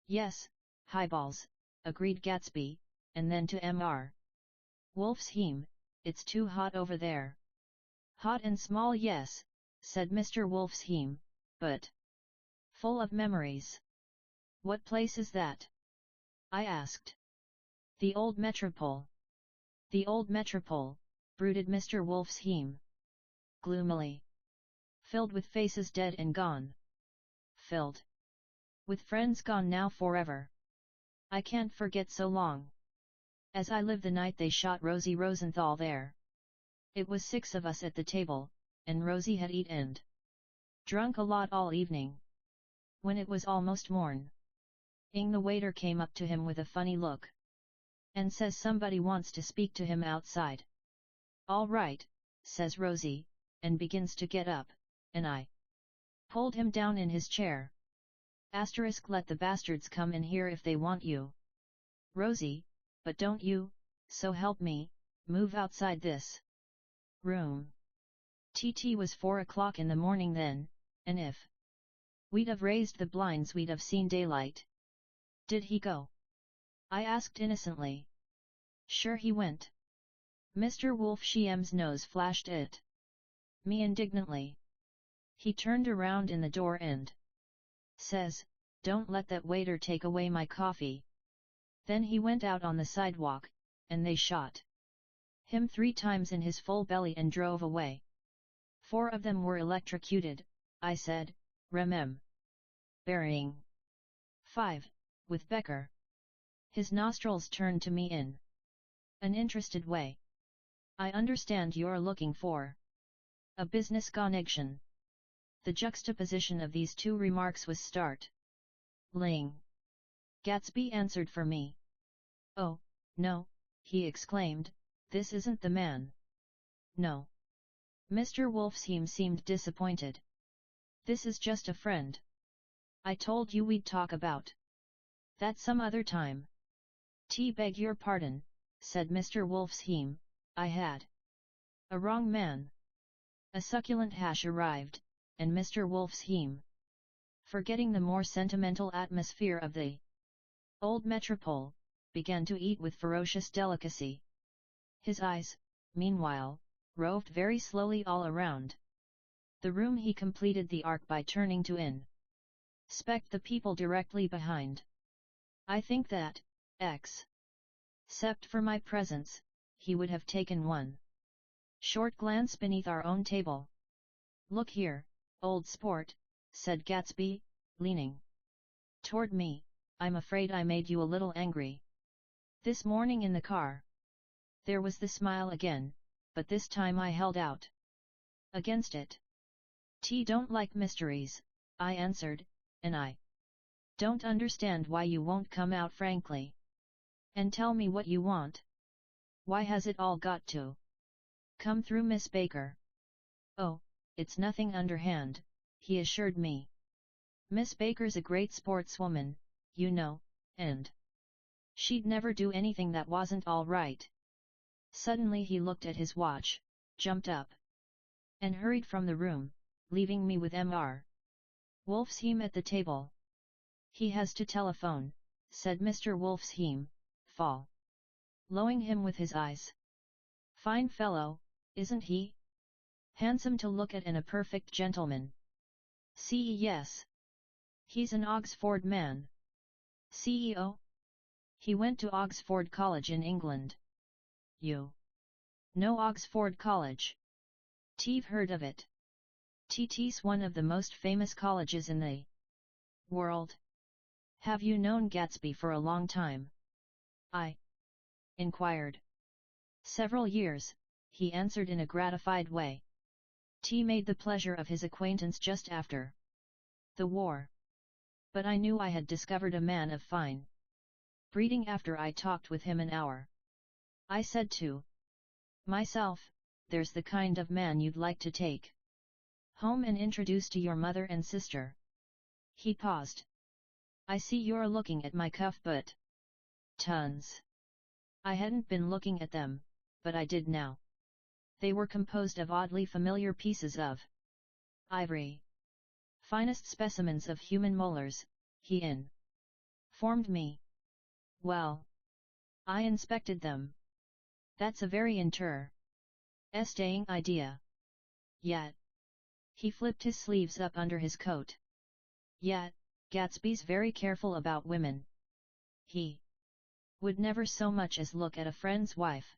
Yes, highballs, agreed Gatsby, and then to Mr. Wolf's him, it's too hot over there. Hot and small, yes, said Mr. Wolf's him, but full of memories. What place is that? I asked. The old Metropole. The old Metropole, brooded Mr. Wolf's him. Gloomily. Filled with faces dead and gone. Filled with friends gone now forever. I can't forget so long. As I live the night they shot Rosie Rosenthal there. It was 6 of us at the table, and Rosie had eaten and drunk a lot all evening. When it was almost morn, the waiter came up to him with a funny look. And says somebody wants to speak to him outside. All right, says Rosie, and begins to get up, and I pulled him down in his chair. Asterisk, let the bastards come in here if they want you. Rosie, but don't you, so help me, move outside this room. TT was 4 o'clock in the morning then, and if we'd have raised the blinds we'd have seen daylight. Did he go? I asked innocently. Sure he went. Mr. Wolfshiem's nose flashed at me indignantly. He turned around in the door and says, don't let that waiter take away my coffee. Then he went out on the sidewalk, and they shot him 3 times in his full belly and drove away. 4 of them were electrocuted, I said, remembering. 5, with Becker. His nostrils turned to me in an interested way. I understand you're looking for a business connection. The juxtaposition of these 2 remarks was startling. Gatsby answered for me. Oh, no, he exclaimed, this isn't the man. No. Mr. Wolfsheim seemed disappointed. This is just a friend. I told you we'd talk about that some other time. Beg your pardon, said Mr. Wolfsheim, I had a wrong man. A succulent hash arrived, and Mr. Wolfsheim, forgetting the more sentimental atmosphere of the old metropole, began to eat with ferocious delicacy. His eyes, meanwhile, roved very slowly all around the room. He completed the arc by turning to inspect the people directly behind. I think that, except for my presence, he would have taken one short glance beneath our own table. Look here, old sport, said Gatsby, leaning toward me, I'm afraid I made you a little angry. This morning in the car. There was the smile again, but this time I held out against it. Don't like mysteries, I answered, and I don't understand why you won't come out frankly and tell me what you want. Why has it all got to come through Miss Baker? Oh, it's nothing underhand, he assured me. Miss Baker's a great sportswoman, you know, and she'd never do anything that wasn't all right. Suddenly he looked at his watch, jumped up, and hurried from the room, leaving me with Mr. Wolfsheim at the table. He has to telephone, said Mr. Wolfsheim, following him with his eyes. Fine fellow, isn't he? Handsome to look at and a perfect gentleman. Yes. He's an Oxford man. CEO? He went to Oxford College in England. You know Oxford College? T've heard of it. It's one of the most famous colleges in the world. Have you known Gatsby for a long time? I inquired. Several years, he answered in a gratified way. Made the pleasure of his acquaintance just after the war. But I knew I had discovered a man of fine breeding after I talked with him an hour. I said to myself, there's the kind of man you'd like to take home and introduce to your mother and sister. He paused. I see you're looking at my cuff, but Tons. I hadn't been looking at them, but I did now. They were composed of oddly familiar pieces of ivory. Finest specimens of human molars, he informed me. Well, I inspected them. That's a very interesting idea. Yet. He flipped his sleeves up under his coat. Yet, Gatsby's very careful about women. He would never so much as look at a friend's wife.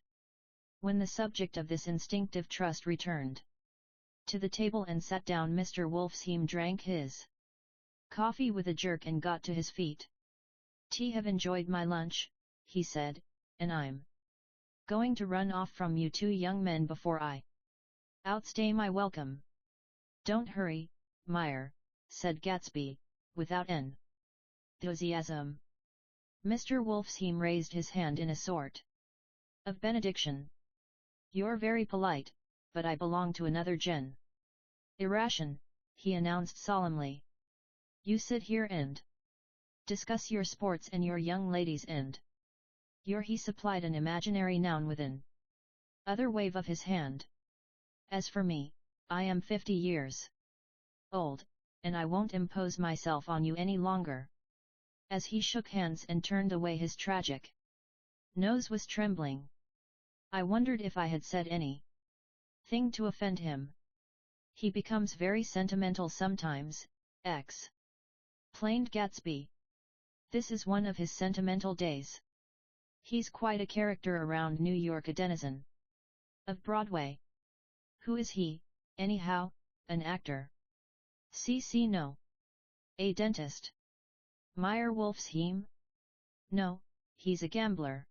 When the subject of this instinctive trust returned to the table and sat down, Mr. Wolfsheim drank his coffee with a jerk and got to his feet. Have enjoyed my lunch, he said, and I'm going to run off from you two young men before I outstay my welcome. Don't hurry, Meyer, said Gatsby, without enthusiasm. Mr. Wolfsheim raised his hand in a sort of benediction. You're very polite, but I belong to another generation, he announced solemnly. You sit here and discuss your sports and your young ladies and he supplied an imaginary noun with an other wave of his hand. As for me, I am 50 years old, and I won't impose myself on you any longer. As he shook hands and turned away, his tragic nose was trembling. I wondered if I had said anything to offend him. He becomes very sentimental sometimes, explained Gatsby. This is one of his sentimental days. He's quite a character around New York, a denizen of Broadway. Who is he, anyhow? An actor? No. A dentist? Meyer Wolfsheim? No, he's a gambler.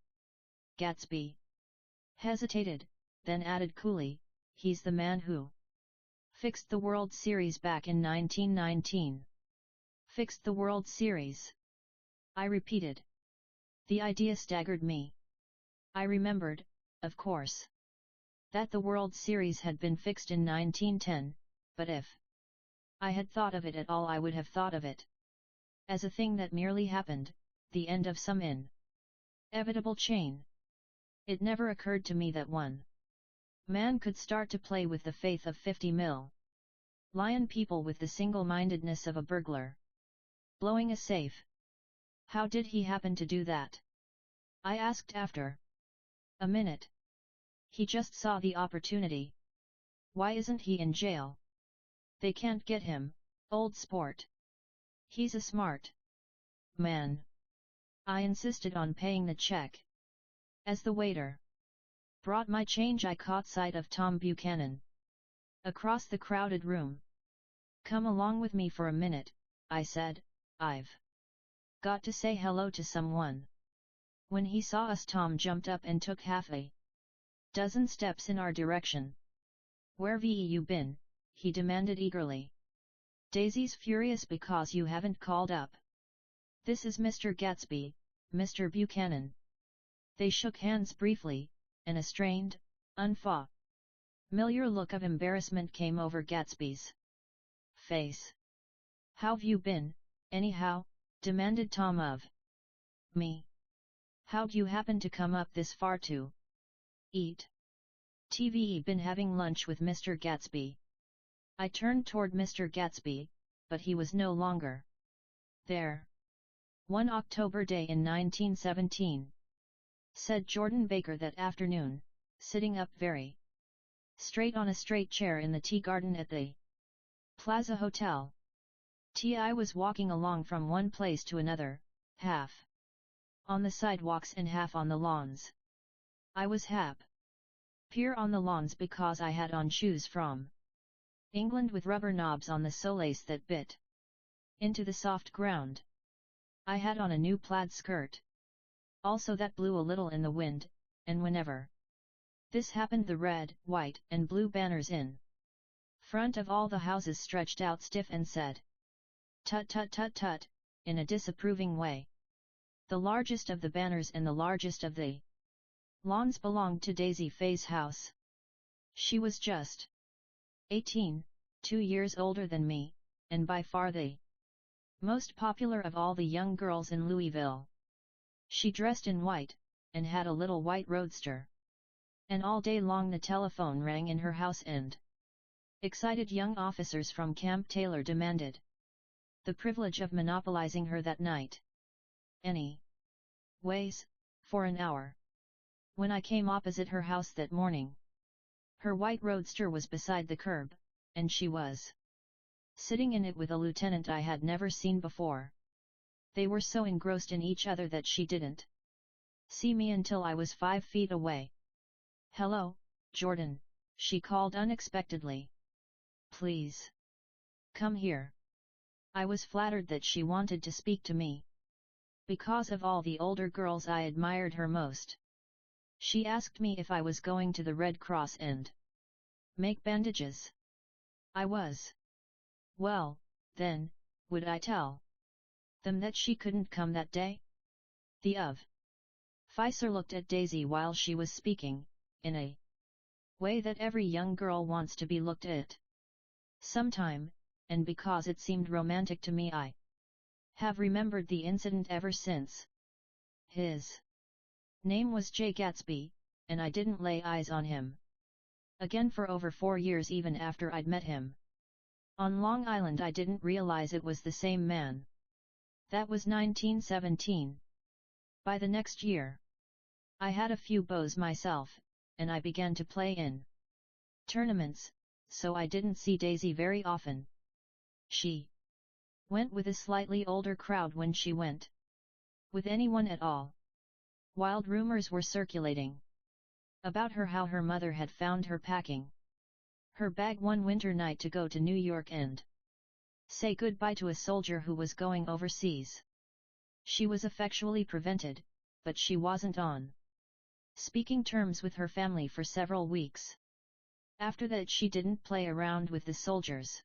Gatsby hesitated, then added coolly, he's the man who fixed the World Series back in 1919. Fixed the World Series? I repeated. The idea staggered me. I remembered, of course, that the World Series had been fixed in 1910, but if I had thought of it at all, I would have thought of it as a thing that merely happened, the end of some inevitable chain. It never occurred to me that one man could start to play with the faith of 50 million people with the single-mindedness of a burglar blowing a safe. How did he happen to do that? I asked after a minute. He just saw the opportunity. Why isn't he in jail? They can't get him, old sport. He's a smart man. I insisted on paying the check. As the waiter brought my change, I caught sight of Tom Buchanan across the crowded room. Come along with me for a minute, I said, I've got to say hello to someone. When he saw us, Tom jumped up and took half a dozen steps in our direction. Where've you been? He demanded eagerly. Daisy's furious because you haven't called up. This is Mr. Gatsby, Mr. Buchanan. They shook hands briefly, and a strained, unfamiliar look of embarrassment came over Gatsby's face. How've you been, anyhow? Demanded Tom of me. How'd you happen to come up this far to eat? Been having lunch with Mr. Gatsby. I turned toward Mr. Gatsby, but he was no longer there. One October day in 1917, said Jordan Baker that afternoon, sitting up very straight on a straight chair in the tea garden at the Plaza Hotel. I was walking along from one place to another, half on the sidewalks and half on the lawns. I was happier on the lawns because I had on shoes from England with rubber knobs on the soles that bit into the soft ground. I had on a new plaid skirt, also that blew a little in the wind, and whenever this happened, the red, white, and blue banners in front of all the houses stretched out stiff and said, "Tut tut tut tut," in a disapproving way. The largest of the banners and the largest of the lawns belonged to Daisy Faye's house. She was just 18, 2 years older than me, and by far the most popular of all the young girls in Louisville. She dressed in white, and had a little white roadster. And all day long the telephone rang in her house and excited young officers from Camp Taylor demanded the privilege of monopolizing her that night. Anyways, for an hour. When I came opposite her house that morning, her white roadster was beside the curb, and she was sitting in it with a lieutenant I had never seen before. They were so engrossed in each other that she didn't see me until I was 5 feet away. "Hello, Jordan," she called unexpectedly. "Please come here." I was flattered that she wanted to speak to me. Because of all the older girls I admired her most. She asked me if I was going to the Red Cross and make bandages. I was. Well, then, would I tell them that she couldn't come that day? The officer looked at Daisy while she was speaking, in a way that every young girl wants to be looked at sometime, and because it seemed romantic to me I have remembered the incident ever since. His name was Jay Gatsby, and I didn't lay eyes on him again for over 4 years even after I'd met him on Long Island. I didn't realize it was the same man. That was 1917. By the next year, I had a few beaux myself, and I began to play in tournaments, so I didn't see Daisy very often. She went with a slightly older crowd when she went with anyone at all. Wild rumors were circulating about her, how her mother had found her packing her bag one winter night to go to New York and say goodbye to a soldier who was going overseas. She was effectually prevented, but she wasn't on speaking terms with her family for several weeks. After that she didn't play around with the soldiers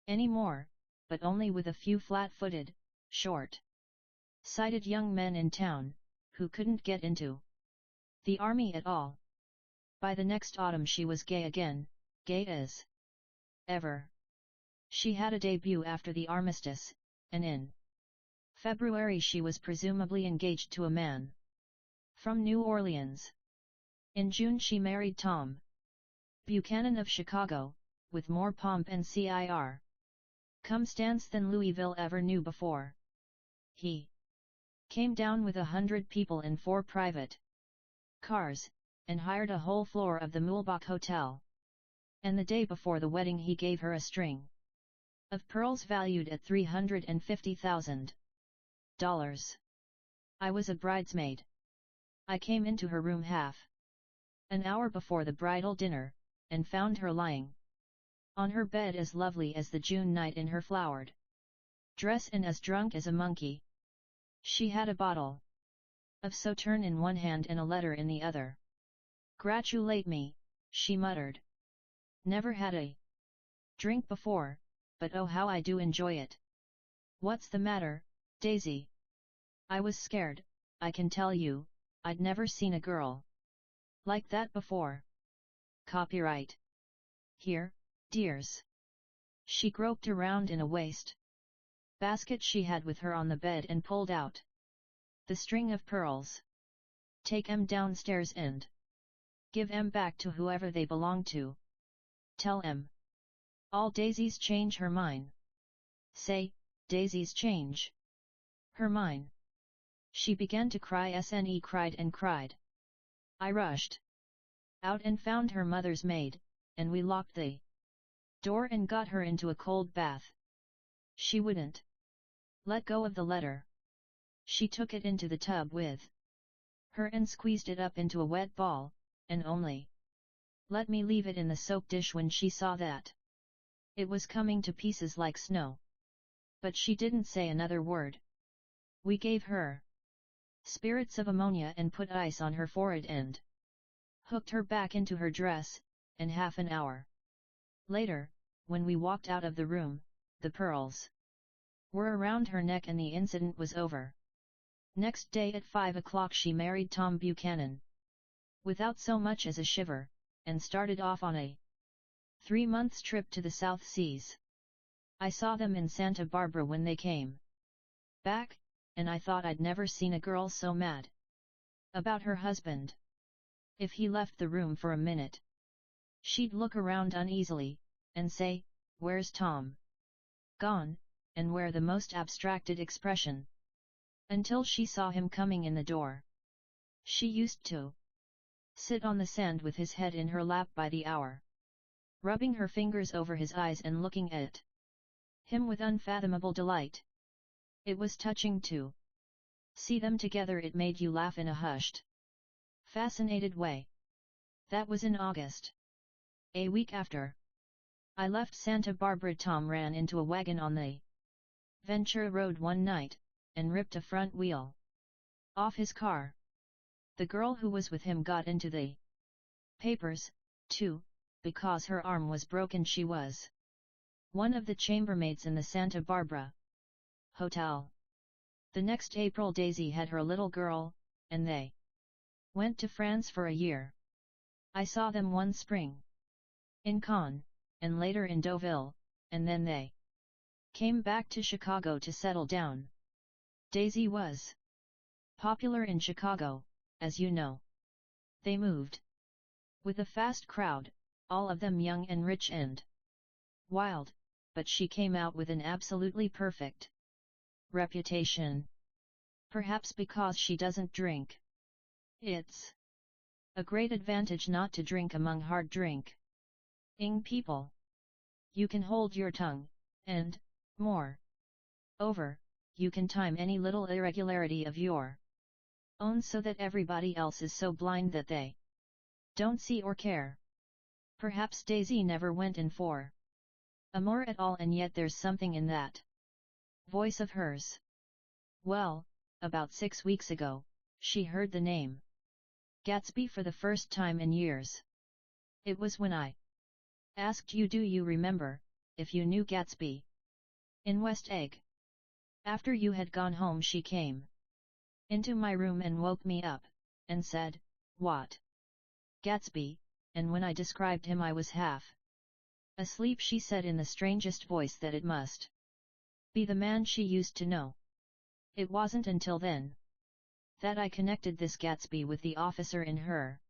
anymore, but only with a few flat-footed, short-sighted young men in town, who couldn't get into the army at all. By the next autumn she was gay again, gay as ever. She had a debut after the armistice, and in February she was presumably engaged to a man from New Orleans. In June she married Tom Buchanan of Chicago, with more pomp and circumstance than Louisville ever knew before. He came down with 100 people in 4 private cars, and hired a whole floor of the Mulbach Hotel. And the day before the wedding he gave her a string of pearls valued at $350,000. I was a bridesmaid. I came into her room half an hour before the bridal dinner, and found her lying on her bed as lovely as the June night in her flowered dress and as drunk as a monkey. She had a bottle of Sauterne in one hand and a letter in the other. "Gratulate me," she muttered. "Never had a drink before, but oh how I do enjoy it." "What's the matter, Daisy?" I was scared. I can tell you, I'd never seen a girl like that before. Copyright. Here, dears. She groped around in a waste basket she had with her on the bed and pulled out the string of pearls. "Take 'em downstairs and give 'em back to whoever they belong to. Tell 'em all Daisy's change her mine. Say, Daisy's change her mine." She began to cry, cried and cried. I rushed out and found her mother's maid, and we locked the door and got her into a cold bath. She wouldn't let go of the letter. She took it into the tub with her and squeezed it up into a wet ball, and only let me leave it in the soap dish when she saw that it was coming to pieces like snow. But she didn't say another word. We gave her spirits of ammonia and put ice on her forehead and hooked her back into her dress, and half an hour later, when we walked out of the room, the pearls were around her neck and the incident was over. Next day at 5 o'clock she married Tom Buchanan without so much as a shiver, and started off on a 3-month trip to the South Seas. I saw them in Santa Barbara when they came back, and I thought I'd never seen a girl so mad about her husband. If he left the room for a minute, she'd look around uneasily, and say, "Where's Tom?" "Gone," and wear the most abstracted expression. Until she saw him coming in the door. She used to sit on the sand with his head in her lap by the hour, rubbing her fingers over his eyes and looking at him with unfathomable delight. It was touching to see them together. It made you laugh in a hushed, fascinated way. That was in August. A week after I left Santa Barbara, Tom ran into a wagon on the Ventura Road one night, and ripped a front wheel off his car. The girl who was with him got into the papers, too, because her arm was broken. She was one of the chambermaids in the Santa Barbara hotel. The next April Daisy had her little girl, and they went to France for a year. I saw them one spring in Cannes, and later in Deauville, and then they came back to Chicago to settle down. Daisy was popular in Chicago, as you know. They moved with a fast crowd, all of them young and rich and wild, but she came out with an absolutely perfect reputation. Perhaps because she doesn't drink. It's a great advantage not to drink among hard drinking people. You can hold your tongue, and, more over, you can time any little irregularity of your own so that everybody else is so blind that they don't see or care. Perhaps Daisy never went in for amour at all, and yet there's something in that voice of hers. Well, about 6 weeks ago, she heard the name Gatsby for the first time in years. It was when I asked you, do you remember, if you knew Gatsby in West Egg? After you had gone home, she came into my room and woke me up, and said, "What? Gatsby?" And when I described him I was half asleep. She said in the strangest voice that it must be the man she used to know. It wasn't until then that I connected this Gatsby with the officer in her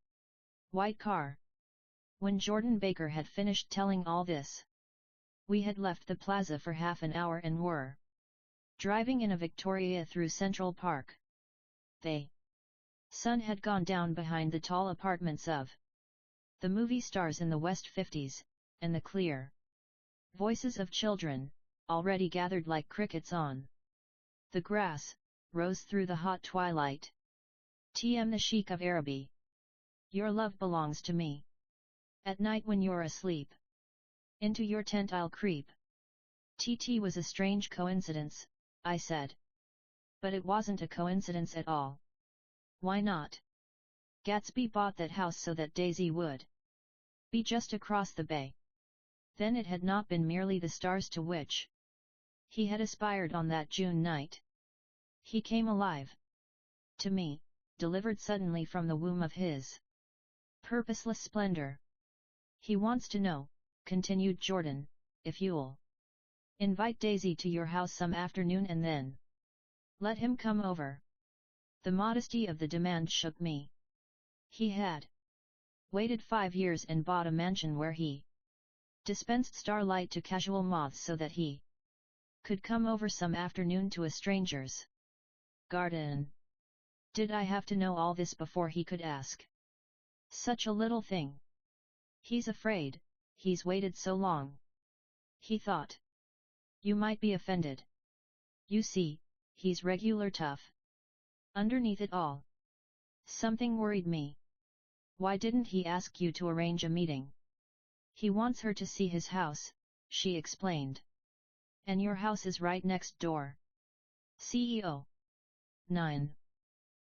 white car. When Jordan Baker had finished telling all this, we had left the plaza for half an hour and were driving in a Victoria through Central Park. The sun had gone down behind the tall apartments of the movie stars in the West 50s, and the clear voices of children, already gathered like crickets on the grass, rose through the hot twilight. TM the Sheik of Araby. Your love belongs to me. At night when you're asleep, into your tent I'll creep. TT was a strange coincidence, I said. But it wasn't a coincidence at all. Why not? Gatsby bought that house so that Daisy would be just across the bay. Then it had not been merely the stars to which he had aspired on that June night. He came alive to me, delivered suddenly from the womb of his purposeless splendor. He wants to know, continued Jordan, if you'll invite Daisy to your house some afternoon and then let him come over. The modesty of the demand shook me. He had waited 5 years and bought a mansion where he dispensed starlight to casual moths so that he could come over some afternoon to a stranger's garden. Did I have to know all this before he could ask such a little thing? He's afraid, he's waited so long. He thought you might be offended. You see, he's regular tough. Underneath it all, something worried me. Why didn't he ask you to arrange a meeting? He wants her to see his house, she explained. And your house is right next door. CEO 9.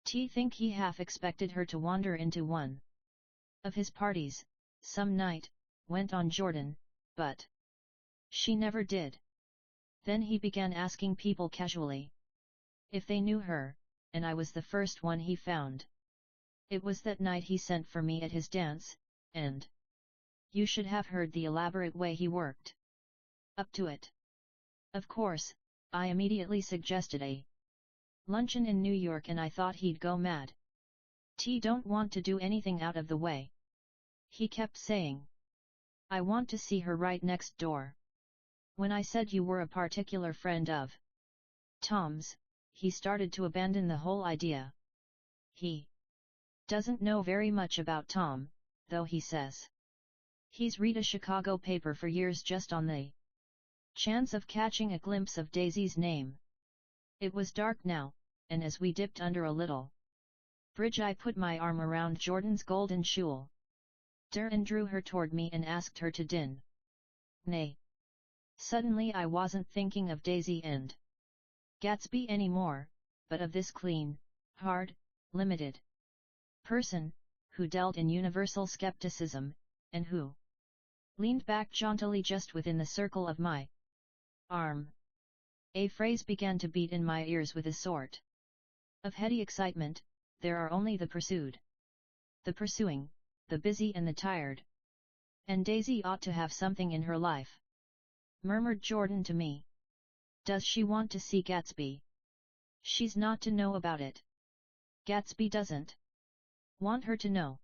T think he half expected her to wander into one of his parties, some night, went on Jordan, but she never did. Then he began asking people casually if they knew her, and I was the first one he found. It was that night he sent for me at his dance, and you should have heard the elaborate way he worked up to it. Of course, I immediately suggested a Luncheon in New York and I thought he'd go mad. T don't want to do anything out of the way. He kept saying. I want to see her right next door. When I said you were a particular friend of Tom's, he started to abandon the whole idea. He doesn't know very much about Tom, though he says he's read a Chicago paper for years just on the chance of catching a glimpse of Daisy's name. It was dark now, and as we dipped under a little bridge I put my arm around Jordan's golden shawl and drew her toward me and asked her to din. Nay. Suddenly I wasn't thinking of Daisy and Gatsby anymore, but of this clean, hard, limited person, who dealt in universal skepticism, and who leaned back jauntily just within the circle of my arm. A phrase began to beat in my ears with a sort of heady excitement. There are only the pursued, the pursuing, the busy and the tired. And Daisy ought to have something in her life, murmured Jordan to me. Does she want to see Gatsby? She's not to know about it. Gatsby doesn't want her to know.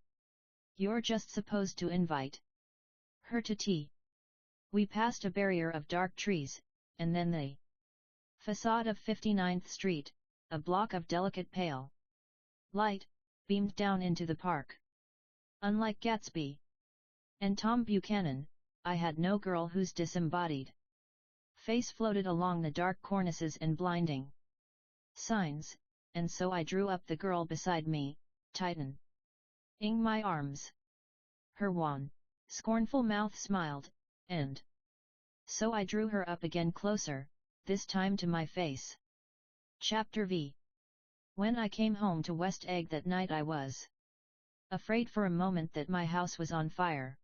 You're just supposed to invite her to tea. We passed a barrier of dark trees, and then the facade of 59th Street, a block of delicate pale light, beamed down into the park. Unlike Gatsby and Tom Buchanan, I had no girl whose disembodied face floated along the dark cornices and blinding signs, and so I drew up the girl beside me, tightening my arms. Her wan, scornful mouth smiled, and so I drew her up again closer, this time to my face. Chapter V. When I came home to West Egg that night I was afraid for a moment that my house was on fire.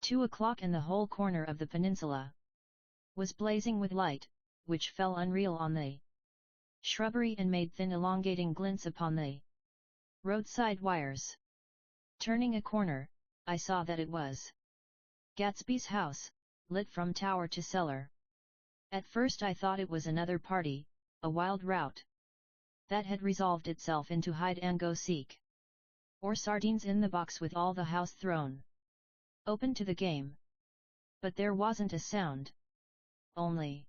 2 o'clock and the whole corner of the peninsula was blazing with light, which fell unreal on the shrubbery and made thin elongating glints upon the roadside wires. Turning a corner, I saw that it was Gatsby's house, lit from tower to cellar. At first I thought it was another party, a wild rout that had resolved itself into hide-and-go-seek, or sardines in the box with all the house thrown open to the game. But there wasn't a sound. Only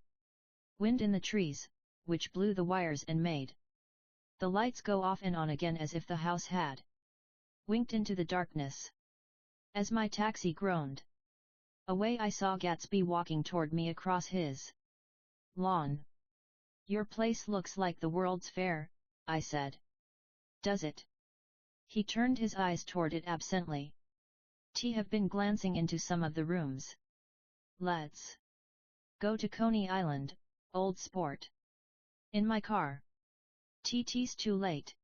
wind in the trees, which blew the wires and made the lights go off and on again as if the house had winked into the darkness. As my taxi groaned away I saw Gatsby walking toward me across his lawn. Your place looks like the World's Fair, I said. Does it? He turned his eyes toward it absently. Have been glancing into some of the rooms. Let's go to Coney Island, old sport. In my car. T's too late.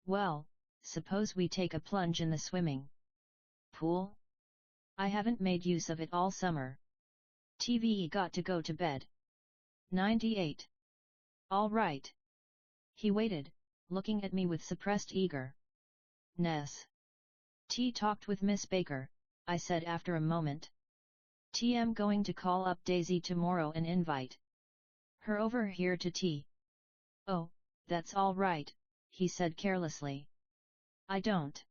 Well, suppose we take a plunge in the swimming pool? I haven't made use of it all summer. TVE got to go to bed. 98. All right. He waited, looking at me with suppressed eagerness. T talked with Miss Baker, I said after a moment. I'm going to call up Daisy tomorrow and invite her over here to tea. Oh, that's all right, he said carelessly. I don't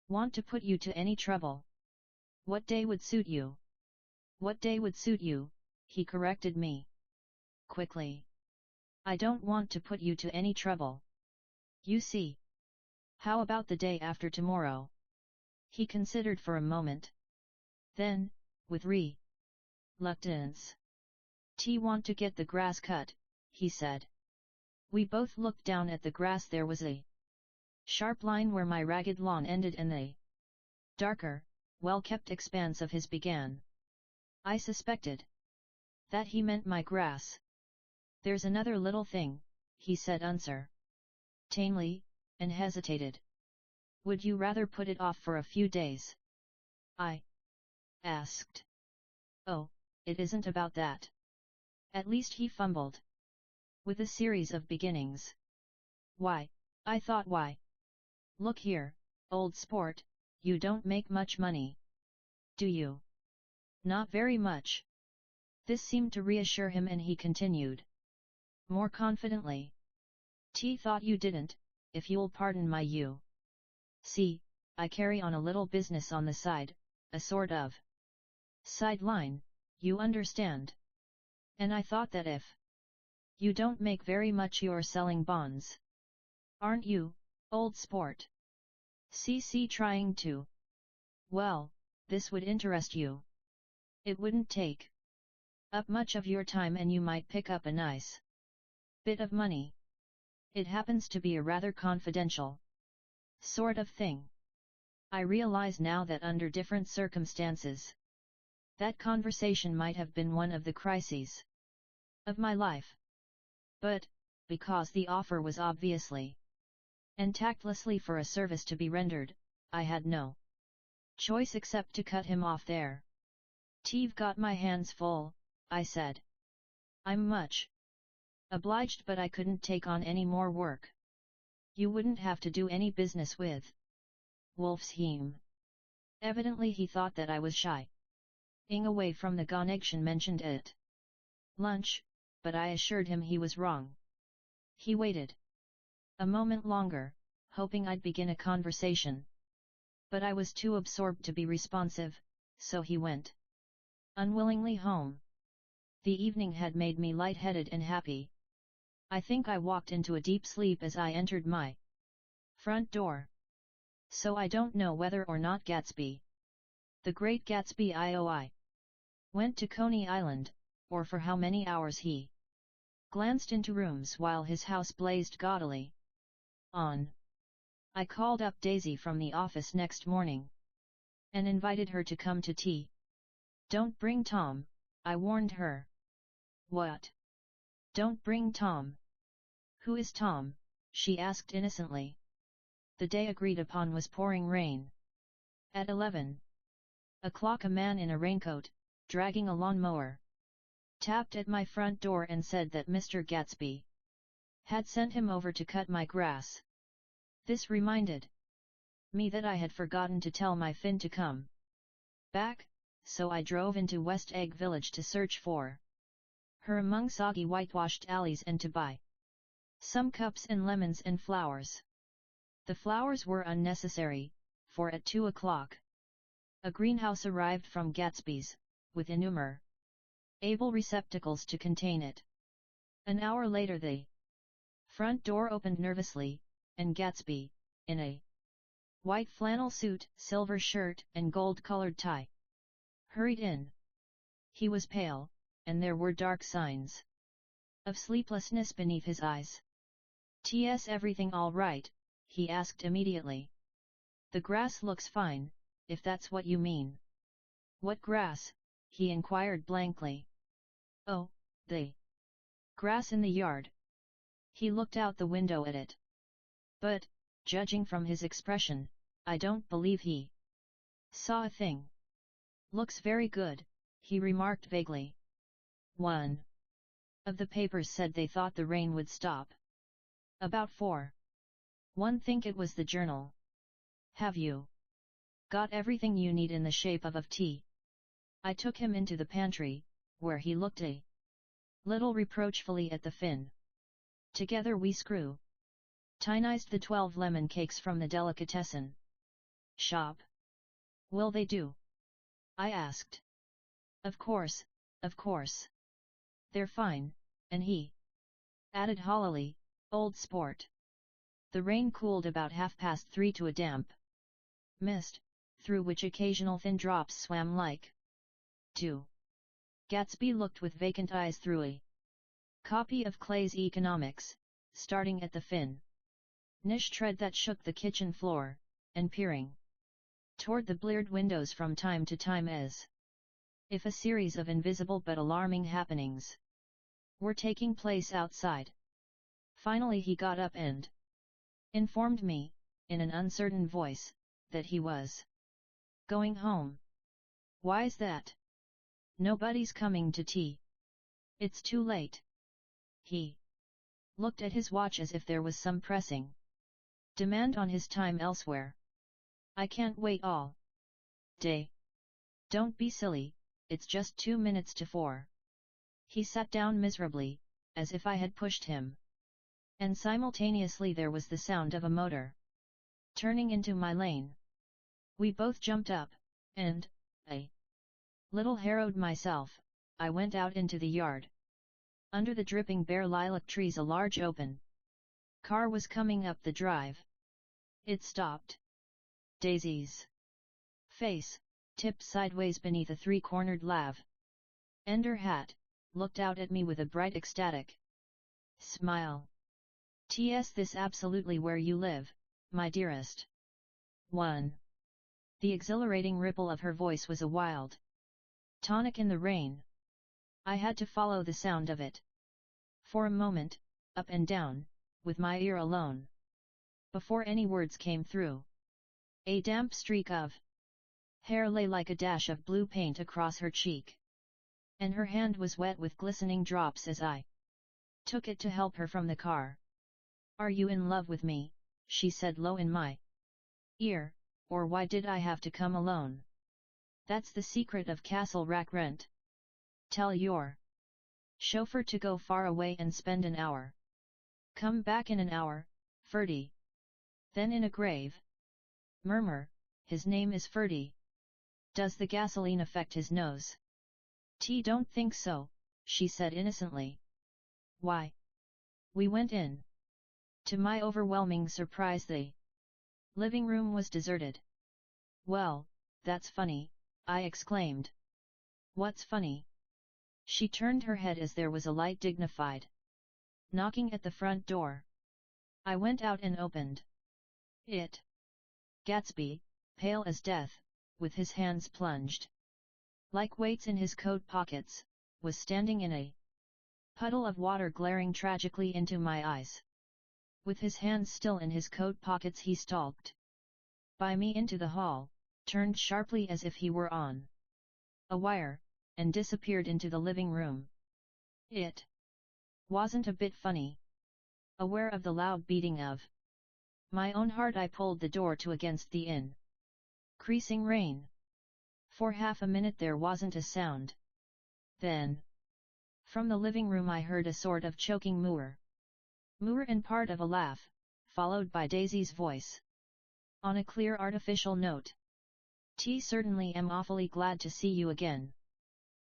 want to put you to any trouble. What day would suit you? What day would suit you? He corrected me quickly. I don't want to put you to any trouble. You see. How about the day after tomorrow? He considered for a moment. Then, with reluctance. Want to get the grass cut, he said. We both looked down at the grass. There was a sharp line where my ragged lawn ended and the darker, well-kept expanse of his began. I suspected that he meant my grass. There's another little thing, he said uncertainly, and hesitated. Would you rather put it off for a few days? I asked. Oh, it isn't about that. At least he fumbled with a series of beginnings. Why? I thought why? Look here, old sport, you don't make much money. Do you? Not very much. This seemed to reassure him and he continued more confidently. T thought you didn't, if you'll pardon my see, I carry on a little business on the side, a sort of sideline, you understand. And I thought that if you don't make very much you're selling bonds. Aren't you, old sport? CC trying to. Well, this would interest you. It wouldn't take up much of your time and you might pick up a nice bit of money. It happens to be a rather confidential sort of thing. I realize now that under different circumstances, that conversation might have been one of the crises of my life. But, because the offer was obviously and tactlessly for a service to be rendered, I had no choice except to cut him off there. "T've got my hands full," I said. "I'm much obliged, but I couldn't take on any more work." "You wouldn't have to do any business with Wolfsheim." Evidently he thought that I was shying away from the connection mentioned at lunch, but I assured him he was wrong. He waited a moment longer, hoping I'd begin a conversation. But I was too absorbed to be responsive, so he went unwillingly home. The evening had made me light-headed and happy. I think I walked into a deep sleep as I entered my front door. So I don't know whether or not Gatsby, the Great Gatsby IOI, went to Coney Island, or for how many hours he glanced into rooms while his house blazed gaudily on. I called up Daisy from the office next morning and invited her to come to tea. "Don't bring Tom," I warned her. "What? Don't bring Tom?" "Who is Tom?" she asked innocently. The day agreed upon was pouring rain. At 11 o'clock a man in a raincoat, dragging a lawnmower, tapped at my front door and said that Mr. Gatsby had sent him over to cut my grass. This reminded me that I had forgotten to tell my Finn to come back, so I drove into West Egg Village to search for her among soggy whitewashed alleys and to buy some cups and lemons and flowers. The flowers were unnecessary, for at 2 o'clock, a greenhouse arrived from Gatsby's, with innumerable receptacles to contain it. An hour later the front door opened nervously, and Gatsby, in a white flannel suit, silver shirt, and gold-colored tie, hurried in. He was pale, and there were dark signs of sleeplessness beneath his eyes. "Ts everything all right?" he asked immediately. "The grass looks fine, if that's what you mean." "What grass?" he inquired blankly. "Oh, the grass in the yard." He looked out the window at it. But, judging from his expression, I don't believe he saw a thing. "Looks very good," he remarked vaguely. One of the papers said they thought the rain would stop about 4:01. Think it was the Journal. "Have you got everything you need in the shape of tea?" I took him into the pantry, where he looked a little reproachfully at the Finn. Together we scrutinized the 12 lemon cakes from the delicatessen shop. "Will they do?" I asked. Of course. They're fine," and he added hollowly, "Old sport." The rain cooled about 3:30 to a damp mist, through which occasional thin drops swam like dew. Gatsby looked with vacant eyes through a copy of Clay's Economics, starting at the niche tread that shook the kitchen floor, and peering toward the bleared windows from time to time as if a series of invisible but alarming happenings were taking place outside. Finally he got up and informed me, in an uncertain voice, that he was going home. "Why's that?" "Nobody's coming to tea. It's too late." He looked at his watch as if there was some pressing demand on his time elsewhere. "I can't wait all day." "Don't be silly, it's just 2 minutes to 4. He sat down miserably, as if I had pushed him And simultaneously there was the sound of a motor turning into my lane. We both jumped up, and, a little harrowed myself, I went out into the yard. Under the dripping bare lilac trees a large open car was coming up the drive. It stopped. Daisy's face, tipped sideways beneath a three-cornered lavender hat, looked out at me with a bright ecstatic smile. "T.S. this absolutely where you live, my dearest?" 1. The exhilarating ripple of her voice was a wild tonic in the rain. I had to follow the sound of it. For a moment, up and down, with my ear alone. Before any words came through, a damp streak of hair lay like a dash of blue paint across her cheek. And her hand was wet with glistening drops as I took it to help her from the car. "Are you in love with me?" she said low in my ear, "or why did I have to come alone? That's the secret of Castle Rack Rent. Tell your chauffeur to go far away and spend an hour. Come back in an hour, Ferdy." Then in a grave murmur, "His name is Ferdy. Does the gasoline affect his nose?" Don't think so," she said innocently. "Why?" We went in. To my overwhelming surprise the living room was deserted. "Well, that's funny," I exclaimed. "What's funny?" She turned her head as there was a light dignified knocking at the front door. I went out and opened it. Gatsby, pale as death, with his hands plunged like weights in his coat pockets, was standing in a puddle of water glaring tragically into my eyes. With his hands still in his coat pockets he stalked by me into the hall, turned sharply as if he were on a wire, and disappeared into the living room. It wasn't a bit funny. Aware of the loud beating of my own heart, I pulled the door to against the increasing rain. For half a minute there wasn't a sound. Then, from the living room I heard a sort of choking mooer and part of a laugh, followed by Daisy's voice. On a clear artificial note. Certainly am awfully glad to see you again."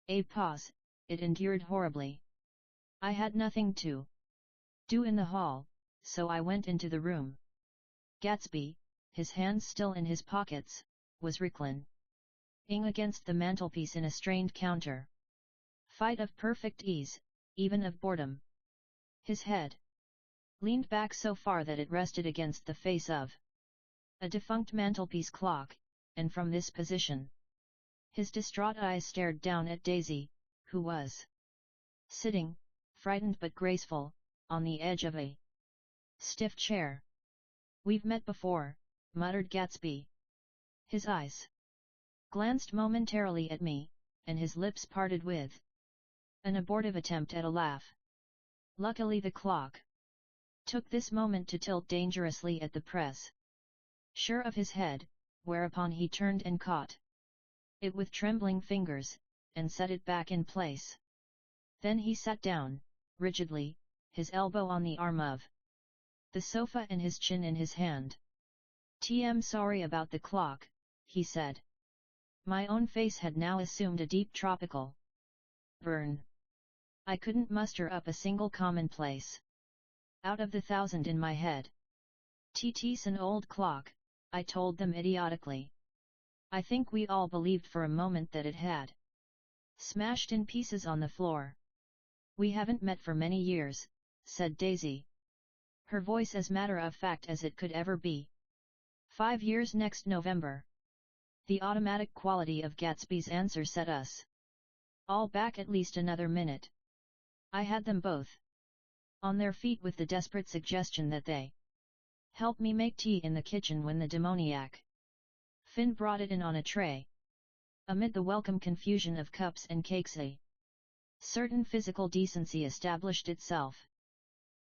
A pause, it endured horribly. I had nothing to do in the hall, so I went into the room. Gatsby, his hands still in his pockets, was reclining against the mantelpiece in a strained counter fight of perfect ease, even of boredom. His head leaned back so far that it rested against the face of a defunct mantelpiece clock, and from this position, his distraught eyes stared down at Daisy, who was sitting, frightened but graceful, on the edge of a stiff chair. "We've met before," muttered Gatsby. His eyes glanced momentarily at me, and his lips parted with an abortive attempt at a laugh. Luckily the clock took this moment to tilt dangerously at the press sure of his head, whereupon he turned and caught it with trembling fingers, and set it back in place. Then he sat down, rigidly, his elbow on the arm of the sofa and his chin in his hand. "I'm sorry about the clock," he said. My own face had now assumed a deep tropical burn. I couldn't muster up a single commonplace out of the 1,000 in my head. "T's an old clock," I told them idiotically. I think we all believed for a moment that it had smashed in pieces on the floor. "We haven't met for many years," said Daisy, her voice as matter-of-fact as it could ever be. 5 years next November." The automatic quality of Gatsby's answer set us all back at least another minute. I had them both on their feet with the desperate suggestion that they help me make tea in the kitchen when the demoniac Finn brought it in on a tray. Amid the welcome confusion of cups and cakes, a certain physical decency established itself.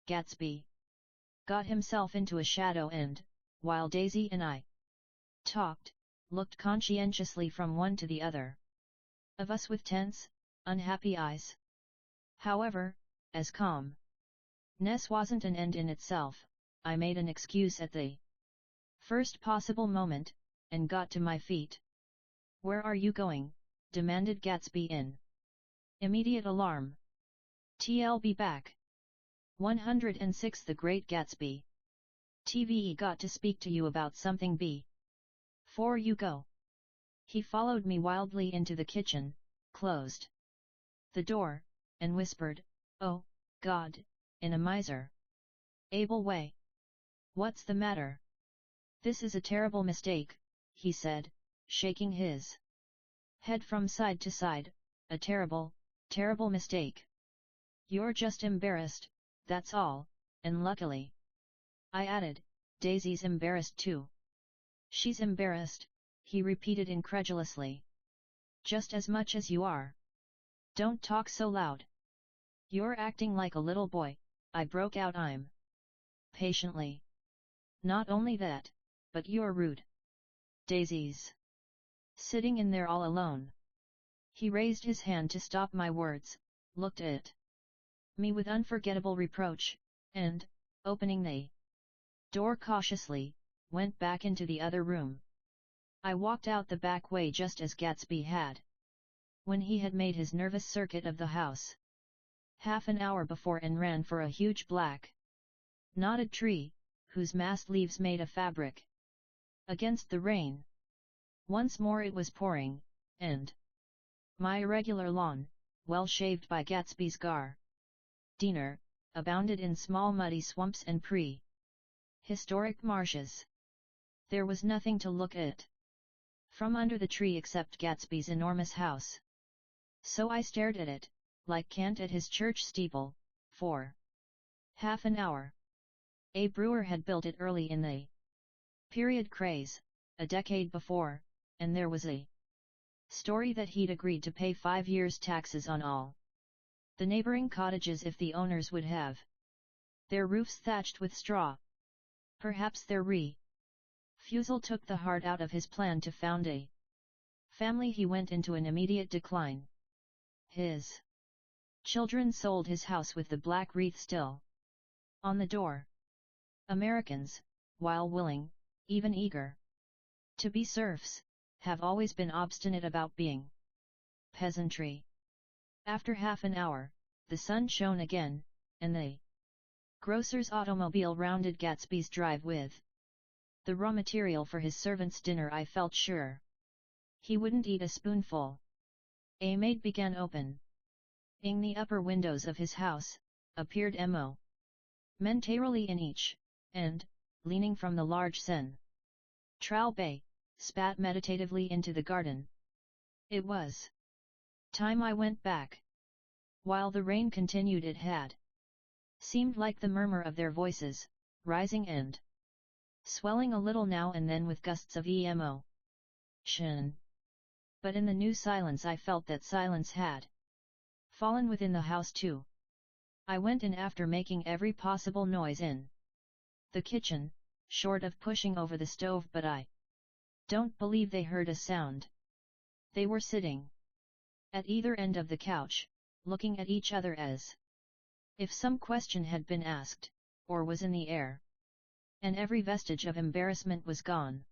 Gatsby got himself into a shadow and, while Daisy and I talked, looked conscientiously from one to the other of us with tense, unhappy eyes. However, as calm Ness wasn't an end in itself. I made an excuse at the first possible moment, and got to my feet. "Where are you going?" demanded Gatsby in immediate alarm. "T'll be back." 106 The Great Gatsby. "TVE got to speak to you about something before you go." He followed me wildly into the kitchen, closed the door, and whispered, "Oh, God," in a miser-able way. "What's the matter?" "This is a terrible mistake," he said, shaking his head from side to side. "A terrible, terrible mistake. You're just embarrassed, that's all, and luckily," I added, "Daisy's embarrassed too." "She's embarrassed," he repeated incredulously. "Just as much as you are." "Don't talk so loud. You're acting like a little boy," I broke out patiently. "Not only that, but you're rude. Daisy's sitting in there all alone." He raised his hand to stop my words, looked at me with unforgettable reproach, and, opening the door cautiously, went back into the other room. I walked out the back way just as Gatsby had, when he had made his nervous circuit of the house half an hour before, and ran for a huge black knotted tree, whose massed leaves made a fabric against the rain. Once more it was pouring, and my irregular lawn, well shaved by Gatsby's gardener, abounded in small muddy swamps and pre-historic marshes. There was nothing to look at from under the tree except Gatsby's enormous house. So I stared at it, like Kant at his church steeple, for half an hour. A brewer had built it early in the period craze, a decade before, and there was a story that he'd agreed to pay 5 years' taxes on all the neighboring cottages if the owners would have their roofs thatched with straw. Perhaps their refusal took the heart out of his plan to found a family. He went into an immediate decline. His children sold his house with the black wreath still on the door. Americans, while willing, even eager, to be serfs, have always been obstinate about being peasantry. After half an hour, the sun shone again, and the grocer's automobile rounded Gatsby's drive with the raw material for his servant's dinner. I felt sure he wouldn't eat a spoonful. A maid began opening the upper windows of his house, appeared momentarily in each, and, leaning from the large central bay, spat meditatively into the garden. It was time I went back. While the rain continued, it had seemed like the murmur of their voices, rising and swelling a little now and then with gusts of emotion. But in the new silence I felt that silence had fallen within the house too. I went in after making every possible noise in the kitchen, short of pushing over the stove, but I don't believe they heard a sound. They were sitting at either end of the couch, looking at each other as if some question had been asked, or was in the air, and every vestige of embarrassment was gone.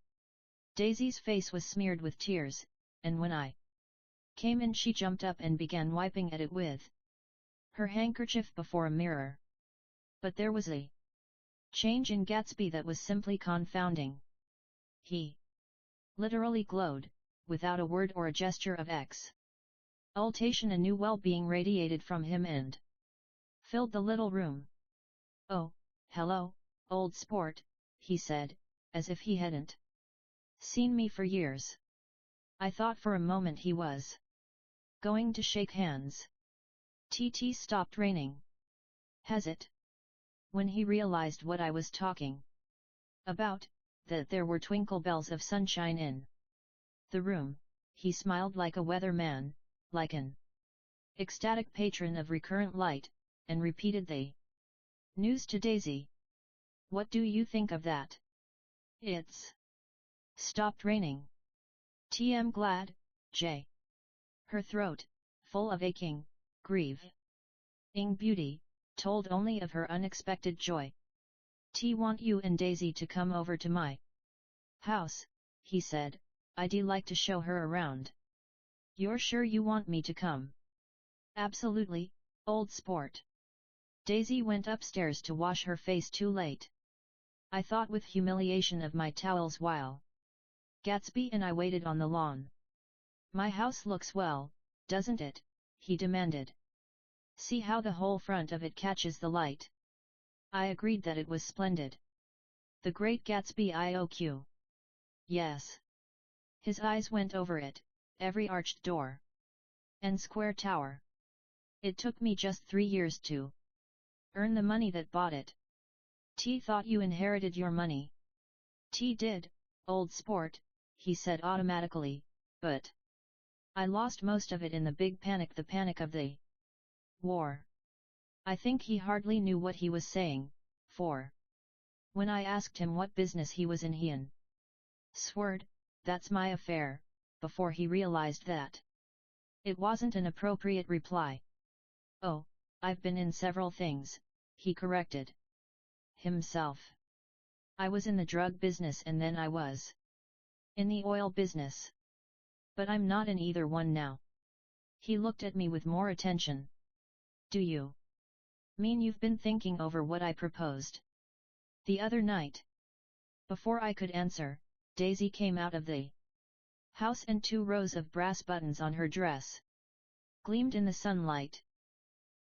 Daisy's face was smeared with tears, and when I came in she jumped up and began wiping at it with her handkerchief before a mirror. But there was a change in Gatsby that was simply confounding. He literally glowed, without a word or a gesture of exultation. A new well-being radiated from him and filled the little room. "Oh, hello, old sport," he said, as if he hadn't seen me for years. I thought for a moment he was going to shake hands. "TT stopped raining. Has it?" When he realized what I was talking about, that there were twinkle bells of sunshine in the room, he smiled like a weatherman, like an ecstatic patron of recurrent light, and repeated the news to Daisy. "What do you think of that? It's stopped raining." "Tm glad, Jay." Her throat, full of aching, grieving beauty, told only of her unexpected joy. "T want you and Daisy to come over to my house," he said. "I'd like to show her around." "You're sure you want me to come?" "Absolutely, old sport." Daisy went upstairs to wash her face. Too late. I thought with humiliation of my towels while Gatsby and I waited on the lawn. "My house looks well, doesn't it?" he demanded. "See how the whole front of it catches the light?" I agreed that it was splendid. "The Great Gatsby IOQ." "Yes." His eyes went over it, every arched door and square tower. "It took me just 3 years to earn the money that bought it." "T thought you inherited your money." "T did, old sport," he said automatically, "but I lost most of it in the big panic, the panic of the war." I think he hardly knew what he was saying, for when I asked him what business he was in, he swore, "That's my affair," before he realized that it wasn't an appropriate reply. "Oh, I've been in several things," he corrected himself. "I was in the drug business and then I was in the oil business. But I'm not in either one now." He looked at me with more attention. "Do you mean you've been thinking over what I proposed the other night?" Before I could answer, Daisy came out of the house and 2 rows of brass buttons on her dress gleamed in the sunlight.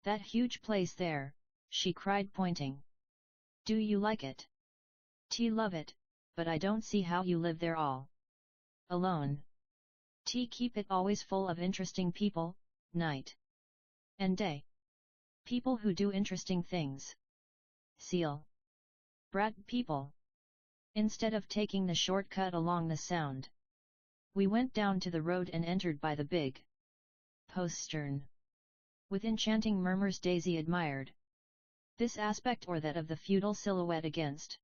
"That huge place there," she cried, pointing. "Do you like it?" "T love it, but I don't see how you live there all alone." "T keep it always full of interesting people, night and day. People who do interesting things. Seal. Brat people." Instead of taking the shortcut along the Sound, we went down to the road and entered by the big postern. With enchanting murmurs Daisy admired this aspect or that of the feudal silhouette against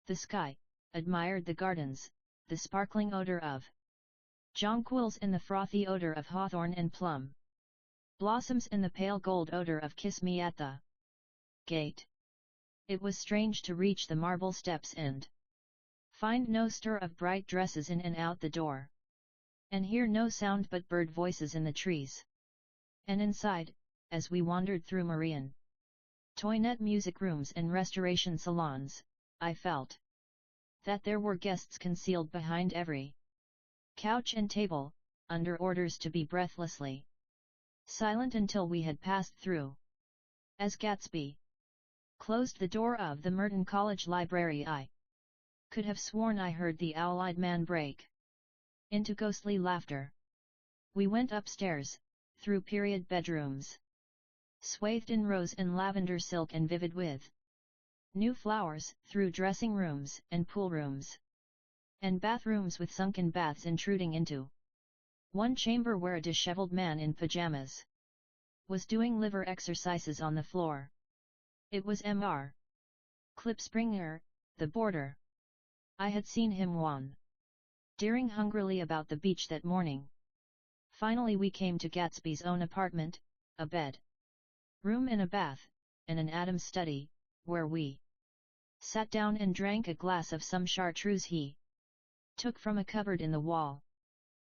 the sky, admired the gardens, the sparkling odor of jonquils and the frothy odor of hawthorn and plum blossoms and the pale gold odor of kiss me at the gate. It was strange to reach the marble steps and find no stir of bright dresses in and out the door, and hear no sound but bird voices in the trees. And inside, as we wandered through Marian toinette music rooms and restoration salons, I felt that there were guests concealed behind every couch and table, under orders to be breathlessly silent until we had passed through. As Gatsby closed the door of the Merton College library, I could have sworn I heard the owl-eyed man break into ghostly laughter. We went upstairs, through period bedrooms swathed in rose and lavender silk and vivid with new flowers, through dressing rooms and pool rooms and bathrooms with sunken baths intruding into one chamber where a disheveled man in pajamas was doing liver exercises on the floor. It was Mr. Klipspringer, the boarder. I had seen him wandering hungrily about the beach that morning. Finally we came to Gatsby's own apartment, a bed room and a bath, and an Adam's study, where we sat down and drank a glass of some chartreuse he took from a cupboard in the wall.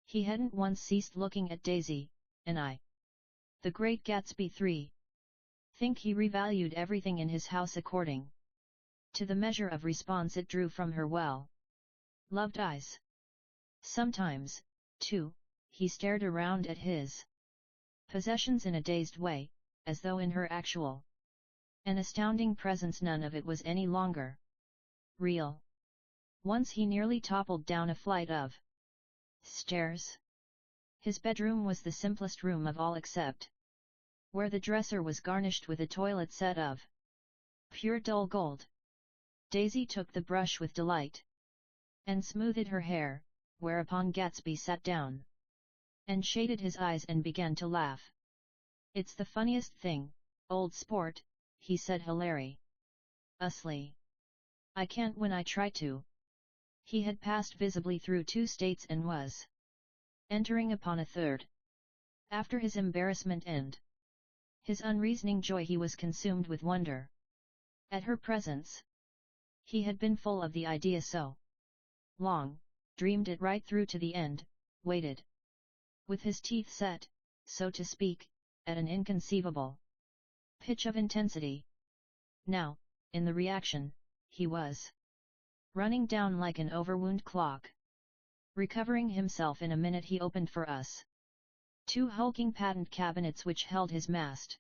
He hadn't once ceased looking at Daisy, and I, the Great Gatsby 3, think he revalued everything in his house according to the measure of response it drew from her well-loved eyes. Sometimes, too, he stared around at his possessions in a dazed way, as though in her actual and astounding presence none of it was any longer real. Once he nearly toppled down a flight of stairs. His bedroom was the simplest room of all except where the dresser was garnished with a toilet set of pure dull gold. Daisy took the brush with delight and smoothed her hair, whereupon Gatsby sat down and shaded his eyes and began to laugh. "It's the funniest thing, old sport," he said hilariously. "I can't when I try to." He had passed visibly through 2 states and was entering upon a third. After his embarrassment and His unreasoning joy, he was consumed with wonder at her presence. He had been full of the idea so long, dreamed it right through to the end, waited with his teeth set, so to speak, at an inconceivable pitch of intensity. Now, in the reaction, he was running down like an overwound clock. Recovering himself in a minute, he opened for us 2 hulking patent cabinets which held his mast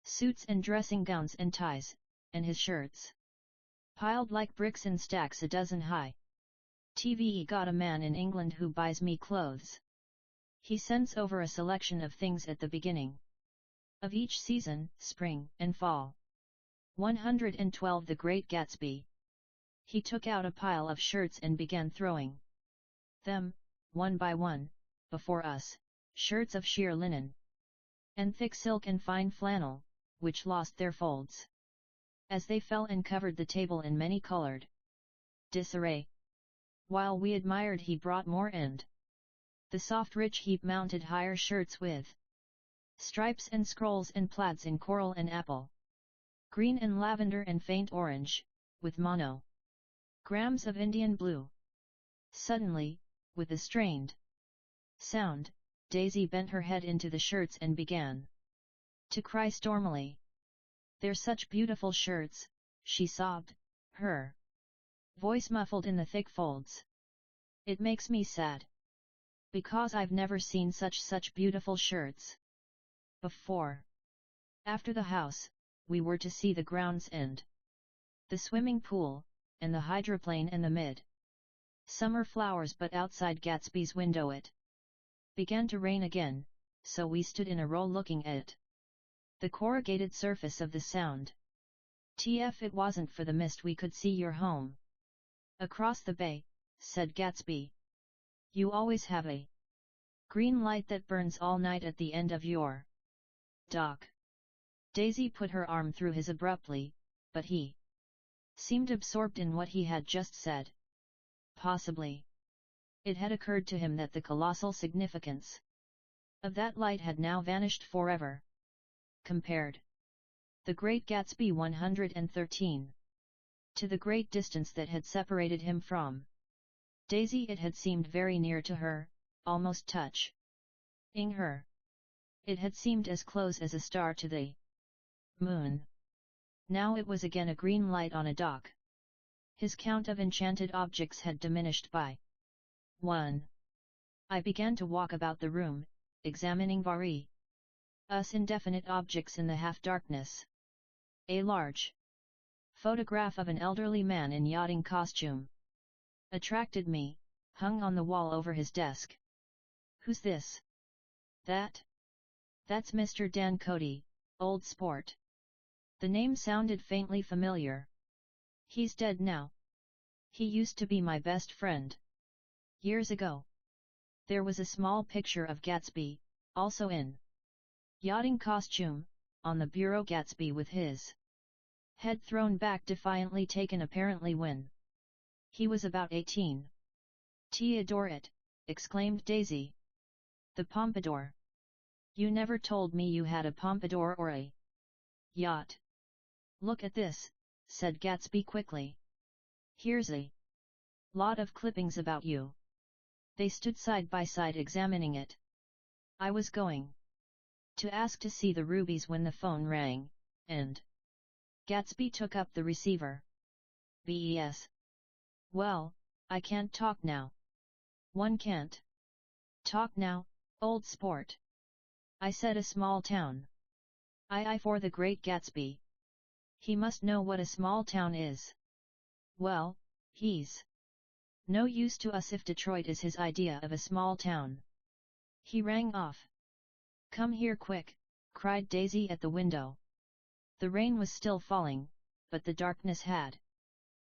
suits and dressing gowns and ties, and his shirts, piled like bricks in stacks a dozen high. "TVE got a man in England who buys me clothes. He sends over a selection of things at the beginning of each season, spring and fall. 112 The Great Gatsby." He took out a pile of shirts and began throwing them, one by one, before us, shirts of sheer linen, and thick silk and fine flannel, which lost their folds as they fell and covered the table in many-colored disarray. While we admired, he brought more, and the soft rich heap-mounted higher shirts with stripes and scrolls and plaids in coral and apple green and lavender and faint orange, with monograms of Indian blue. Suddenly, with a strained sound, Daisy bent her head into the shirts and began to cry stormily. "They're such beautiful shirts," she sobbed, her voice muffled in the thick folds. "It makes me sad, because I've never seen such beautiful shirts before." After the house, we were to see the grounds and the swimming pool, and the hydroplane and the mid-summer flowers, but outside Gatsby's window it began to rain again, so we stood in a row looking at the corrugated surface of the Sound. "TF it wasn't for the mist we could see your home across the bay," said Gatsby. "You always have a green light that burns all night at the end of your dock." Daisy put her arm through his abruptly, but he seemed absorbed in what he had just said. Possibly it had occurred to him that the colossal significance of that light had now vanished forever. Compared The Great Gatsby 113 to the great distance that had separated him from Daisy, it had seemed very near to her, almost touching her. It had seemed as close as a star to the moon. Now it was again a green light on a dock. His count of enchanted objects had diminished by 1. I began to walk about the room, examining various indefinite objects in the half-darkness. A large photograph of an elderly man in yachting costume attracted me, hung on the wall over his desk. "Who's this?" "That's Mr. Dan Cody, old sport." The name sounded faintly familiar. "He's dead now. He used to be my best friend. Years ago." There was a small picture of Gatsby, also in yachting costume, on the bureau. Gatsby with his head thrown back defiantly, taken apparently when he was about 18. "I adore it," exclaimed Daisy. "The pompadour. You never told me you had a pompadour or a yacht." "Look at this," said Gatsby quickly. "Here's a lot of clippings about you." They stood side by side examining it. I was going to ask to see the rubies when the phone rang, and Gatsby took up the receiver. "Bes. Well, I can't talk now." "One can't talk now, old sport. I said a small town. I for the Great Gatsby. He must know what a small town is." "Well, he's no use to us if Detroit is his idea of a small town." He rang off. "Come here quick," cried Daisy at the window. The rain was still falling, but the darkness had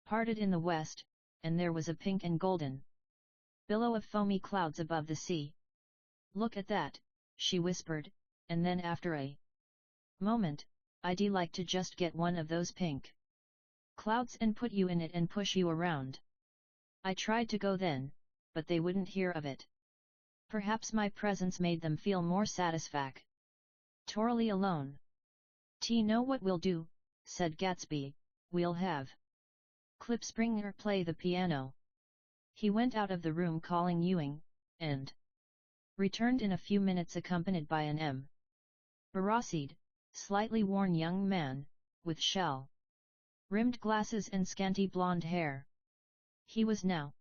parted in the west, and there was a pink and golden billow of foamy clouds above the sea. "Look at that," she whispered, and then after a moment, "I'd like to just get one of those pink clouds and put you in it and push you around." I tried to go then, but they wouldn't hear of it. Perhaps my presence made them feel more satisfactory. Totally alone. Know what we'll do, said Gatsby, we'll have Klipspringer play the piano. He went out of the room calling Ewing, and returned in a few minutes accompanied by an embarrassed, slightly worn young man, with shell-rimmed glasses and scanty blonde hair. He was now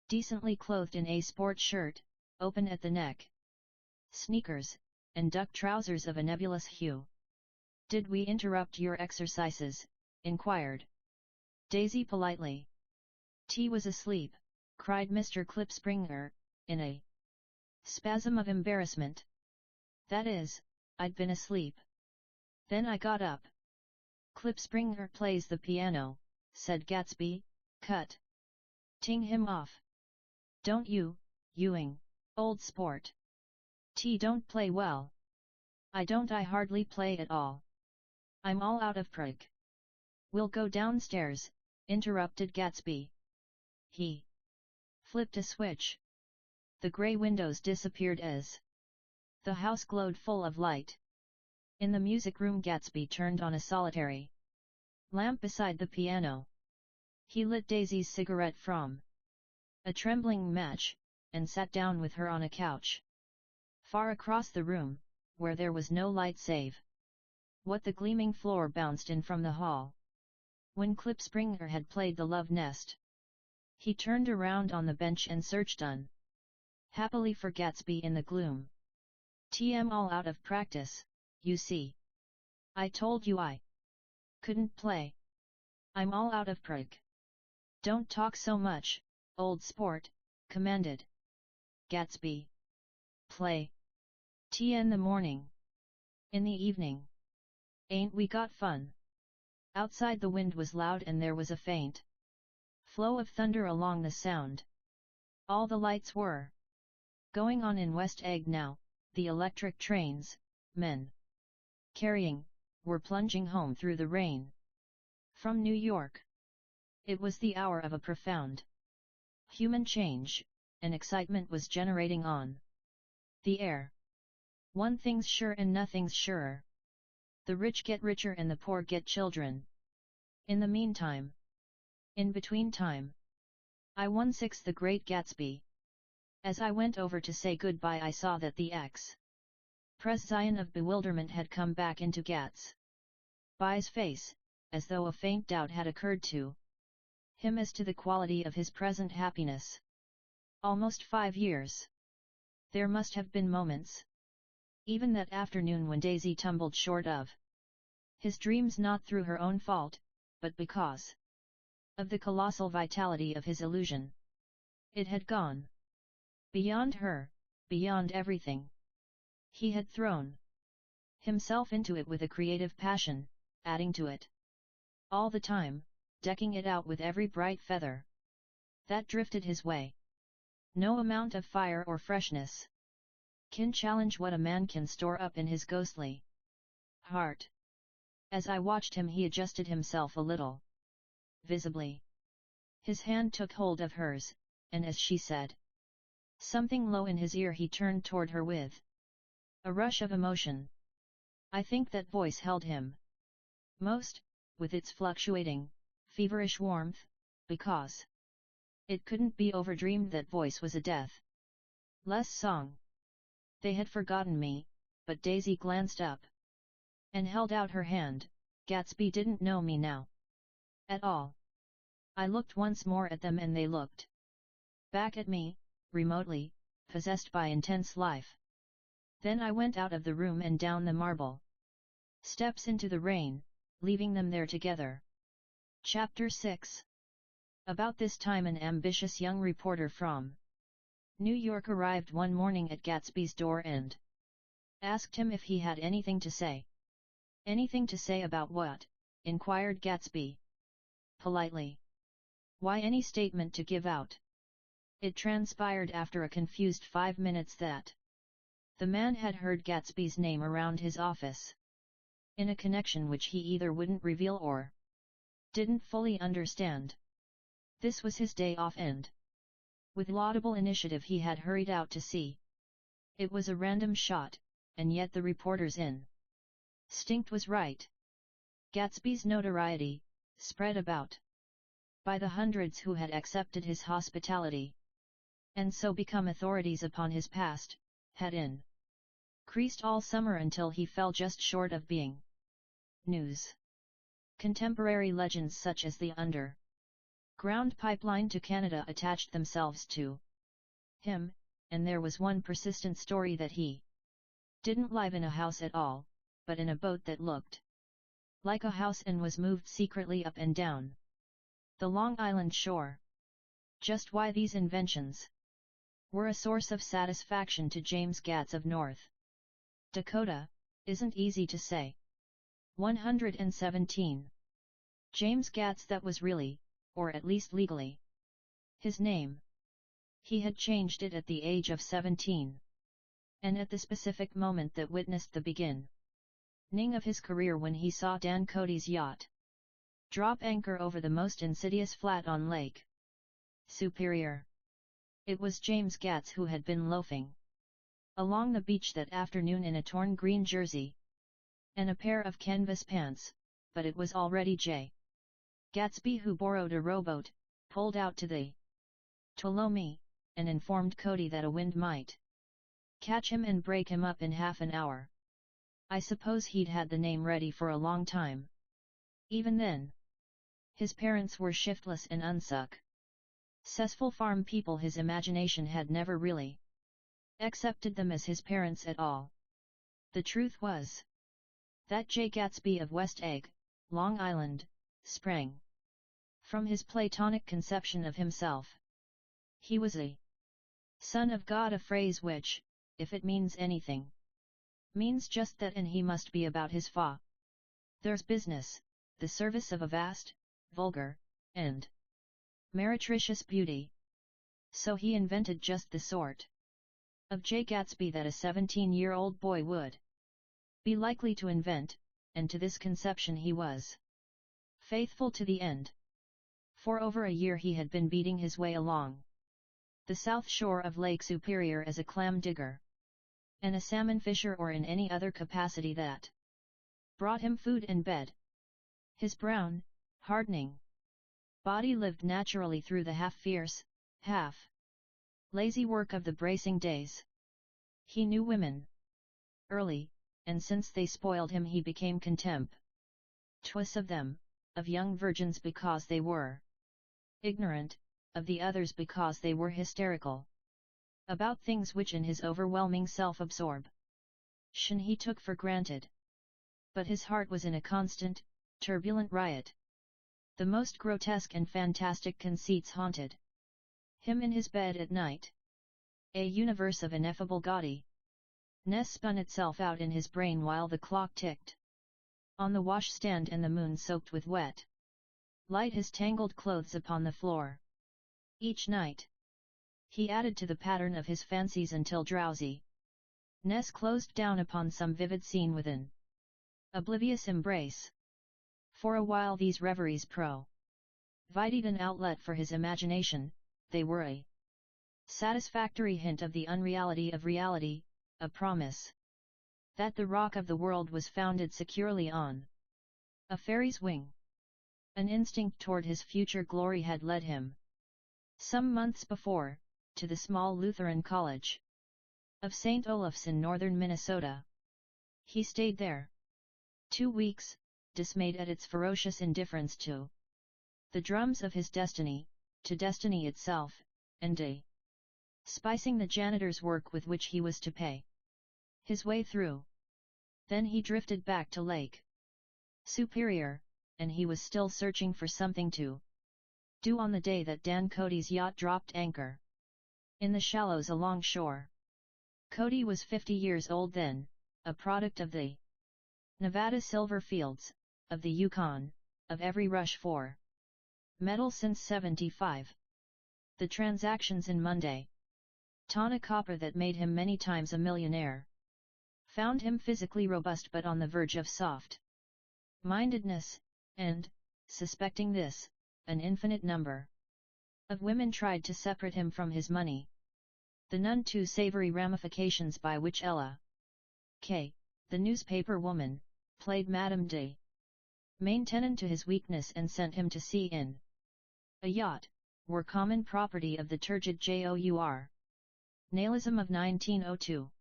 decently clothed in a sport shirt, open at the neck, sneakers, and duck trousers of a nebulous hue. "Did we interrupt your exercises?" inquired Daisy politely. "T was asleep," cried Mr. Klipspringer, in a spasm of embarrassment. "That is, I'd been asleep. Then I got up." "Klipspringer plays the piano," said Gatsby, cutting him off. "Don't you, Ewing, old sport? T don't play well." "I don't. I hardly play at all. I'm all out of practice." "We'll go downstairs," interrupted Gatsby. He flipped a switch. The grey windows disappeared as the house glowed full of light. In the music room, Gatsby turned on a solitary lamp beside the piano. He lit Daisy's cigarette from a trembling match, and sat down with her on a couch far across the room, where there was no light save what the gleaming floor bounced in from the hall. When Klipspringer had played the Love Nest, he turned around on the bench and searched happily for Gatsby in the gloom. "Tm all out of practice, you see. I told you I couldn't play. I'm all out of practice." "Don't talk so much, old sport," commanded Gatsby. "Play. T in the morning. In the evening. Ain't we got fun?" Outside the wind was loud and there was a faint flow of thunder along the sound. All the lights were going on in West Egg now. The electric trains, men carrying, were plunging home through the rain from New York. It was the hour of a profound human change, and excitement was generating on the air. One thing's sure and nothing's surer. The rich get richer and the poor get children. In the meantime, in between time, I 1/6 The Great Gatsby. As I went over to say goodbye, I saw that the ex-president of bewilderment had come back into Gatsby's face, as though a faint doubt had occurred to him as to the quality of his present happiness. Almost 5 years. There must have been moments, even that afternoon, when Daisy tumbled short of his dreams, not through her own fault, but because of the colossal vitality of his illusion. It had gone beyond her, beyond everything. He had thrown himself into it with a creative passion, adding to it all the time, decking it out with every bright feather that drifted his way. No amount of fire or freshness can challenge what a man can store up in his ghostly heart. As I watched him, he adjusted himself a little, visibly. His hand took hold of hers, and as she said something low in his ear, he turned toward her with a rush of emotion. I think that voice held him most, with its fluctuating, feverish warmth, because it couldn't be overdreamed that voice was a deathless song. They had forgotten me, but Daisy glanced up and held out her hand. Gatsby didn't know me now at all. I looked once more at them and they looked back at me, remotely, possessed by intense life. Then I went out of the room and down the marble steps into the rain, leaving them there together. Chapter 6. About this time an ambitious young reporter from New York arrived one morning at Gatsby's door and asked him if he had anything to say. "Anything to say about what?" inquired Gatsby politely. "Why, any statement to give out." It transpired after a confused 5 minutes that the man had heard Gatsby's name around his office in a connection which he either wouldn't reveal or didn't fully understand. This was his day off and with laudable initiative he had hurried out to see. It was a random shot, and yet the reporters in Stinkt was right. Gatsby's notoriety spread about by the hundreds who had accepted his hospitality, and so become authorities upon his past, had increased all summer until he fell just short of being news. Contemporary legends such as the underground pipeline to Canada attached themselves to him, and there was one persistent story that he didn't live in a house at all, but in a boat that looked like a house and was moved secretly up and down the Long Island shore. Just why these inventions were a source of satisfaction to James Gatz of North Dakota isn't easy to say. 117. James Gatz, that was really, or at least legally, his name. He had changed it at the age of 17. And at the specific moment that witnessed the beginning of his career, when he saw Dan Cody's yacht drop anchor over the most insidious flat on Lake Superior. It was James Gatz who had been loafing along the beach that afternoon in a torn green jersey and a pair of canvas pants, but it was already Jay Gatsby who borrowed a rowboat, pulled out to the Tuolumne, and informed Cody that a wind might catch him and break him up in half an hour. I suppose he'd had the name ready for a long time. Even then, his parents were shiftless and unsuccessful farm people. His imagination had never really accepted them as his parents at all. The truth was that Jay Gatsby of West Egg, Long Island, sprang from his Platonic conception of himself. He was a son of God, a phrase which, if it means anything, means just that, and he must be about his father's business, the service of a vast, vulgar, and meretricious beauty. So he invented just the sort of Jay Gatsby that a 17-year-old boy would be likely to invent, and to this conception he was faithful to the end. For over a year he had been beating his way along the south shore of Lake Superior as a clam digger and a salmon fisher, or in any other capacity that brought him food and bed. His brown, hardening body lived naturally through the half-fierce, half-lazy work of the bracing days. He knew women early, and since they spoiled him he became contemptuous of them, of young virgins because they were ignorant, of the others because they were hysterical about things which in his overwhelming self-absorption he took for granted. But his heart was in a constant, turbulent riot. The most grotesque and fantastic conceits haunted him in his bed at night. A universe of ineffable gaudiness spun itself out in his brain while the clock ticked on the washstand and the moon soaked with wet light his tangled clothes upon the floor. Each night he added to the pattern of his fancies until drowsiness closed down upon some vivid scene within oblivious embrace. For a while these reveries provided an outlet for his imagination. They were a satisfactory hint of the unreality of reality, a promise that the rock of the world was founded securely on a fairy's wing. An instinct toward his future glory had led him, some months before, to the small Lutheran College of St. Olaf's in northern Minnesota. He stayed there 2 weeks, dismayed at its ferocious indifference to the drums of his destiny, to destiny itself, and spicing the janitor's work with which he was to pay his way through. Then he drifted back to Lake Superior, and he was still searching for something to do on the day that Dan Cody's yacht dropped anchor in the shallows along shore. Cody was 50 years old then, a product of the Nevada silver fields, of the Yukon, of every rush for metal since '75. The transactions in Monday ton of copper that made him many times a millionaire found him physically robust but on the verge of soft-mindedness, and, suspecting this, an infinite number of women tried to separate him from his money. The none too savory ramifications by which Ella K., the newspaper woman, played Madame de Maintenon to his weakness and sent him to sea in a yacht, were common property of the turgid Jour. Nihilism of 1902.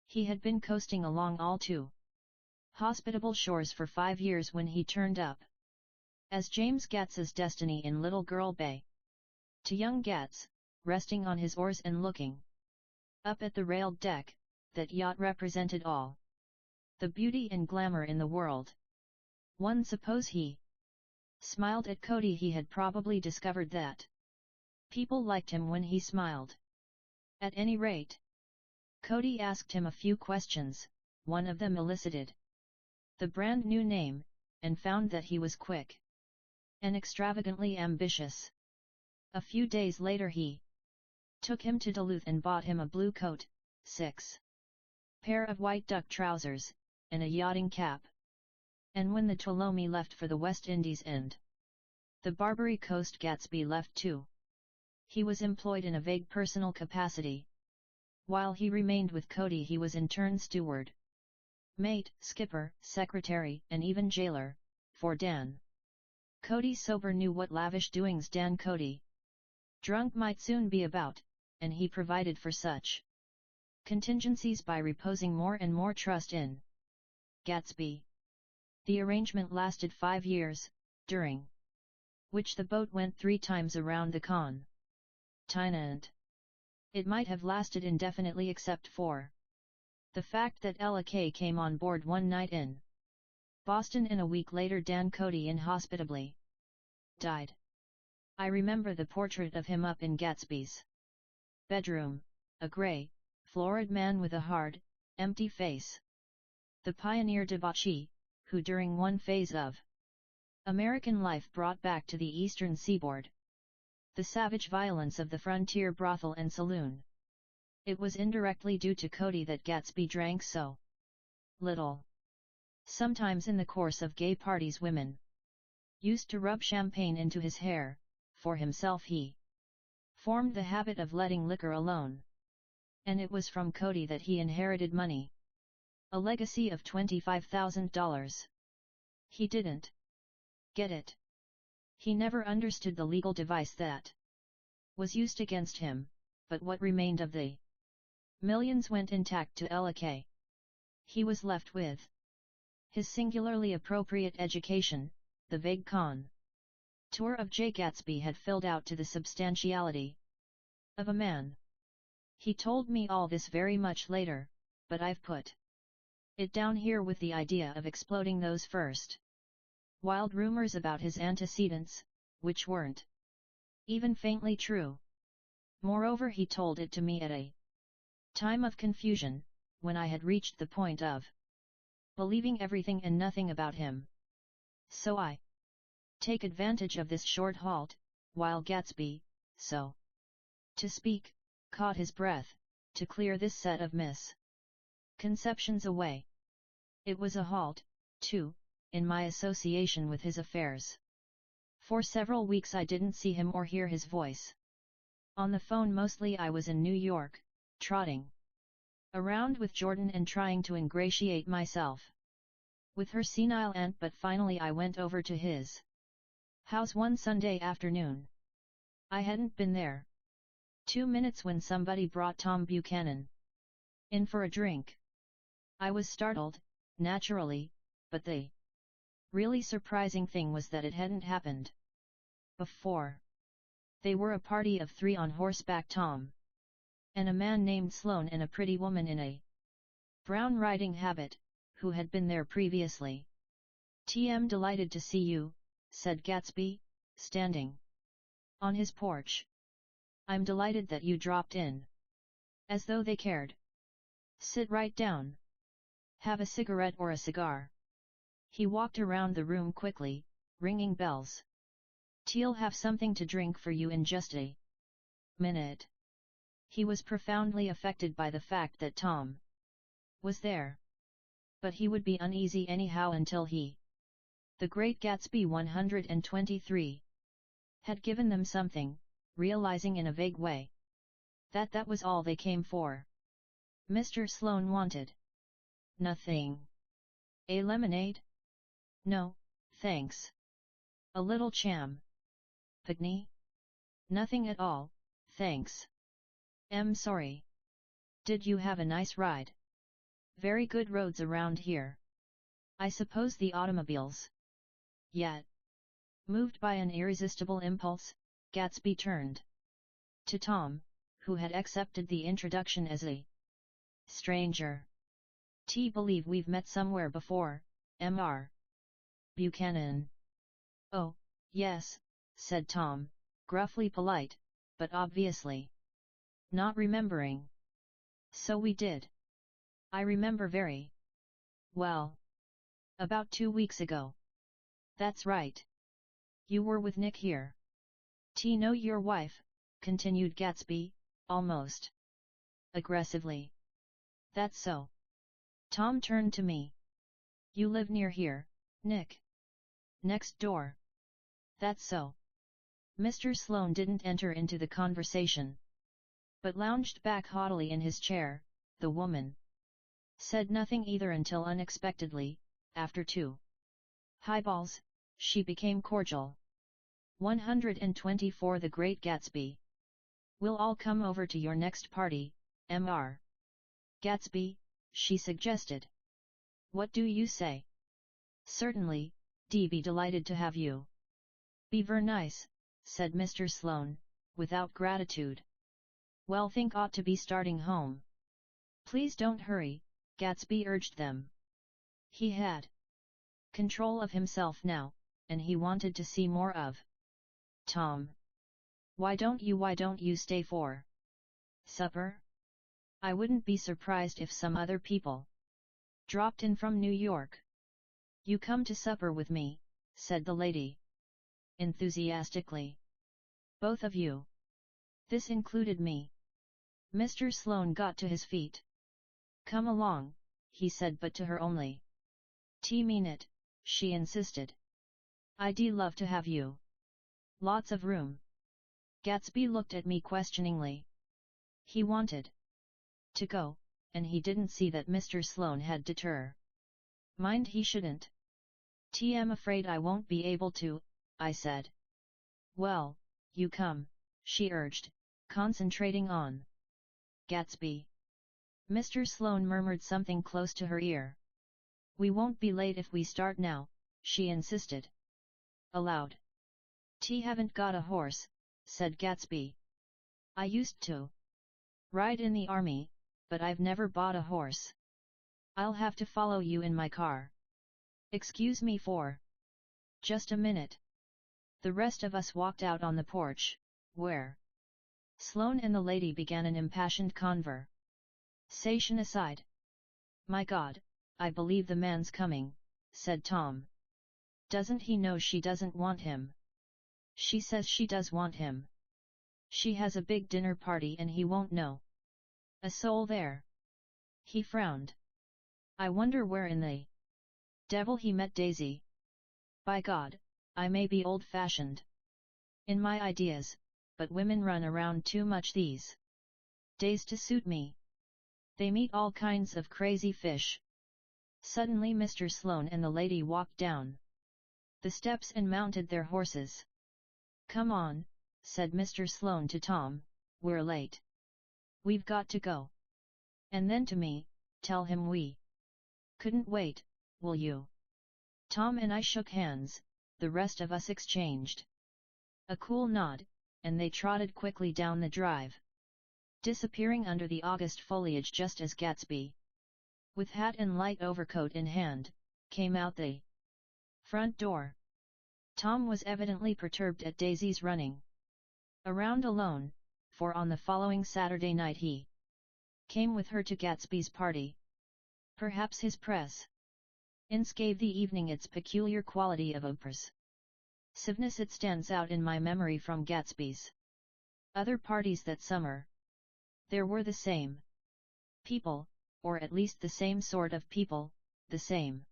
He had been coasting along all too hospitable shores for 5 years when he turned up as James Gats's destiny in Little Girl Bay. To young Gats, resting on his oars and looking up at the railed deck, that yacht represented all the beauty and glamour in the world. One suppose he smiled at Cody. He had probably discovered that people liked him when he smiled. At any rate, Cody asked him a few questions, one of them elicited the brand new name, and found that he was quick and extravagantly ambitious. A few days later he took him to Duluth and bought him a blue coat, 6 pair of white duck trousers, and a yachting cap. And when the Tuolumne left for the West Indies and the Barbary Coast, Gatsby left too. He was employed in a vague personal capacity. While he remained with Cody, he was in turn steward, mate, skipper, secretary, and even jailer, for Dan. Cody sober knew what lavish doings Dan Cody drunk might soon be about, and he provided for such contingencies by reposing more and more trust in Gatsby. The arrangement lasted 5 years, during which the boat went 3 times around the continent. It might have lasted indefinitely except for the fact that Ella Kay came on board one night in Boston, and a week later Dan Cody inhospitably died. I remember the portrait of him up in Gatsby's bedroom, a grey, florid man with a hard, empty face. The pioneer debauchee, who during one phase of American life brought back to the eastern seaboard the savage violence of the frontier brothel and saloon. It was indirectly due to Cody that Gatsby drank so little. Sometimes in the course of gay parties women used to rub champagne into his hair. For himself he formed the habit of letting liquor alone. And it was from Cody that he inherited money. A legacy of $25,000. He didn't get it. He never understood the legal device that was used against him, but what remained of the millions went intact to Ella Kay. He was left with his singularly appropriate education. The vague tour of Jay Gatsby had filled out to the substantiality of a man. He told me all this very much later, but I've put it down here with the idea of exploding those first wild rumors about his antecedents, which weren't even faintly true. Moreover, he told it to me at a time of confusion, when I had reached the point of believing everything and nothing about him. So I take advantage of this short halt, while Gatsby, so to speak, caught his breath, to clear this set of misconceptions away. It was a halt, too, in my association with his affairs. For several weeks I didn't see him or hear his voice. On the phone mostly I was in New York, trotting around with Jordan and trying to ingratiate myself with her senile aunt, but finally I went over to his house one Sunday afternoon. I hadn't been there 2 minutes when somebody brought Tom Buchanan in for a drink. I was startled, naturally, but the really surprising thing was that it hadn't happened before. They were a party of 3 on horseback: Tom and a man named Sloane and a pretty woman in a brown riding habit, who had been there previously. "TM delighted to see you," said Gatsby, standing on his porch. "I'm delighted that you dropped in." As though they cared. "Sit right down. Have a cigarette or a cigar?" He walked around the room quickly, ringing bells. "Tea'll have something to drink for you in just a minute." He was profoundly affected by the fact that Tom was there. But he would be uneasy anyhow until he, the Great Gatsby 123, had given them something, realizing in a vague way that that was all they came for. Mr. Sloane wanted nothing. A lemonade? No, thanks. A little cham. Picnic? Nothing at all, thanks. Sorry. Did you have a nice ride? Very good roads around here. I suppose the automobiles. Yet. Moved by an irresistible impulse, Gatsby turned to Tom, who had accepted the introduction as a stranger. Believe we've met somewhere before, Mr. Buchanan. Oh, yes, said Tom, gruffly polite, but obviously not remembering. So we did. I remember very well. About 2 weeks ago. That's right. You were with Nick here. Know your wife, continued Gatsby, almost aggressively. That's so. Tom turned to me. You live near here, Nick? Next door. That's so. Mr. Sloane didn't enter into the conversation, but lounged back haughtily in his chair. The woman said nothing either until unexpectedly, after 2 highballs, she became cordial. 124 The Great Gatsby. We'll all come over to your next party, Mr. Gatsby, she suggested. What do you say? Certainly, be delighted to have you. Be ver nice, said Mr. Sloane, without gratitude. Well, think ought to be starting home. Please don't hurry, Gatsby urged them. He had control of himself now, and he wanted to see more of Tom. Why don't you stay for supper? I wouldn't be surprised if some other people dropped in from New York. You come to supper with me, said the lady enthusiastically. Both of you. This included me. Mr. Sloane got to his feet. Come along, he said, but to her only. Mean it, she insisted. I'd love to have you. Lots of room. Gatsby looked at me questioningly. He wanted to go, and he didn't see that Mr. Sloane had deter. Mind he shouldn't. I'm afraid I won't be able to, I said. Well, you come, she urged, concentrating on Gatsby. Mr. Sloane murmured something close to her ear. We won't be late if we start now, she insisted. Aloud. Haven't got a horse, said Gatsby. I used to ride in the army, but I've never bought a horse. I'll have to follow you in my car. Excuse me for just a minute. The rest of us walked out on the porch, where Sloane and the lady began an impassioned conversation aside. My God, I believe the man's coming, said Tom. Doesn't he know she doesn't want him? She says she does want him. She has a big dinner party and he won't know a soul there. He frowned. I wonder where in the devil he met Daisy. By God, I may be old-fashioned in my ideas, but women run around too much these days to suit me. They meet all kinds of crazy fish. Suddenly Mr. Sloane and the lady walked down the steps and mounted their horses. Come on, said Mr. Sloane to Tom, we're late. We've got to go. And then to me, tell him we couldn't wait, will you? Tom and I shook hands, the rest of us exchanged a cool nod, and they trotted quickly down the drive, disappearing under the August foliage just as Gatsby, with hat and light overcoat in hand, came out the front door. Tom was evidently perturbed at Daisy's running around alone, for on the following Saturday night he came with her to Gatsby's party. Perhaps his presence gave the evening its peculiar quality of oppressiveness. It stands out in my memory from Gatsby's other parties that summer. There were the same people, or at least the same sort of people, the same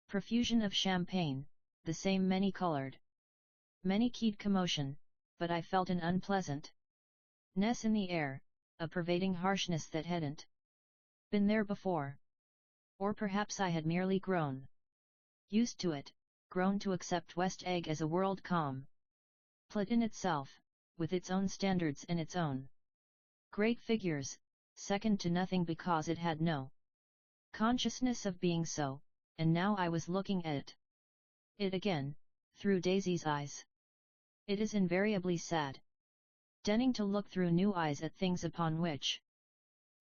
profusion of champagne, the same many-colored, many-keyed commotion, but I felt an unpleasantness in the air, a pervading harshness that hadn't been there before. Or perhaps I had merely grown used to it, grown to accept West Egg as a world complete in itself, with its own standards and its own great figures, second to nothing because it had no consciousness of being so, and now I was looking at it again, through Daisy's eyes. It is invariably sad denning to look through new eyes at things upon which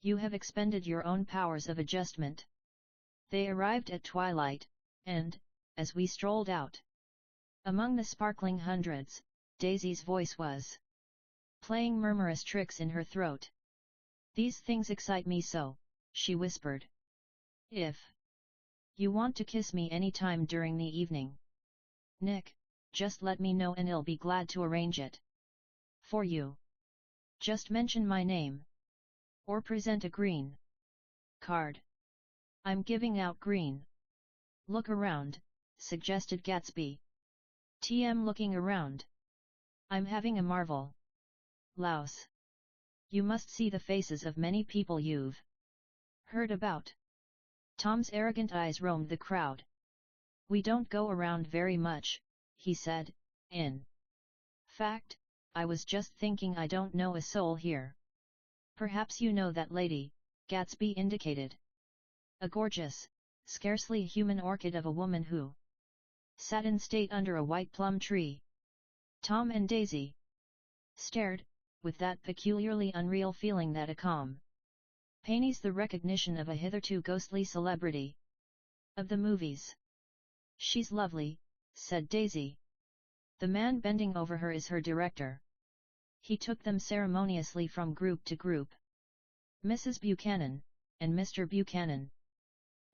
you have expended your own powers of adjustment. They arrived at twilight, and, as we strolled out among the sparkling hundreds, Daisy's voice was playing murmurous tricks in her throat. "These things excite me so," she whispered. "If you want to kiss me any time during the evening, Nick, just let me know and I'll be glad to arrange it for you. Just mention my name. Or present a green card. I'm giving out green." "Look around," suggested Gatsby. "TM looking around. I'm having a marvel louse. You must see the faces of many people you've heard about." Tom's arrogant eyes roamed the crowd. "We don't go around very much," he said. "In fact, I was just thinking I don't know a soul here." "Perhaps you know that lady," Gatsby indicated. A gorgeous, scarcely human orchid of a woman who sat in state under a white plum tree. Tom and Daisy stared, with that peculiarly unreal feeling that accompanies the recognition of a hitherto ghostly celebrity of the movies. "She's lovely," said Daisy. "The man bending over her is her director." He took them ceremoniously from group to group. "Mrs. Buchanan, and Mr. Buchanan."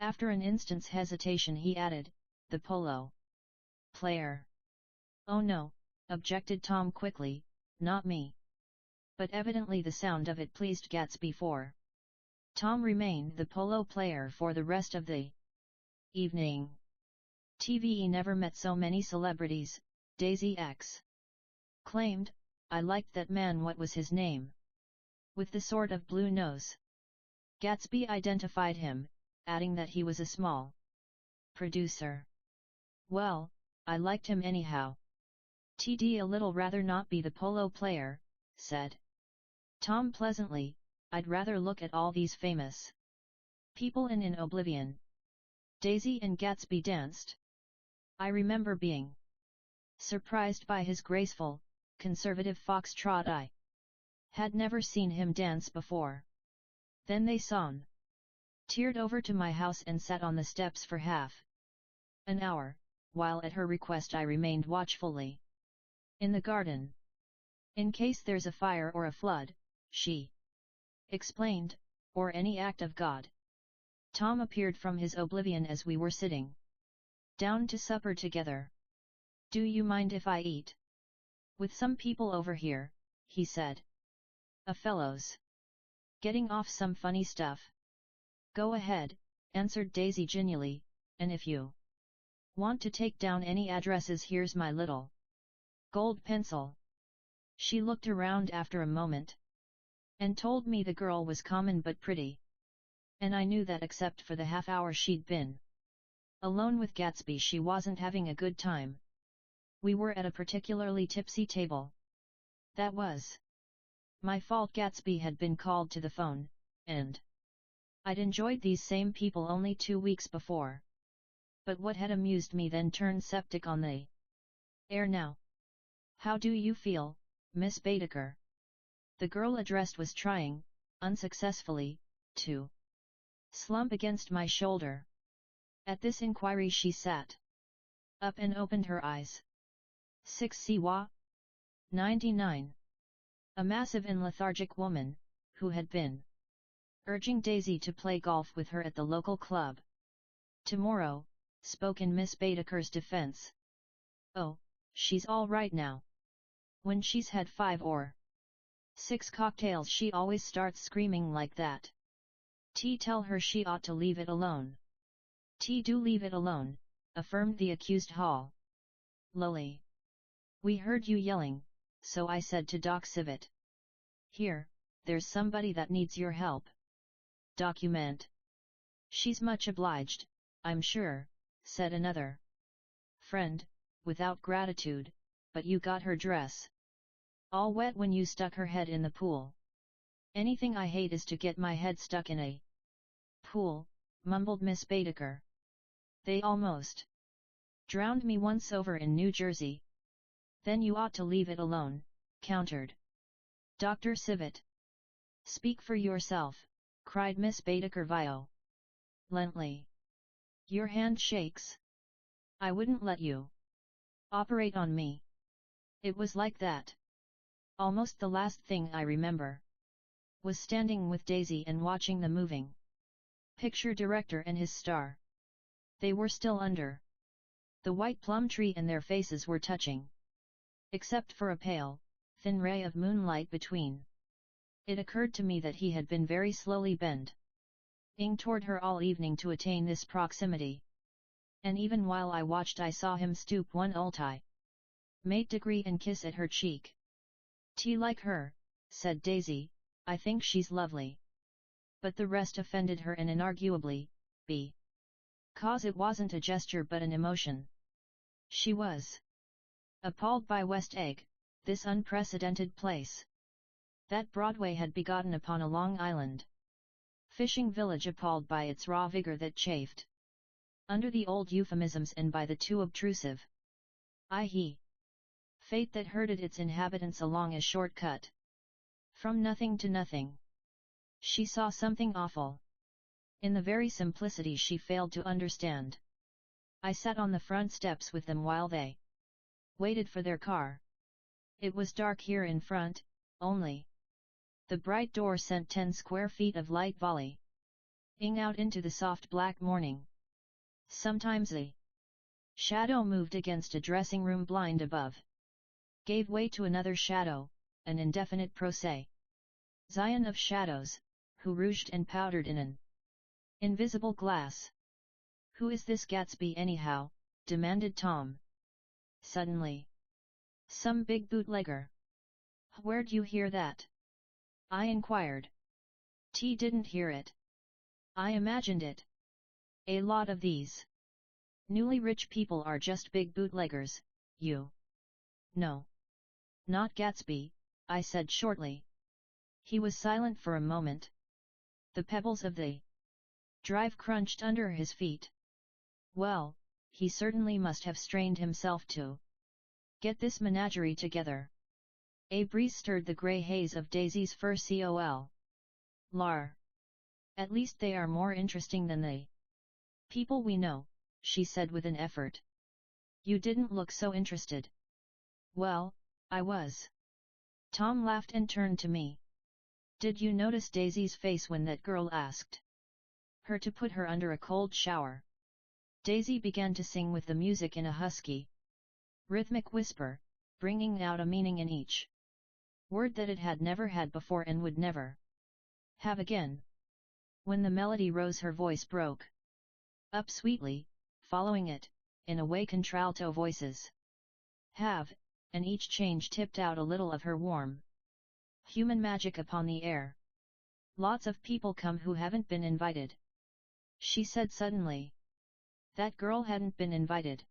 After an instant's hesitation he added, "The polo player." "Oh no," objected Tom quickly, "not me." But evidently the sound of it pleased Gatsby, for Tom remained the polo player for the rest of the evening. "TVE never met so many celebrities," Daisy claimed. "I liked that man. What was his name? With the sort of blue nose." Gatsby identified him, adding that he was a small producer. "Well, I liked him anyhow." "TD a little rather not be the polo player," said Tom pleasantly. "I'd rather look at all these famous people in oblivion." Daisy and Gatsby danced. "I remember being surprised by his graceful, conservative foxtrot. I had never seen him dance before. Then they sauntered over to my house and sat on the steps for half an hour, while at her request I remained watchfully in the garden. In case there's a fire or a flood," she explained, "or any act of God." Tom appeared from his oblivion as we were sitting down to supper together. "Do you mind if I eat with some people over here?" he said. "A fellow's getting off some funny stuff." "Go ahead," answered Daisy genially, "and if you want to take down any addresses, here's my little gold pencil." She looked around after a moment and told me the girl was common but pretty. And I knew that except for the half hour she'd been alone with Gatsby she wasn't having a good time. We were at a particularly tipsy table. That was my fault. Gatsby had been called to the phone, and I'd enjoyed these same people only 2 weeks before. But what had amused me then turned septic on the air now. "How do you feel, Miss Baedeker?" The girl addressed was trying, unsuccessfully, to slump against my shoulder. At this inquiry she sat up and opened her eyes. 6 CY 99. A massive and lethargic woman, who had been urging Daisy to play golf with her at the local club tomorrow, spoke in Miss Baedeker's defense. "Oh, she's all right now. When she's had 5 or 6 cocktails she always starts screaming like that. Tell her she ought to leave it alone." "Do leave it alone," affirmed the accused hollowly. "We heard you yelling, so I said to Doc Civet. Here, there's somebody that needs your help. Document." She's much obliged, I'm sure, said another friend, without gratitude, but you got her dress all wet when you stuck her head in the pool. Anything I hate is to get my head stuck in a pool, mumbled Miss Baedeker. They almost drowned me once over in New Jersey. Then you ought to leave it alone, countered Dr. Civet. Speak for yourself, cried Miss Baedeker violently. Your hand shakes. I wouldn't let you operate on me. It was like that. Almost the last thing I remember was standing with Daisy and watching the moving picture director and his star. They were still under the white plum tree and their faces were touching, except for a pale, thin ray of moonlight between. It occurred to me that he had been very slowly bending toward her all evening to attain this proximity. And even while I watched I saw him stoop one ultimate degree and kiss at her cheek. Tea like her, said Daisy, I think she's lovely. But the rest offended her and inarguably, because it wasn't a gesture but an emotion. She was appalled by West Egg, this unprecedented place. That Broadway had begotten upon a Long Island fishing village, appalled by its raw vigor that chafed under the old euphemisms and by the too obtrusive i.e. fate that herded its inhabitants along a shortcut from nothing to nothing. She saw something awful in the very simplicity she failed to understand. I sat on the front steps with them while they waited for their car. It was dark here in front, only the bright door sent 10 square feet of light volleying out into the soft black morning. Sometimes a shadow moved against a dressing room blind above, gave way to another shadow, an indefinite procession of shadows, who rouged and powdered in an invisible glass. Who is this Gatsby anyhow? Demanded Tom suddenly. Some big bootlegger. Where'd you hear that? I inquired. T didn't hear it. I imagined it. A lot of these newly rich people are just big bootleggers, you know. Not Gatsby, I said shortly. He was silent for a moment. The pebbles of the drive crunched under his feet. Well, he certainly must have strained himself to get this menagerie together. A breeze stirred the grey haze of Daisy's fur col. Lar. At least they are more interesting than the people we know, she said with an effort. You didn't look so interested. Well, I was. Tom laughed and turned to me. Did you notice Daisy's face when that girl asked her to put her under a cold shower? Daisy began to sing with the music in a husky, rhythmic whisper, bringing out a meaning in each word that it had never had before and would never have again. When the melody rose her voice broke up sweetly, following it, in a way contralto voices have, and each change tipped out a little of her warm human magic upon the air. Lots of people come who haven't been invited, she said suddenly. That girl hadn't been invited.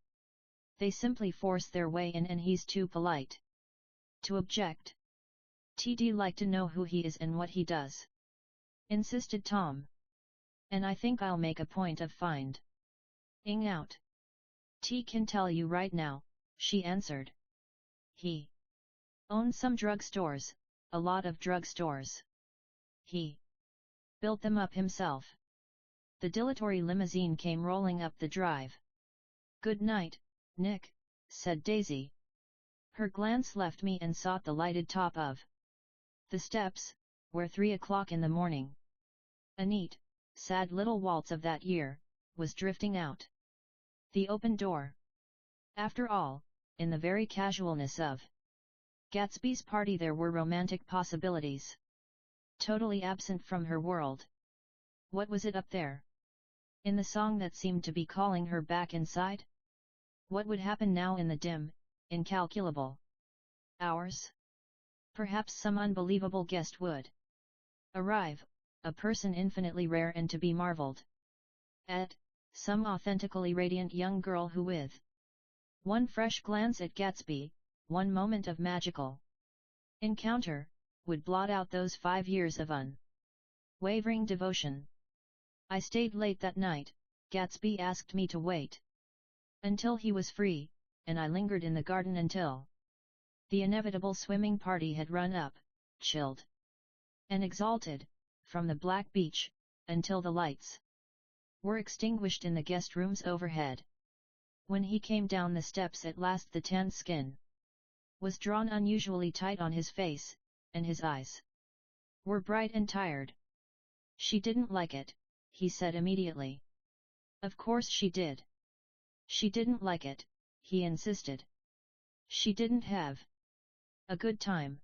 They simply force their way in and he's too polite to object. T'd like to know who he is and what he does, insisted Tom. And I think I'll make a point of finding out. T can tell you right now, she answered. He owns some drug stores, a lot of drug stores. He built them up himself. The dilatory limousine came rolling up the drive. Good night, Nick, said Daisy. Her glance left me and sought the lighted top of the steps, where 3 o'clock in the morning, a neat, sad little waltz of that year, was drifting out the open door. After all, in the very casualness of Gatsby's party there were romantic possibilities totally absent from her world. What was it up there in the song that seemed to be calling her back inside? What would happen now in the dim, incalculable hours? Perhaps some unbelievable guest would arrive, a person infinitely rare and to be marveled At some authentically radiant young girl who with one fresh glance at Gatsby, one moment of magical encounter, would blot out those 5 years of unwavering devotion. I stayed late that night. Gatsby asked me to wait until he was free, and I lingered in the garden until the inevitable swimming party had run up, chilled and exalted, from the black beach, until the lights were extinguished in the guest rooms overhead. When he came down the steps at last, the tanned skin was drawn unusually tight on his face, and his eyes were bright and tired. "She didn't like it," he said immediately. "Of course she did. She didn't like it," he insisted. "She didn't have a good time."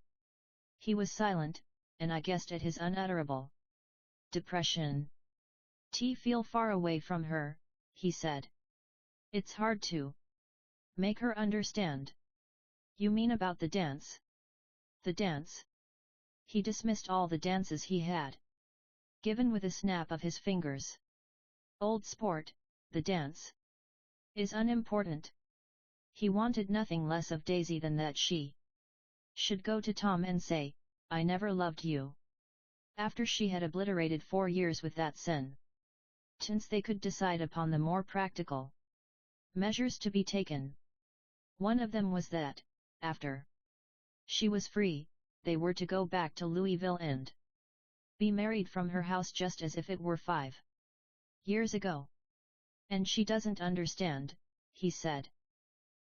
He was silent, and I guessed at his unutterable depression. "Feel far away from her," he said. "It's hard to make her understand." "You mean about the dance?" "The dance?" He dismissed all the dances he had given with a snap of his fingers. "Old sport, the dance is unimportant." He wanted nothing less of Daisy than that she should go to Tom and say, "I never loved you." After she had obliterated 4 years with that sentence, they could decide upon the more practical measures to be taken. One of them was that, after she was free, they were to go back to Louisville and be married from her house just as if it were 5 years ago. "And she doesn't understand," he said.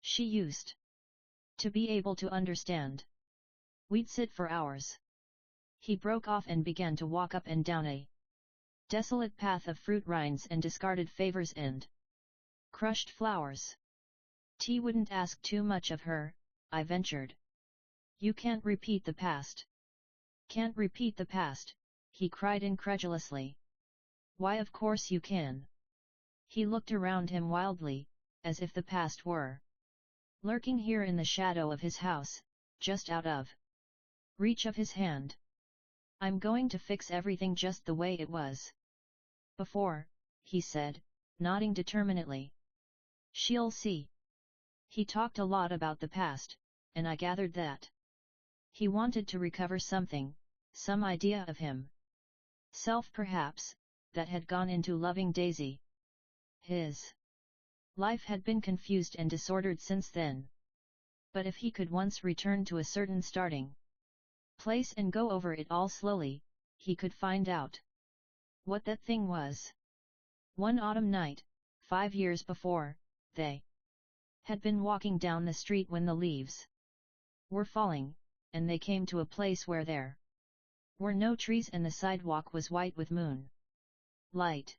"She used to be able to understand. We'd sit for hours." He broke off and began to walk up and down a desolate path of fruit rinds and discarded favors and crushed flowers. "T wouldn't ask too much of her," I ventured. "You can't repeat the past." "Can't repeat the past?" he cried incredulously. "Why, of course you can." He looked around him wildly, as if the past were lurking here in the shadow of his house, just out of reach of his hand. "I'm going to fix everything just the way it was before," he said, nodding determinedly. "She'll see." He talked a lot about the past, and I gathered that he wanted to recover something, some idea of himself perhaps, that had gone into loving Daisy. His life had been confused and disordered since then. But if he could once return to a certain starting place and go over it all slowly, he could find out what that thing was. One autumn night, 5 years before, they had been walking down the street when the leaves were falling, and they came to a place where there were no trees and the sidewalk was white with moon light.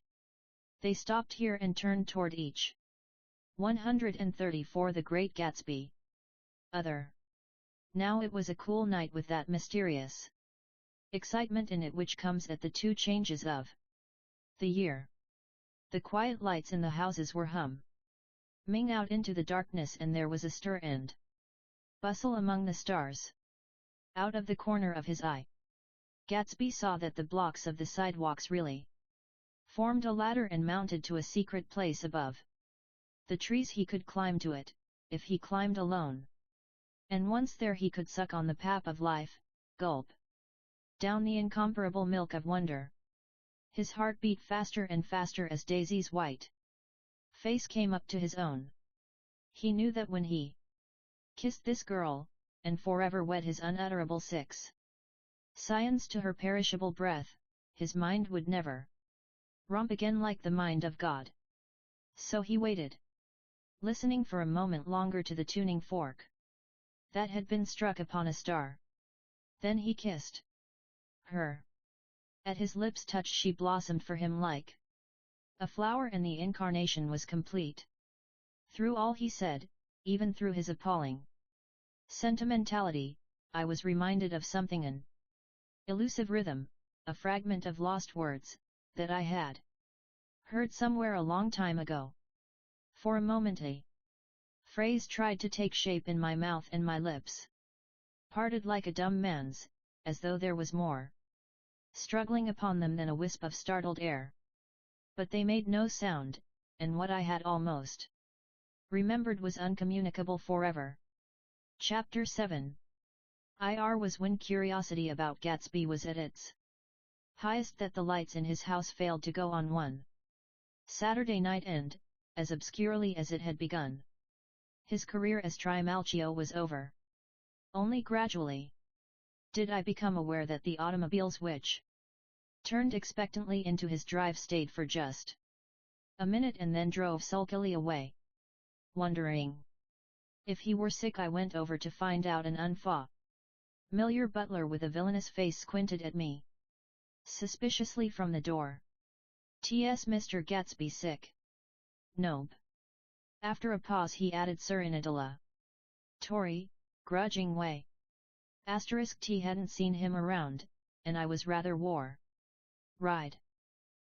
They stopped here and turned toward each 134 the Great Gatsby. Other. Now it was a cool night with that mysterious excitement in it which comes at the 2 changes of the year. The quiet lights in the houses were humming out into the darkness, and there was a stir and bustle among the stars. Out of the corner of his eye, Gatsby saw that the blocks of the sidewalks really formed a ladder and mounted to a secret place above the trees. He could climb to it, if he climbed alone. And once there he could suck on the pap of life, gulp down the incomparable milk of wonder. His heart beat faster and faster as Daisy's white face came up to his own. He knew that when he kissed this girl, and forever wed his unutterable 6 scions to her perishable breath, his mind would never romp again like the mind of God. So he waited, listening for a moment longer to the tuning fork that had been struck upon a star. Then he kissed her. At his lips' touch she blossomed for him like a flower, and the incarnation was complete. Through all he said, even through his appalling sentimentality, I was reminded of something, an elusive rhythm, a fragment of lost words, that I had heard somewhere a long time ago. For a moment a phrase tried to take shape in my mouth, and my lips parted like a dumb man's, as though there was more struggling upon them than a wisp of startled air. But they made no sound, and what I had almost remembered was uncommunicable forever. Chapter 7. IR was when curiosity about Gatsby was at its highest, that the lights in his house failed to go on one Saturday night, and, as obscurely as it had begun, his career as Trimalchio was over. Only gradually did I become aware that the automobiles which turned expectantly into his drive stayed for just a minute and then drove sulkily away. Wondering if he were sick, I went over to find out. An unfamiliar butler with a villainous face squinted at me suspiciously from the door. "T.S. Mr. Gatsby sick?" "Nope." After a pause he added, "Sir," in a dilatory, grudging way. T hadn't seen him around, and I was rather worried.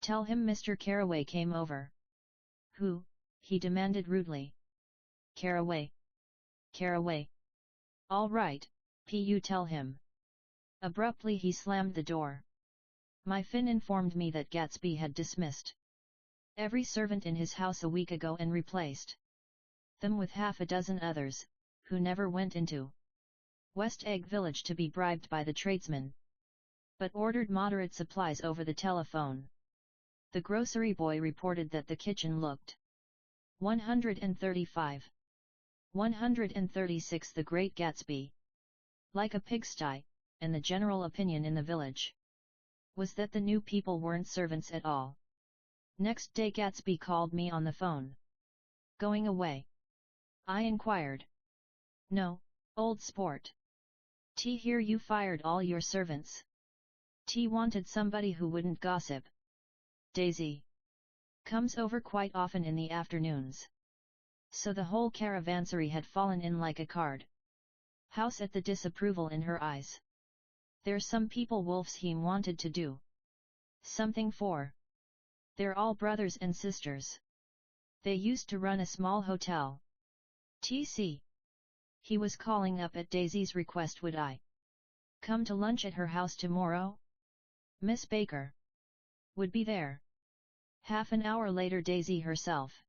"Tell him Mr. Carraway came over." "Who?" he demanded rudely. "Carraway. Carraway. All right, you tell him." Abruptly he slammed the door. My Finn informed me that Gatsby had dismissed every servant in his house a week ago and replaced them with half a dozen others, who never went into West Egg Village to be bribed by the tradesmen, but ordered moderate supplies over the telephone. The grocery boy reported that the kitchen looked 135. 136. The Great Gatsby like a pigsty, and the general opinion in the village was that the new people weren't servants at all. Next day Gatsby called me on the phone. "Going away?" I inquired. "No, old sport. T hear you fired all your servants." T wanted somebody who wouldn't gossip. Daisy comes over quite often in the afternoons. So the whole caravansary had fallen in like a card house at the disapproval in her eyes. "There's some people Wolfsheim wanted to do something for. They're all brothers and sisters. They used to run a small hotel. TC. He was calling up at Daisy's request would I come to lunch at her house tomorrow? Miss Baker would be there." Half an hour later Daisy herself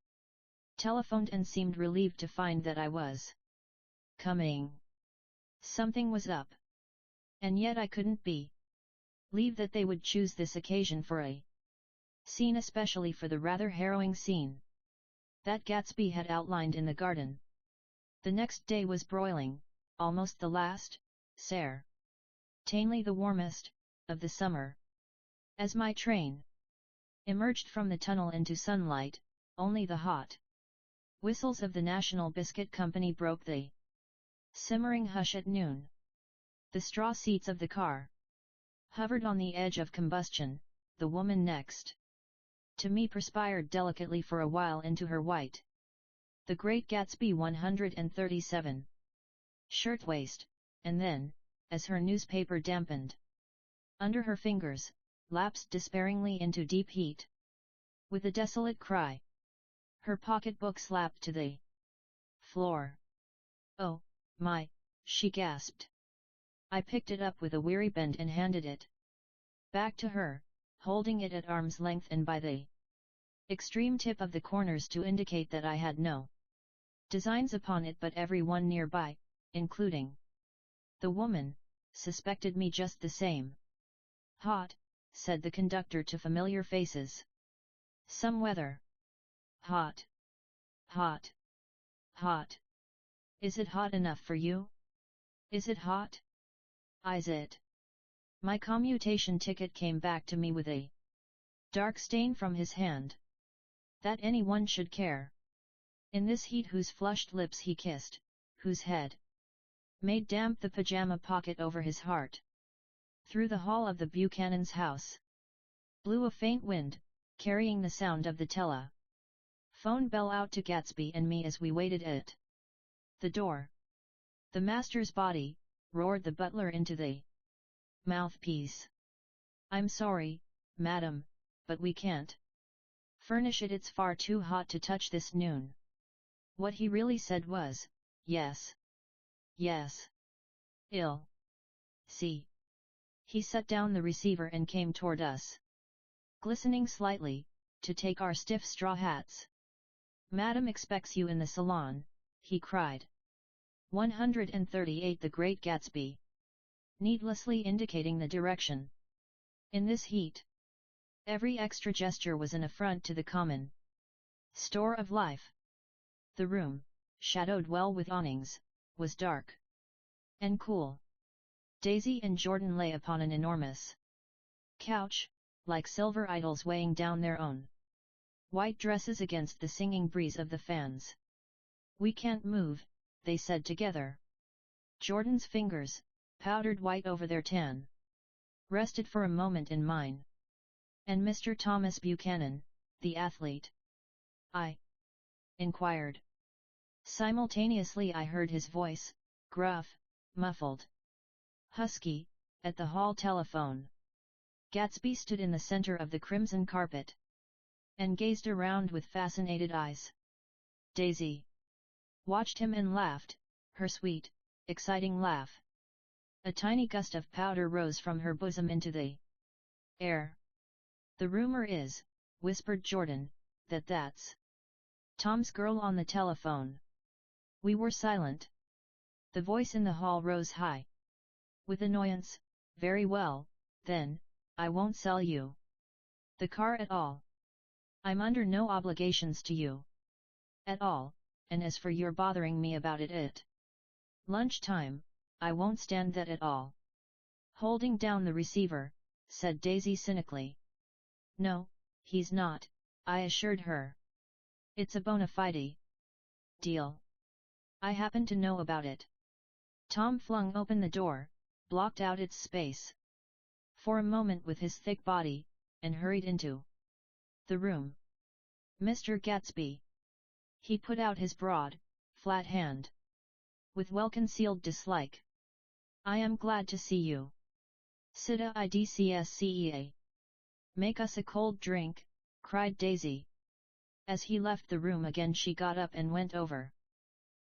telephoned and seemed relieved to find that I was coming. Something was up. And yet I couldn't believe that they would choose this occasion for a scene, especially for the rather harrowing scene that Gatsby had outlined in the garden. The next day was broiling, almost the last, certainly the warmest, of the summer. As my train emerged from the tunnel into sunlight, only the hot whistles of the National Biscuit Company broke the simmering hush at noon. The straw seats of the car hovered on the edge of combustion. The woman next to me perspired delicately for a while into her white The Great Gatsby 137 shirtwaist, and then, as her newspaper dampened under her fingers, lapsed despairingly into deep heat. With a desolate cry, her pocketbook slapped to the floor. "Oh, my," she gasped. I picked it up with a weary bend and handed it back to her, holding it at arm's length and by the extreme tip of the corners to indicate that I had no designs upon it, but everyone nearby, including the woman, suspected me just the same. "Hot," said the conductor to familiar faces. "Some weather. Hot. Hot. Hot. Is it hot enough for you? Is it hot? Is it?" My commutation ticket came back to me with a dark stain from his hand. That anyone should care. In this heat, whose flushed lips he kissed, whose head made damp the pajama pocket over his heart. Through the hall of the Buchanan's house blew a faint wind, carrying the sound of the telephone bell out to Gatsby and me as we waited at the door. "The master's body," roared the butler into the mouthpiece. "I'm sorry, madam, but we can't furnish it. It's far too hot to touch this noon." What he really said was, "Yes. Yes. Ill. See." He set down the receiver and came toward us. Glistening slightly, to take our stiff straw hats. Madam expects you in the salon, he cried. 138 The Great Gatsby. Needlessly indicating the direction. In this heat, every extra gesture was an affront to the common store of life. The room, shadowed well with awnings, was dark and cool. Daisy and Jordan lay upon an enormous couch, like silver idols weighing down their own white dresses against the singing breeze of the fans. We can't move, they said together. Jordan's fingers, powdered white over their tan, rested for a moment in mine. And Mr. Thomas Buchanan, the athlete? I inquired. Simultaneously I heard his voice, gruff, muffled, husky, at the hall telephone. Gatsby stood in the center of the crimson carpet and gazed around with fascinated eyes. Daisy watched him and laughed, her sweet, exciting laugh. A tiny gust of powder rose from her bosom into the air. The rumor is, whispered Jordan, that that's Tom's girl on the telephone. We were silent. The voice in the hall rose high. With annoyance, very well, then, I won't sell you the car at all. I'm under no obligations to you at all, and as for your bothering me about it at lunchtime, I won't stand that at all. Holding down the receiver, said Daisy cynically. No, he's not, I assured her. It's a bona fide deal. I happen to know about it. Tom flung open the door, blocked out its space for a moment with his thick body, and hurried into the room. Mr. Gatsby. He put out his broad, flat hand with well-concealed dislike. I am glad to see you. Sita idcscea. Make us a cold drink, cried Daisy. As he left the room again she got up and went over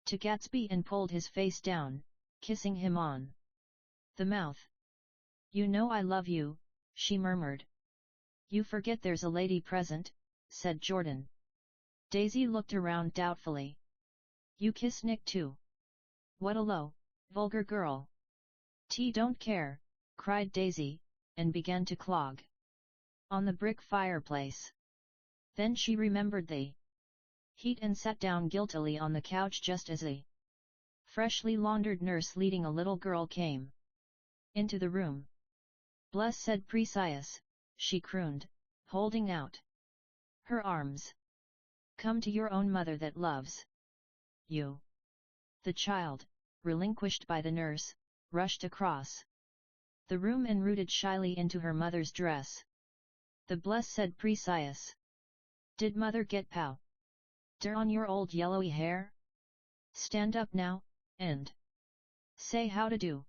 to Gatsby and pulled his face down, kissing him on the mouth. You know I love you, she murmured. You forget there's a lady present, said Jordan. Daisy looked around doubtfully. You kiss Nick too? What a low, vulgar girl. Don't care, cried Daisy, and began to clog on the brick fireplace. Then she remembered the heat and sat down guiltily on the couch just as a freshly laundered nurse leading a little girl came into the room. Bless said Precious, she crooned, holding out her arms. Come to your own mother that loves you. The child, relinquished by the nurse, rushed across the room and rooted shyly into her mother's dress. The Bless said Precious. Did mother get powder on your old yellowy hair? Stand up now, and say how to do.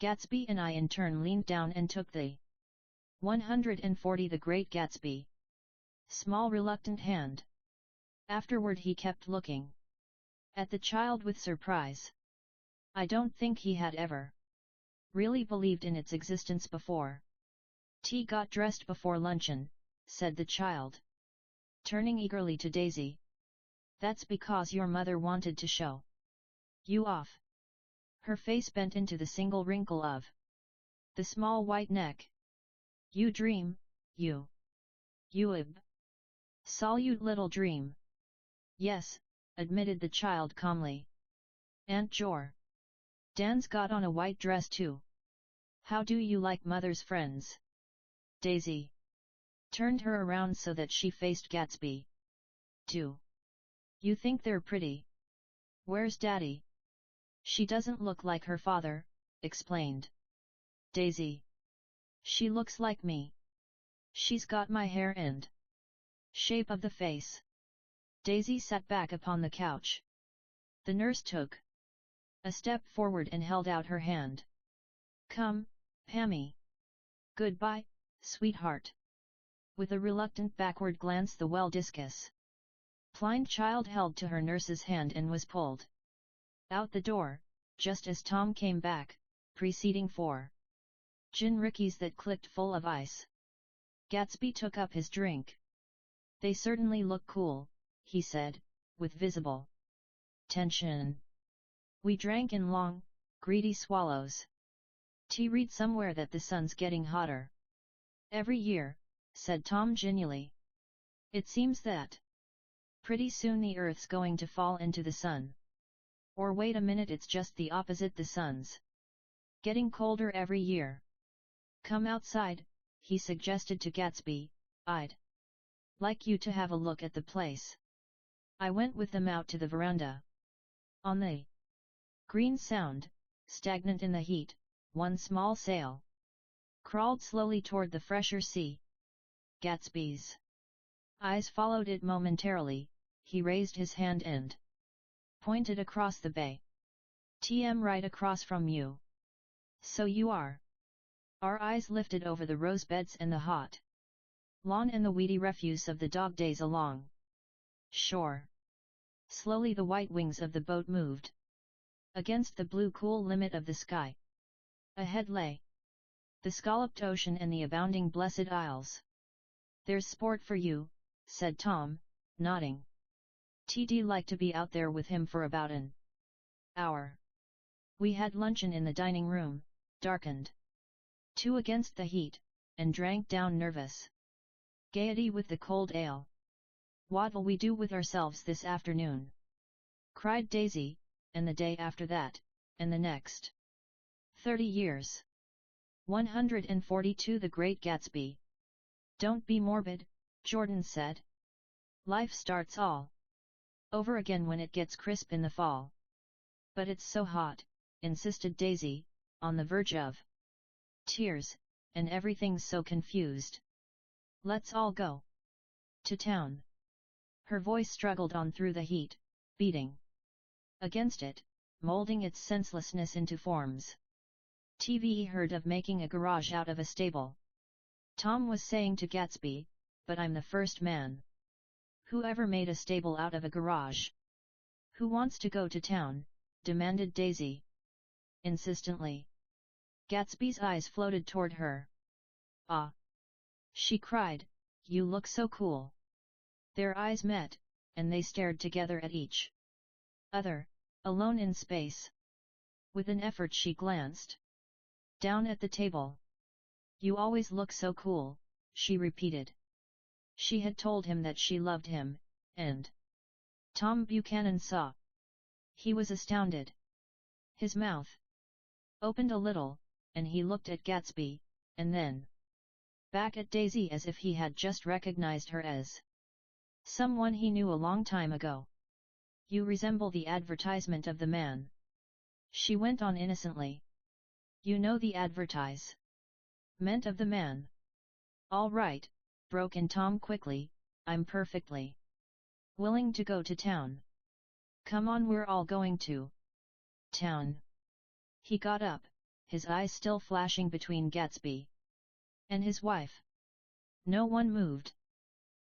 Gatsby and I in turn leaned down and took the 140 The Great Gatsby. Small reluctant hand. Afterward he kept looking at the child with surprise. I don't think he had ever really believed in its existence before. Got dressed before luncheon, said the child, turning eagerly to Daisy. That's because your mother wanted to show you off. Her face bent into the single wrinkle of the small white neck. You dream, you solute little dream. Yes, admitted the child calmly. Aunt Dan's got on a white dress too. How do you like mother's friends? Daisy turned her around so that she faced Gatsby. Do you think they're pretty? Where's Daddy? She doesn't look like her father, explained Daisy. She looks like me. She's got my hair and shape of the face. Daisy sat back upon the couch. The nurse took a step forward and held out her hand. Come, Pammy. Goodbye, sweetheart. With a reluctant backward glance the well-discussed blind child held to her nurse's hand and was pulled out the door, just as Tom came back, preceding 4 gin rickeys that clicked full of ice. Gatsby took up his drink. They certainly look cool, he said, with visible tension. We drank in long, greedy swallows. Read somewhere that the sun's getting hotter. Every year, said Tom genially. It seems that pretty soon the Earth's going to fall into the sun. Or wait a minute, it's just the opposite, the sun's getting colder every year. Come outside, he suggested to Gatsby. I'd like you to have a look at the place. I went with them out to the veranda. On the green sound, stagnant in the heat, one small sail crawled slowly toward the fresher sea. Gatsby's eyes followed it momentarily. He raised his hand and pointed across the bay. "TM, right across from you." "So you are." Our eyes lifted over the rose beds and the hot lawn and the weedy refuse of the dog days along shore. Slowly the white wings of the boat moved against the blue cool limit of the sky. Ahead lay the scalloped ocean and the abounding Blessed Isles. "There's sport for you," said Tom, nodding. "T'd like to be out there with him for about an hour." We had luncheon in the dining room, darkened 2 against the heat, and drank down nervous gaiety with the cold ale. "What'll we do with ourselves this afternoon?" cried Daisy, and the day after that, and the next 30 years. 142 The Great Gatsby. "Don't be morbid," Jordan said. "Life starts all over again when it gets crisp in the fall." "But it's so hot," insisted Daisy, on the verge of tears, "and everything's so confused. Let's all go to town." Her voice struggled on through the heat, beating against it, molding its senselessness into forms. "TV heard of making a garage out of a stable," Tom was saying to Gatsby, "but I'm the first man who ever made a stable out of a garage." "Who wants to go to town?" demanded Daisy insistently. Gatsby's eyes floated toward her. "Ah!" she cried, "you look so cool." Their eyes met, and they stared together at each other, alone in space. With an effort she glanced down at the table. "You always look so cool," she repeated. She had told him that she loved him, and Tom Buchanan saw. He was astounded. His mouth opened a little, and he looked at Gatsby, and then back at Daisy as if he had just recognized her as someone he knew a long time ago. "You resemble the advertisement of the man," she went on innocently. "You know the advertisement of the man." "All right," broke in Tom quickly, "I'm perfectly willing to go to town. Come on, we're all going to town." He got up, his eyes still flashing between Gatsby and his wife. No one moved.